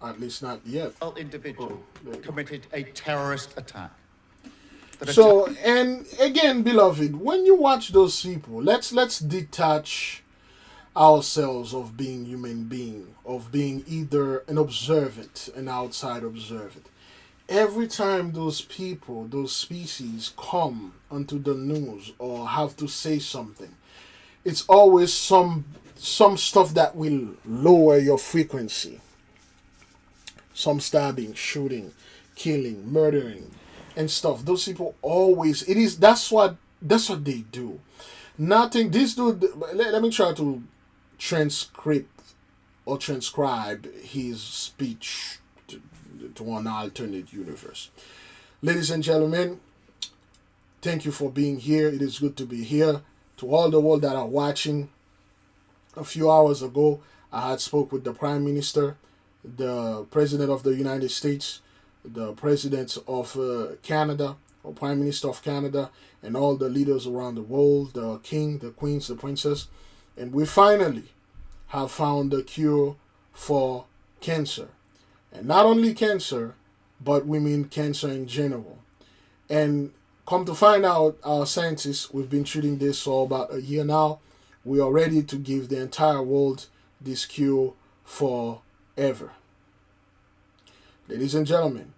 At least not yet. Individual committed a terrorist attack. So, and again, beloved, when you watch those people, let's detach ourselves of being human being, of being either an observant, an outside observant. Every time those people, those species come onto the news or have to say something, it's always some stuff that will lower your frequency. Some stabbing, shooting, killing, murdering, and stuff. Those people always, that's what they do. Nothing, this dude, let me try to transcribe his speech to an alternate universe. Ladies and gentlemen, thank you for being here. It is good to be here. To all the world that are watching, a few hours ago, I had spoke with the Prime Minister, the President of the United States, the President of Canada, or Prime Minister of Canada, and all the leaders around the world, the King, the Queens, the Princess. And we finally have found the cure for cancer. And not only cancer, but we mean cancer in general. And come to find out, our scientists, we've been treating this for about a year now. We are ready to give the entire world this cure forever. Ladies and gentlemen,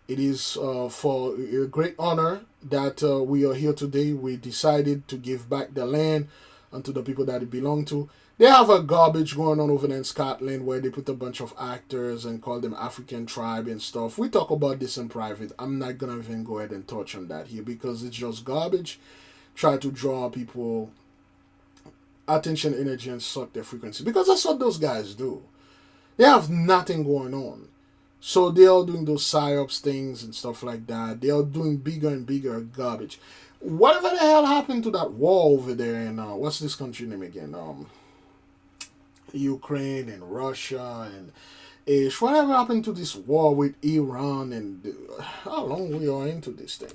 it is for a great honor that we are here today. We decided to give back the land unto the people that it belonged to. They have a garbage going on over there in Scotland where they put a bunch of actors and call them African tribe and stuff. We talk about this in private. I'm not going to even go ahead and touch on that here because it's just garbage. Try to draw people attention, energy, and suck their frequency because that's what those guys do. They have nothing going on. So they are doing those psyops things and stuff like that. They are doing bigger and bigger garbage. Whatever the hell happened to that war over there in what's this country name again? Ukraine and Russia and whatever happened to this war with Iran and how long we are into this thing?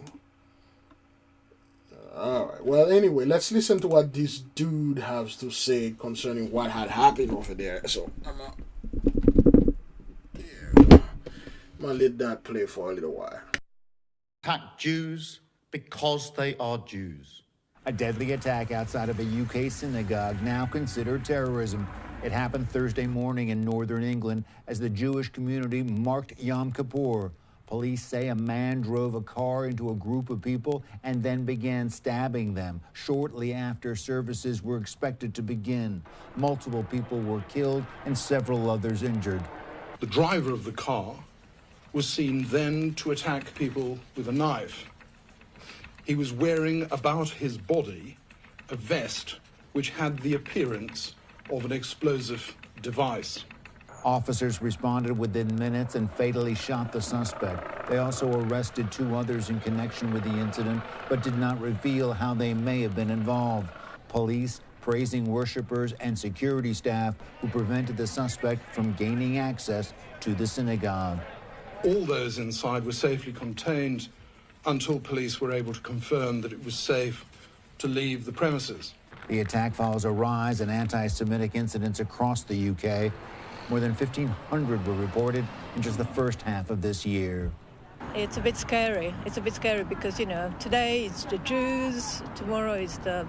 Alright, well anyway, let's listen to what this dude has to say concerning what had happened over there. So I'm gonna let that play for a little while. Attack Jews because they are Jews. A deadly attack outside of a UK synagogue now considered terrorism. It happened Thursday morning in northern England as the Jewish community marked Yom Kippur. Police say a man drove a car into a group of people and then began stabbing them shortly after services were expected to begin. Multiple people were killed and several others injured. The driver of the car was seen then to attack people with a knife. He was wearing about his body a vest which had the appearance of an explosive device. Officers responded within minutes and fatally shot the suspect. They also arrested 2 others in connection with the incident, but did not reveal how they may have been involved. Police praising worshipers and security staff who prevented the suspect from gaining access to the synagogue. All those inside were safely contained until police were able to confirm that it was safe to leave the premises. The attack follows a rise in anti-Semitic incidents across the UK. More than 1,500 were reported in just the first half of this year. It's a bit scary. It's a bit scary because, today it's the Jews, tomorrow it's the,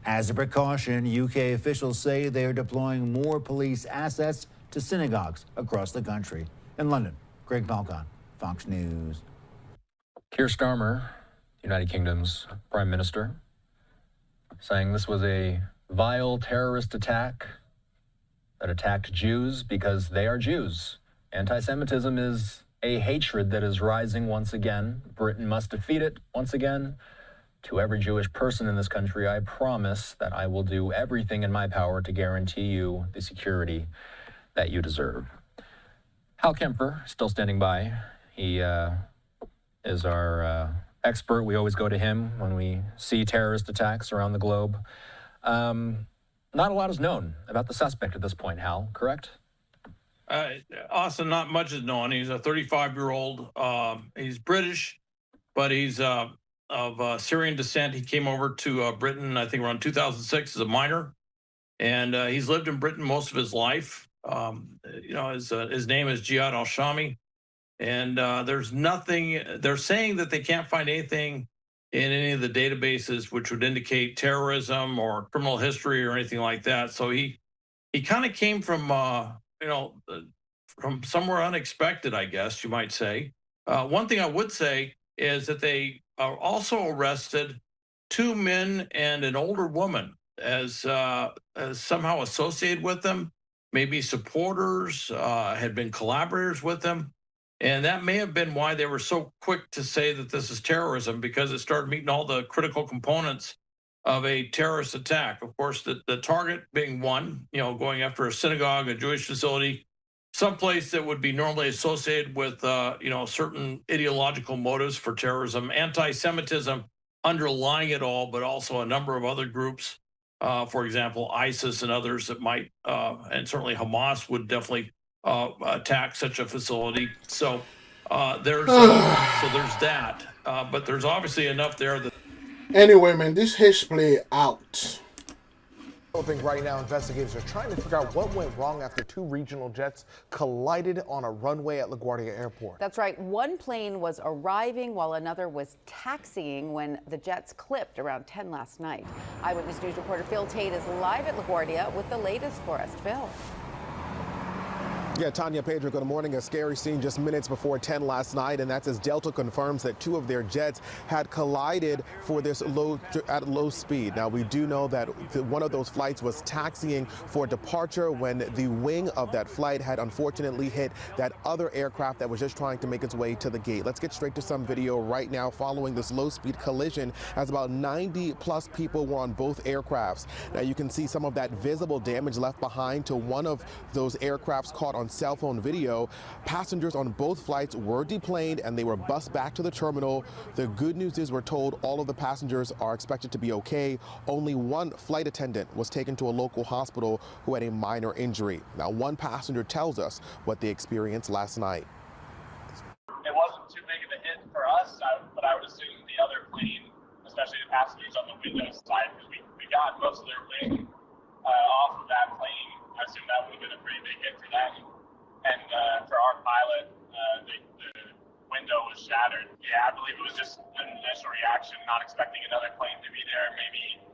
As a precaution, UK officials say they are deploying more police assets to synagogues across the country. In London, Greg Falcon, Fox News. Keir Starmer, United Kingdom's Prime Minister, saying this was a vile terrorist attack that attacked Jews because they are Jews. Anti-Semitism is a hatred that is rising once again. Britain must defeat it once again. To every Jewish person in this country, I promise that I will do everything in my power to guarantee you the security that you deserve. Hal Kemper, still standing by. He is our expert. We always go to him when we see terrorist attacks around the globe. Not a lot is known about the suspect at this point, Hal, correct? Austin, not much is known. He's a 35-year-old. He's British, but he's of Syrian descent. He came over to Britain, I think, around 2006 as a minor. And he's lived in Britain most of his life. His name is Jihad al-Shami. And there's nothing, they're saying that they can't find anything in any of the databases which would indicate terrorism or criminal history or anything like that. So he kind of came from, from somewhere unexpected, I guess you might say. One thing I would say is that they also arrested 2 men and an older woman as somehow associated with them, maybe supporters, had been collaborators with them. And that may have been why they were so quick to say that this is terrorism, because it started meeting all the critical components of a terrorist attack. Of course, the target being one, going after a synagogue, a Jewish facility, someplace that would be normally associated with, certain ideological motives for terrorism, anti-Semitism underlying it all, but also a number of other groups, for example, ISIS and others that might, and certainly Hamas would definitely attack such a facility. So there's that, but there's obviously enough there that. Anyway, man, this has played out. Developing right now, investigators are trying to figure out what went wrong after two regional jets collided on a runway at LaGuardia Airport. That's right. One plane was arriving while another was taxiing when the jets clipped around 10 last night. Eyewitness News reporter Phil Tate is live at LaGuardia with the latest for us. Phil. Yeah, Tanya, Pedro, good morning. A scary scene just minutes before 10 last night, and that's as Delta confirms that two of their jets had collided at low speed. Now, we do know that one of those flights was taxiing for departure when the wing of that flight had unfortunately hit that other aircraft that was just trying to make its way to the gate. Let's get straight to some video right now following this low-speed collision, as about 90-plus people were on both aircrafts. Now, you can see some of that visible damage left behind to one of those aircrafts caught on cell phone video. Passengers on both flights were deplaned and they were bused back to the terminal. The good news is we're told all of the passengers are expected to be okay. Only one flight attendant was taken to a local hospital who had a minor injury. Now, one passenger tells us what they experienced last night. It wasn't too big of a hit for us, but I would assume the other plane, especially the passengers on the window side, because we got most of their wing off of that plane. I assume that would have been a pretty big hit for them. And for our pilot, the window was shattered. Yeah, I believe it was just an initial reaction, not expecting another plane to be there. Maybe,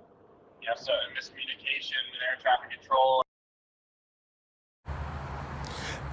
so miscommunication with air traffic control.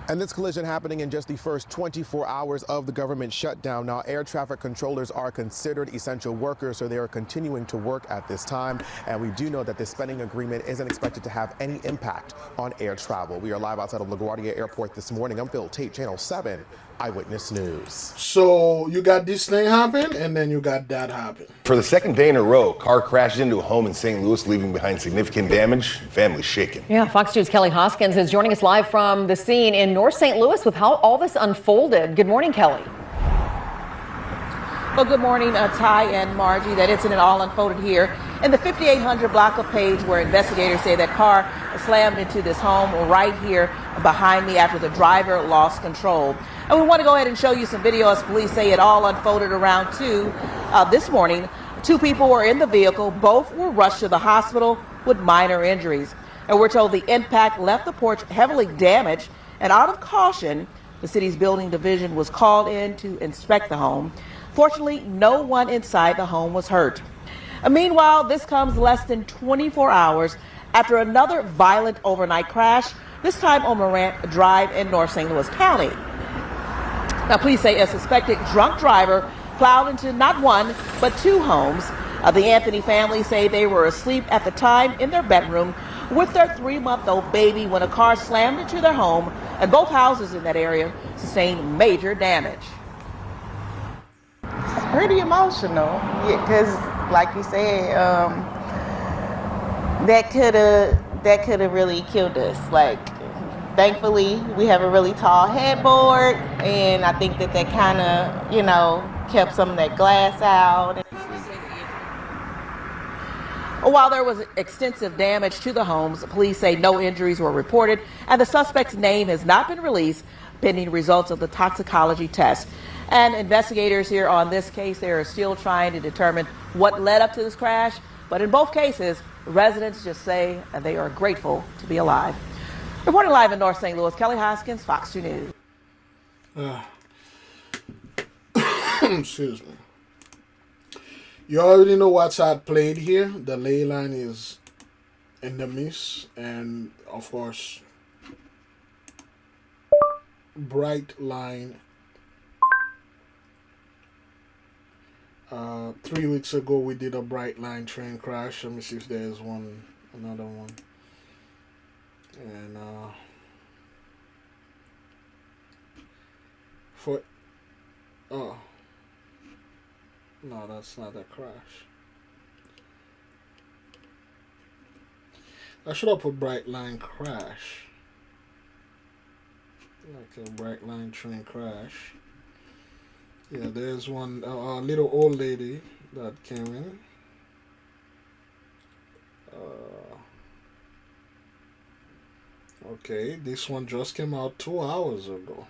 And this collision happening in just the first 24 hours of the government shutdown. Now, air traffic controllers are considered essential workers, so they are continuing to work at this time. And we do know that this spending agreement isn't expected to have any impact on air travel. We are live outside of LaGuardia Airport this morning. I'm Phil Tate, Channel 7 Eyewitness News. So you got this thing happen, and then you got that happen. For the second day in a row, car crashed into a home in St. Louis, leaving behind significant damage. Family shaken. Yeah, Fox News' Kelly Hoskins is joining us live from the scene in North St. Louis with how all this unfolded. Good morning, Kelly. Well, good morning, Ty and Margie. That incident all unfolded here in the 5800 block of Page, where investigators say that car slammed into this home right here behind me after the driver lost control. And we want to go ahead and show you some video as police say it all unfolded around 2 this morning. 2 people were in the vehicle. Both were rushed to the hospital with minor injuries. And we're told the impact left the porch heavily damaged. And out of caution, the city's building division was called in to inspect the home. Fortunately, no one inside the home was hurt. And meanwhile, this comes less than 24 hours after another violent overnight crash, this time on Morant Drive in North St. Louis County. Now, police say a suspected drunk driver plowed into not one, but 2 homes. The Anthony family say they were asleep at the time in their bedroom with their 3-month-old baby when a car slammed into their home, and both houses in that area sustained major damage. It's pretty emotional, because like you said, that could have really killed us. Like, thankfully, we have a really tall headboard, and I think that kind of, kept some of that glass out. While there was extensive damage to the homes, police say no injuries were reported, and the suspect's name has not been released pending results of the toxicology test. And investigators here on this case, they are still trying to determine what led up to this crash. But in both cases, residents just say they are grateful to be alive. Reporting live in North St. Louis, Kelly Hoskins, Fox 2 News. Excuse me. You already know what's at played here. The ley line is in the mist, and of course, bright line. 3 weeks ago, we did a bright line train crash. Let me see if there's another one. And no, that's not a crash. I should have put bright line crash. Like a bright line train crash. Yeah, there's one, a little old lady that came in. Okay, this one just came out 2 hours ago.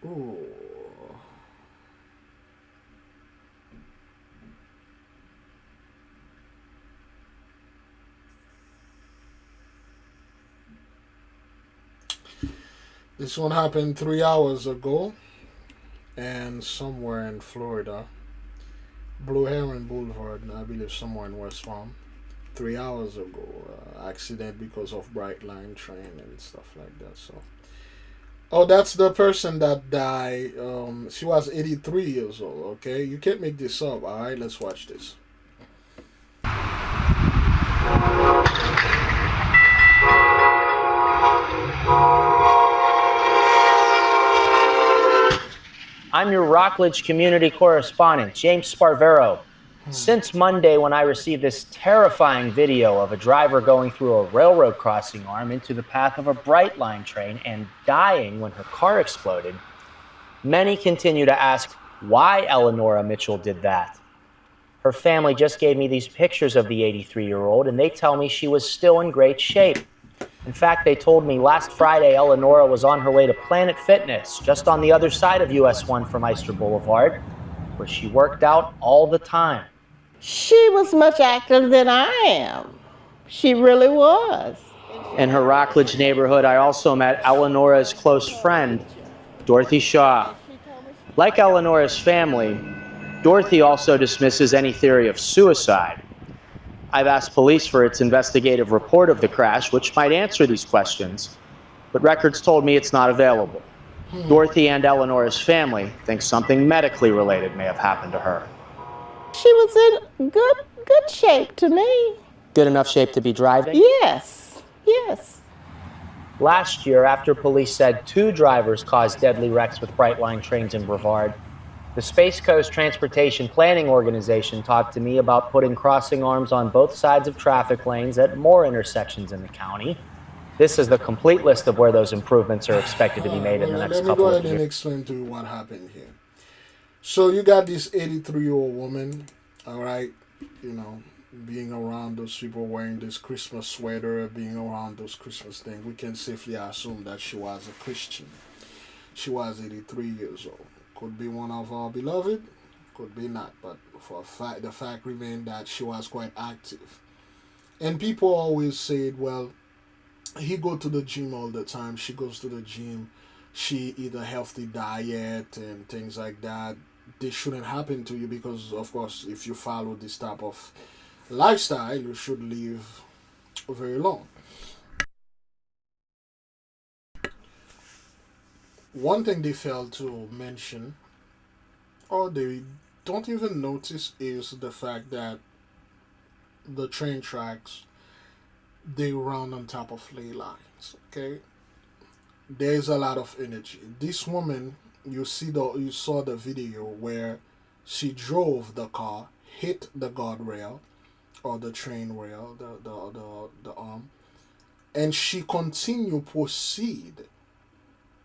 Ooh. This one happened 3 hours ago, and somewhere in Florida, Blue Heron Boulevard, I believe somewhere in West Palm. 3 hours ago, accident because of bright line train and stuff like that. So, oh, that's the person that died. She was 83 years old. Okay, you can't make this up. All right, let's watch this. I'm your Rockledge community correspondent, James Sparvero. Since Monday, when I received this terrifying video of a driver going through a railroad crossing arm into the path of a bright line train and dying when her car exploded, many continue to ask why Eleonora Mitchell did that. Her family just gave me these pictures of the 83-year-old, and they tell me she was still in great shape. In fact, they told me last Friday Eleonora was on her way to Planet Fitness, just on the other side of US 1 from Meister Boulevard, where she worked out all the time. She was much active than I am. She really was. In her Rockledge neighborhood, I also met Eleonora's close friend, Dorothy Shaw. Like Eleonora's family, Dorothy also dismisses any theory of suicide. I've asked police for its investigative report of the crash, which might answer these questions, but records told me it's not available. Dorothy and Eleonora's family think something medically related may have happened to her. She was in good shape to me. Good enough shape to be driving? Yes, yes. Last year, after police said 2 drivers caused deadly wrecks with bright line trains in Brevard, the Space Coast Transportation Planning Organization talked to me about putting crossing arms on both sides of traffic lanes at more intersections in the county. This is the complete list of where those improvements are expected to be made in the next couple of years. Let me go ahead and explain to you what happened here. So you got this 83-year-old woman, all right, you know, being around those people wearing this Christmas sweater, being around those Christmas things. We can safely assume that she was a Christian. She was 83 years old. Could be one of our beloved, could be not, but for a fact, the fact remained that she was quite active. And people always said, well, he go to the gym all the time, she goes to the gym, she eat a healthy diet and things like that. This shouldn't happen to you because, of course, if you follow this type of lifestyle, you should live very long. One thing they fail to mention, or they don't even notice, is the fact that the train tracks, they run on top of ley lines. Okay, there's a lot of energy. This woman, you saw the video where she drove the car, hit the guardrail or the train rail, the arm, and she proceed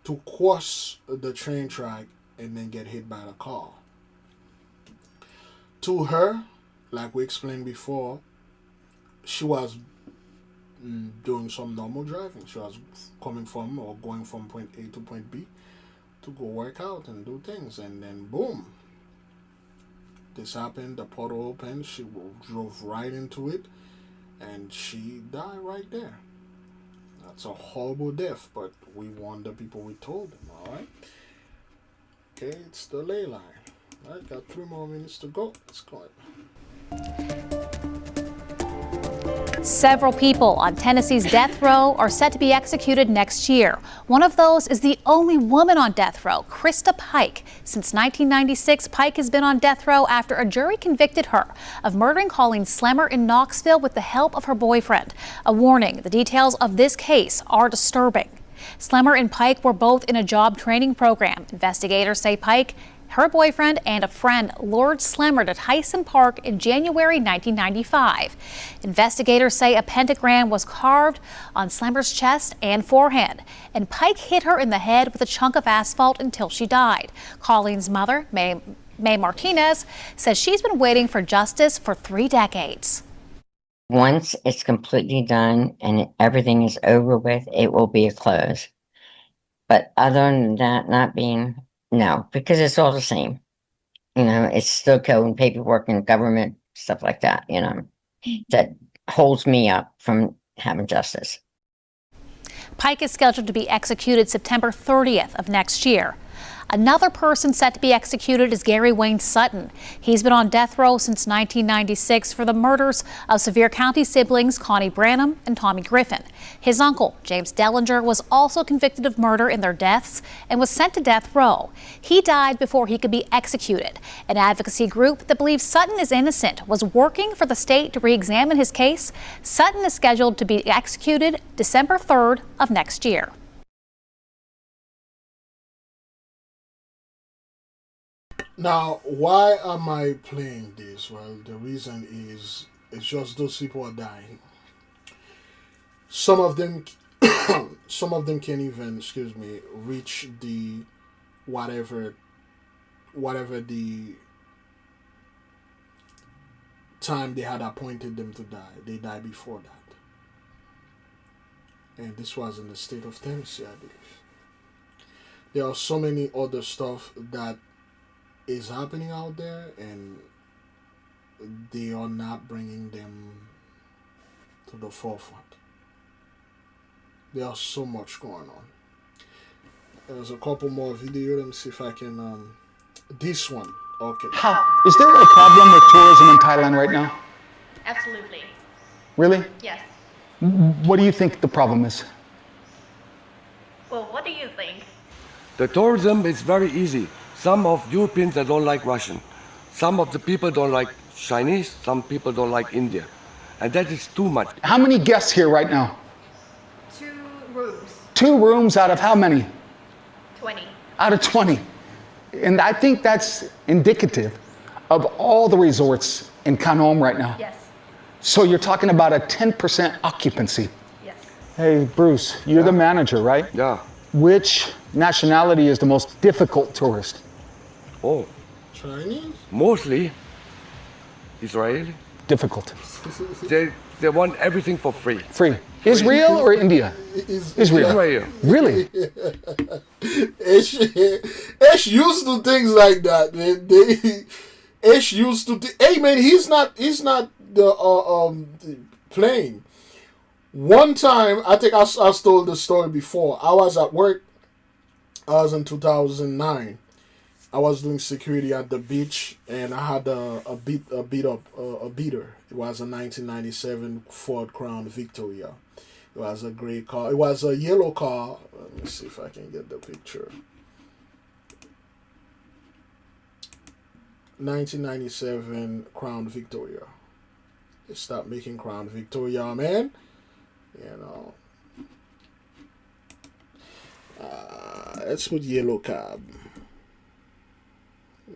to cross the train track and then get hit by the car. To her, like we explained before, she was doing some normal driving. She was coming from or going from point A to point B to go work out and do things, and then boom, this happened. The portal opened, she drove right into it, and she died right there. That's a horrible death, but we warned the people, we told them, alright? Okay, it's the ley line. Alright, got 3 more minutes to go. Let's go. Several people on Tennessee's death row are set to be executed next year. One of those is the only woman on death row, Krista Pike. Since 1996, Pike has been on death row after a jury convicted her of murdering Colleen Slemmer in Knoxville with the help of her boyfriend. A warning, the details of this case are disturbing. Slemmer and Pike were both in a job training program. Investigators say Pike, her boyfriend, and a friend lured Slemmer to Tyson Park in January 1995. Investigators say a pentagram was carved on Slemmer's chest and forehead, and Pike hit her in the head with a chunk of asphalt until she died. Colleen's mother, May Martinez, says she's been waiting for justice for 3 decades. Once it's completely done and everything is over with, it will be a close. But other than that not being No, because it's all the same. You know, it's still code and paperwork and government, stuff like that, you know, that holds me up from having justice. Pike is scheduled to be executed September 30th of next year. Another person set to be executed is Gary Wayne Sutton. He's been on death row since 1996 for the murders of Sevier County siblings Connie Branham and Tommy Griffin. His uncle, James Dellinger, was also convicted of murder in their deaths and was sent to death row. He died before he could be executed. An advocacy group that believes Sutton is innocent was working for the state to re-examine his case. Sutton is scheduled to be executed December 3rd of next year. Now, why am I playing this? Well, the reason is it's just those people are dying. Some of them, can't even, excuse me, reach the whatever the time they had appointed them to die. They die before that. And this was in the state of Tennessee, I believe. There are so many other stuff that is happening out there, and they are not bringing them to the forefront. There's so much going on. There's a couple more videos. Let me see if I can. This one. Okay. Is there a problem with tourism in Thailand right now? Absolutely. Really? Yes. What do you think the problem is? Well, what do you think? The tourism is very easy. Some of Europeans that don't like Russian. Some of the people don't like Chinese. Some people don't like India. And that is too much. How many guests here right now? 2 rooms. 2 rooms out of how many? 20. Out of 20. And I think that's indicative of all the resorts in Kanom right now. Yes. So you're talking about a 10% occupancy. Yes. Hey, Bruce, you're the manager, right? Yeah. Which nationality is the most difficult tourist? Oh. Chinese? Mostly Israeli. Difficult. They want everything for free. Free. Israel or India? Israel. Really? Ish used to things like that. Ish used to. Hey man, he's not the plane. One time, I think I told the story before. I was at work. I was in 2009. I was doing security at the beach, and I had a beater. It was a 1997 Ford Crown Victoria. It was a gray car. It was a yellow car. Let me see if I can get the picture. 1997 Crown Victoria. They stopped making Crown Victoria, man. You know. Let's put yellow cab.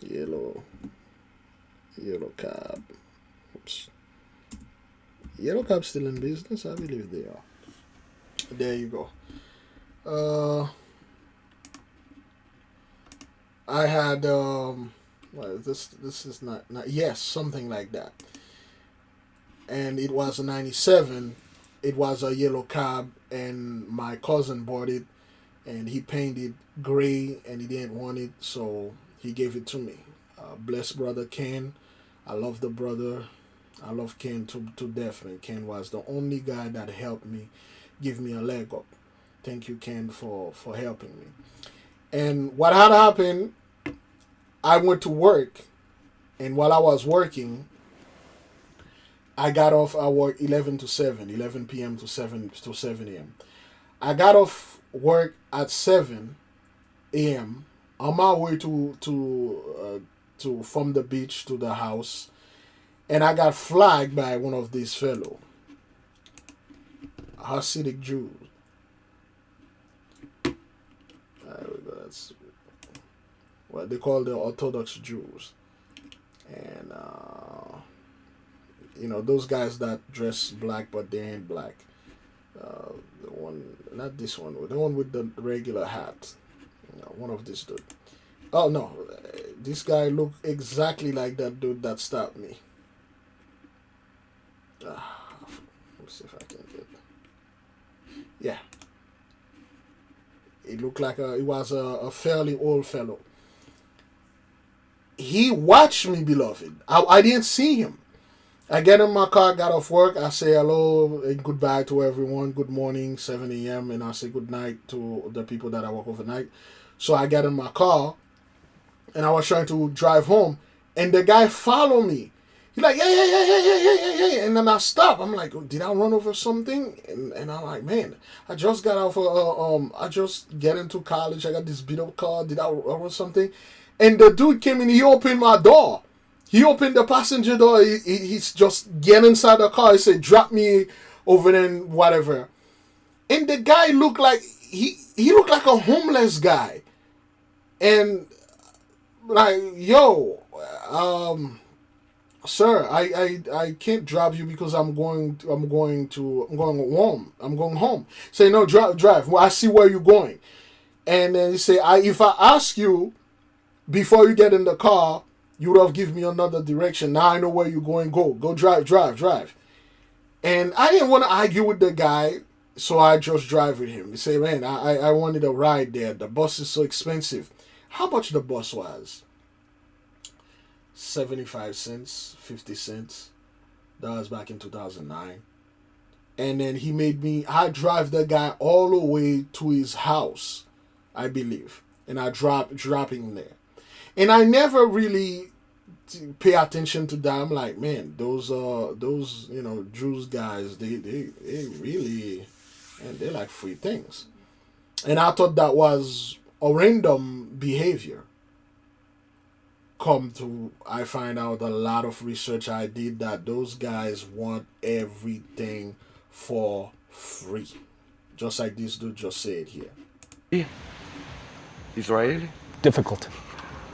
Yellow cab. Oops. Yellow cab still in business? I believe they are. There you go. I had well, this is not yes, something like that. And it was a 97. It was a yellow cab, and my cousin bought it, and he painted gray, and he didn't want it, so he gave it to me. Bless brother Ken. I love the brother. I love Ken to death, man. Ken was the only guy that helped me, give me a leg up. Thank you, Ken, for helping me. And what had happened, I went to work, and while I was working, I got off. I worked 11 p.m. to 7 a.m. I got off work at 7 a.m. on my way to from the beach to the house, and I got flagged by one of these fellow Hasidic Jews. There we go. That's what they call the Orthodox Jews, and you know, those guys that dress black but they ain't black. The one, not this one, the one with the regular hat. You know, one of this dude. Oh no, this guy looked exactly like that dude that stopped me. Let's see if I can get. Yeah. It looked like it was a fairly old fellow. he watched me, beloved. I didn't see him. I get in my car, got off work, I say hello and goodbye to everyone, good morning, 7 a.m., and I say good night to the people that I work overnight. So I get in my car, and I was trying to drive home, and the guy followed me. He's like, yeah, and then I stop. I'm like, did I run over something? And I'm like, man, I just got off, I just get into college, I got this beat up car, did I run something? And the dude came in, he opened my door. He opened the passenger door. He's just getting inside the car. He said, drop me over there and whatever. And the guy looked like, he looked like a homeless guy. And like, yo, sir, I can't drive you because I'm going home. Say, no, drive. Well, I see where you're going. And then he say, if I ask you before you get in the car, you would have given me another direction. Now I know where you're going. Go drive. And I didn't want to argue with the guy, so I just drive with him. He say, man, I wanted a ride there. The bus is so expensive. How much the bus was? 75 cents, 50 cents. That was back in 2009. And then he made me, I drive the guy all the way to his house, I believe. And I drop him there. And I never really pay attention to that. I'm like, man, those Jews guys, they really, and they like free things. And I thought that was a random behavior. I find out a lot of research I did that those guys want everything for free. Just like this dude just said here. Yeah. Israeli? Difficult.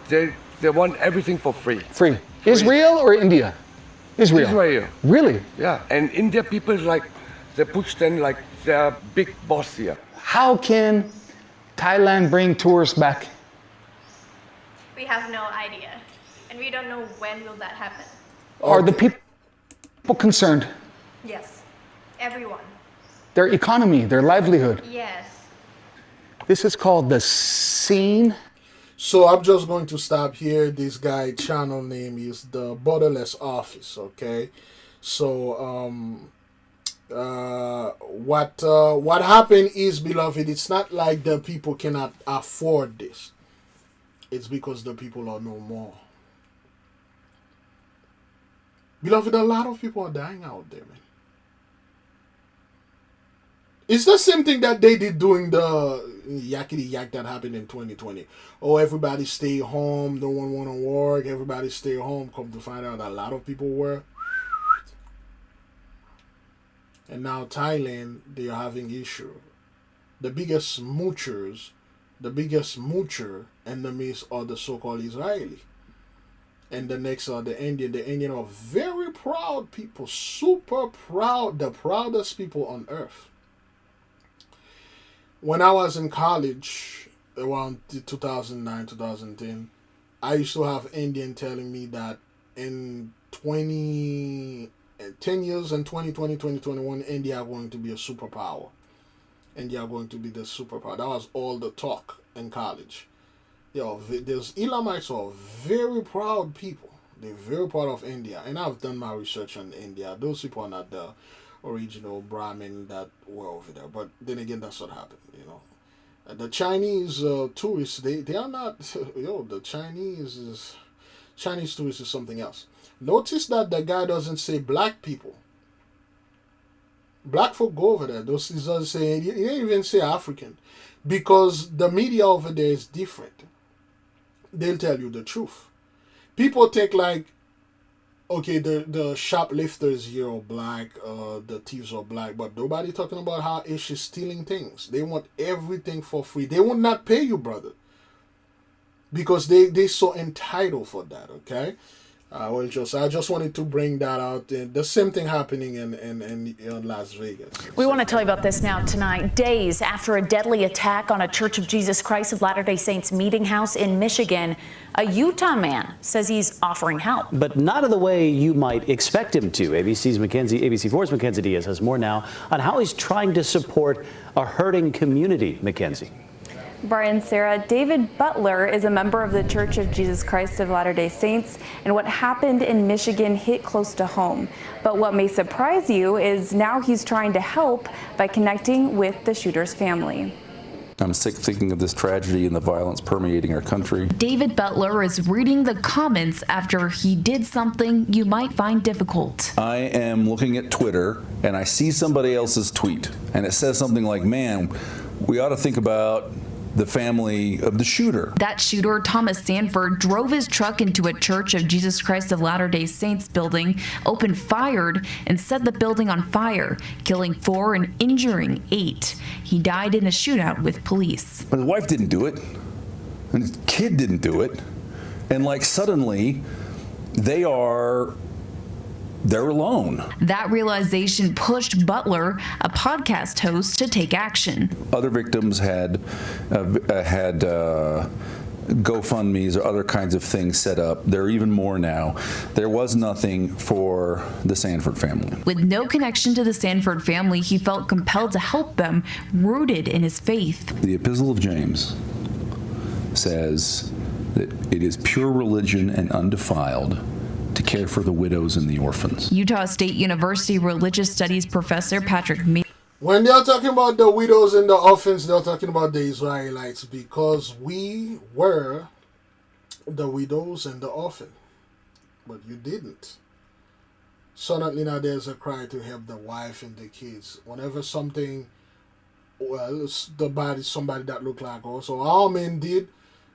They want everything for free. Free. Israel or India? Israel. Really? Yeah. And India people they push them like they're big boss here. How can Thailand bring tourists back? We have no idea. And we don't know when will that happen. Are the people concerned? Yes. Everyone. Their economy, their livelihood. Yes. This is called The Scene. So I'm just going to stop here. This guy channel name is the Borderless Office, okay? So what happened is, beloved, it's not like the people cannot afford this. It's because the people are no more. Beloved, a lot of people are dying out there, man. It's the same thing that they did during the yakety yak that happened in 2020. Oh, everybody stay home. No one want to work. Everybody stay home. Come to find out a lot of people were. And now Thailand, they are having issue. The biggest moocher in the midst are the so-called Israeli. And the next are the Indian. The Indian are very proud people. Super proud. The proudest people on earth. When I was in college, around 2009, 2010, I used to have Indian telling me that in 10 years, in 2020, 2021, India are going to be a superpower. India are going to be the superpower. That was all the talk in college. There's Elamites who are very proud people. They're very proud of India. And I've done my research on India. Those people are not the original Brahmin that were over there. But then again, that's what happened, The Chinese tourists, they are not, the Chinese tourists is something else. Notice that the guy doesn't say black people. Black folk go over there. He doesn't say, he didn't even say African. Because the media over there is different. They'll tell you the truth. People take okay, the shoplifters here are black, the thieves are black, but nobody talking about how Ish is stealing things. They want everything for free. They would not pay you, brother. Because they so entitled for that, okay? I just wanted to bring that out. The same thing happening in Las Vegas. We want to tell you about this now tonight. Days after a deadly attack on a Church of Jesus Christ of Latter-day Saints meeting house in Michigan, a Utah man says he's offering help. But not in the way you might expect him to. ABC4's Mackenzie Diaz has more now on how he's trying to support a hurting community. Mackenzie. Brian, Sarah, David Butler is a member of the Church of Jesus Christ of Latter-day Saints, and what happened in Michigan hit close to home. But what may surprise you is now he's trying to help by connecting with the shooter's family. I'm sick thinking of this tragedy and the violence permeating our country. David Butler is reading the comments after he did something you might find difficult. I am looking at Twitter and I see somebody else's tweet and it says something like, man, we ought to think about the family of the shooter. That shooter, Thomas Sanford, drove his truck into a Church of Jesus Christ of Latter-day Saints building, opened fire, and set the building on fire, killing 4 and injuring 8. He died in a shootout with police. But his wife didn't do it, and his kid didn't do it, and like suddenly they're alone. That realization pushed Butler, a podcast host, to take action. Other victims had GoFundMes or other kinds of things set up. There are even more now. There was nothing for the Sanford family. With no connection to the Sanford family, he felt compelled to help them, rooted in his faith. The Epistle of James says that it is pure religion and undefiled to care for the widows and the orphans. Utah State University religious studies professor Patrick Mee. When they're talking about the widows and the orphans, they're talking about the Israelites, because we were the widows and the orphan, but you didn't. Suddenly now there's a cry to help the wife and the kids. Whenever something, well, the body, somebody that look like us, or our men did,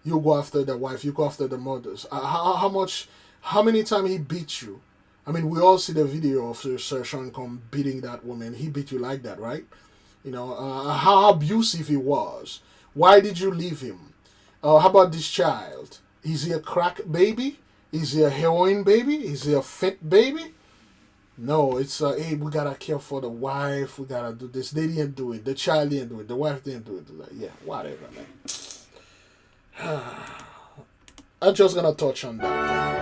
you go after the wife, you go after the mothers. How many times he beat you? I mean, we all see the video of Sir Sean Combs beating that woman. He beat you like that, right? You know, how abusive he was. Why did you leave him? How about this child? Is he a crack baby? Is he a heroin baby? Is he a fit baby? No, it's hey, we gotta care for the wife. We gotta do this. They didn't do it. The child didn't do it. The wife didn't do it. Yeah, whatever, man. I'm just gonna touch on that.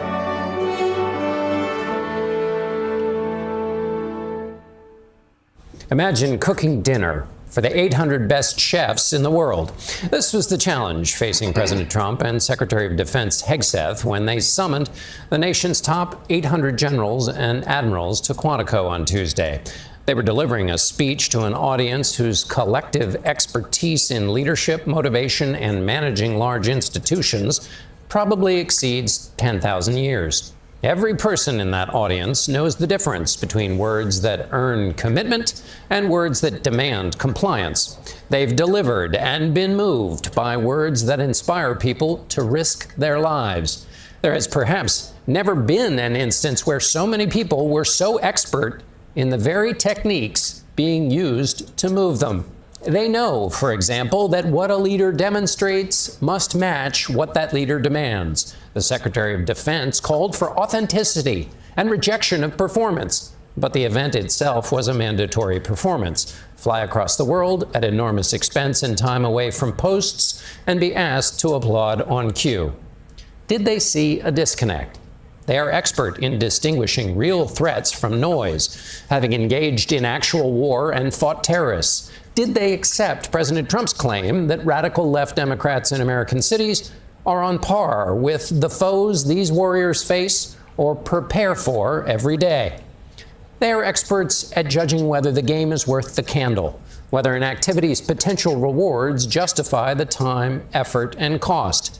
Imagine cooking dinner for the 800 best chefs in the world. This was the challenge facing President Trump and Secretary of Defense Hegseth when they summoned the nation's top 800 generals and admirals to Quantico on Tuesday. They were delivering a speech to an audience whose collective expertise in leadership, motivation, and managing large institutions probably exceeds 10,000 years. Every person in that audience knows the difference between words that earn commitment and words that demand compliance. They've delivered and been moved by words that inspire people to risk their lives. There has perhaps never been an instance where so many people were so expert in the very techniques being used to move them. They know, for example, that what a leader demonstrates must match what that leader demands. The Secretary of Defense called for authenticity and rejection of performance, but the event itself was a mandatory performance. Fly across the world at enormous expense and time away from posts and be asked to applaud on cue. Did they see a disconnect? They are expert in distinguishing real threats from noise, having engaged in actual war and fought terrorists. Did they accept President Trump's claim that radical left Democrats in American cities are on par with the foes these warriors face or prepare for every day? They are experts at judging whether the game is worth the candle, whether an activity's potential rewards justify the time, effort, and cost.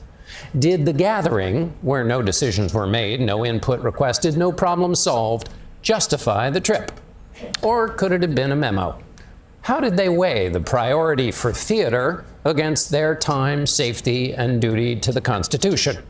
Did the gathering, where no decisions were made, no input requested, no problem solved, justify the trip? Or could it have been a memo? How did they weigh the priority for theater against their time, safety, and duty to the Constitution?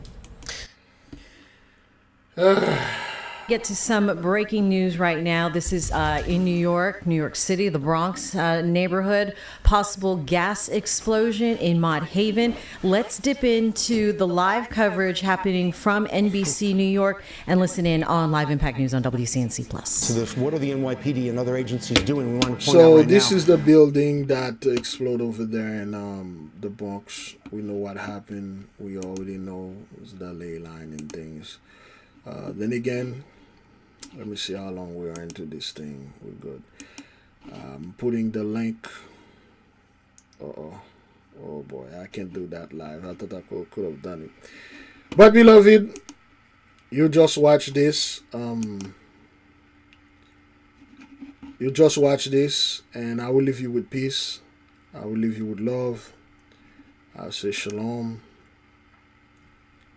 Get to some breaking news right now. This is in New York City, the Bronx neighborhood. Possible gas explosion in Mott Haven. Let's dip into the live coverage happening from NBC New York and listen in on Live Impact News on WCNC Plus. So what are the NYPD and other agencies doing? We want to point So out right this now. is the building that exploded over there in the Bronx. We know what happened. We already know the ley line and things. Then again, let me see how long we are into this thing. We're good. Putting the link. Oh boy, I can't do that live. I thought I could have done it. But beloved, you just watch this. You just watch this, and I will leave you with peace. I will leave you with love. I'll say shalom.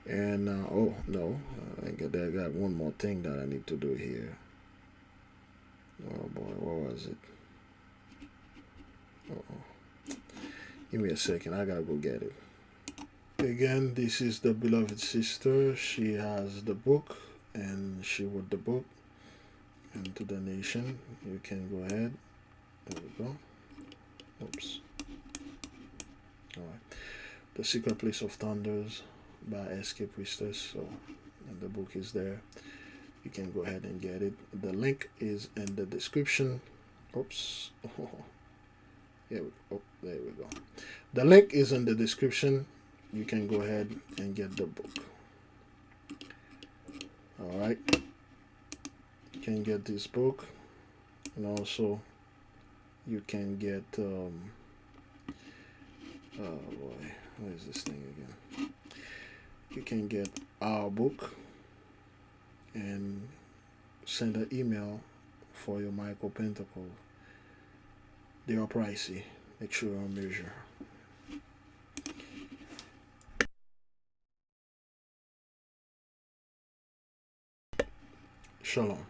And oh no, I got one more thing that I need to do here. Oh boy, what was it? Uh-oh. Give me a second. I gotta go get it. Again, this is the beloved sister. She has the book, and she wrote the book. And to the nation, you can go ahead. There we go. Oops. All right. The Secret Place of Thunders by SK Priestess. So, and the book is there. You can go ahead and get it. The link is in the description. Oops. Oh, here we go. Oh, there we go. The link is in the description. You can go ahead and get the book. All right. You can get this book, and also you can get oh boy, what is this thing again? You can get our book and send an email for your Michael Pentacle. They are pricey. Make sure you're on measure. Shalom.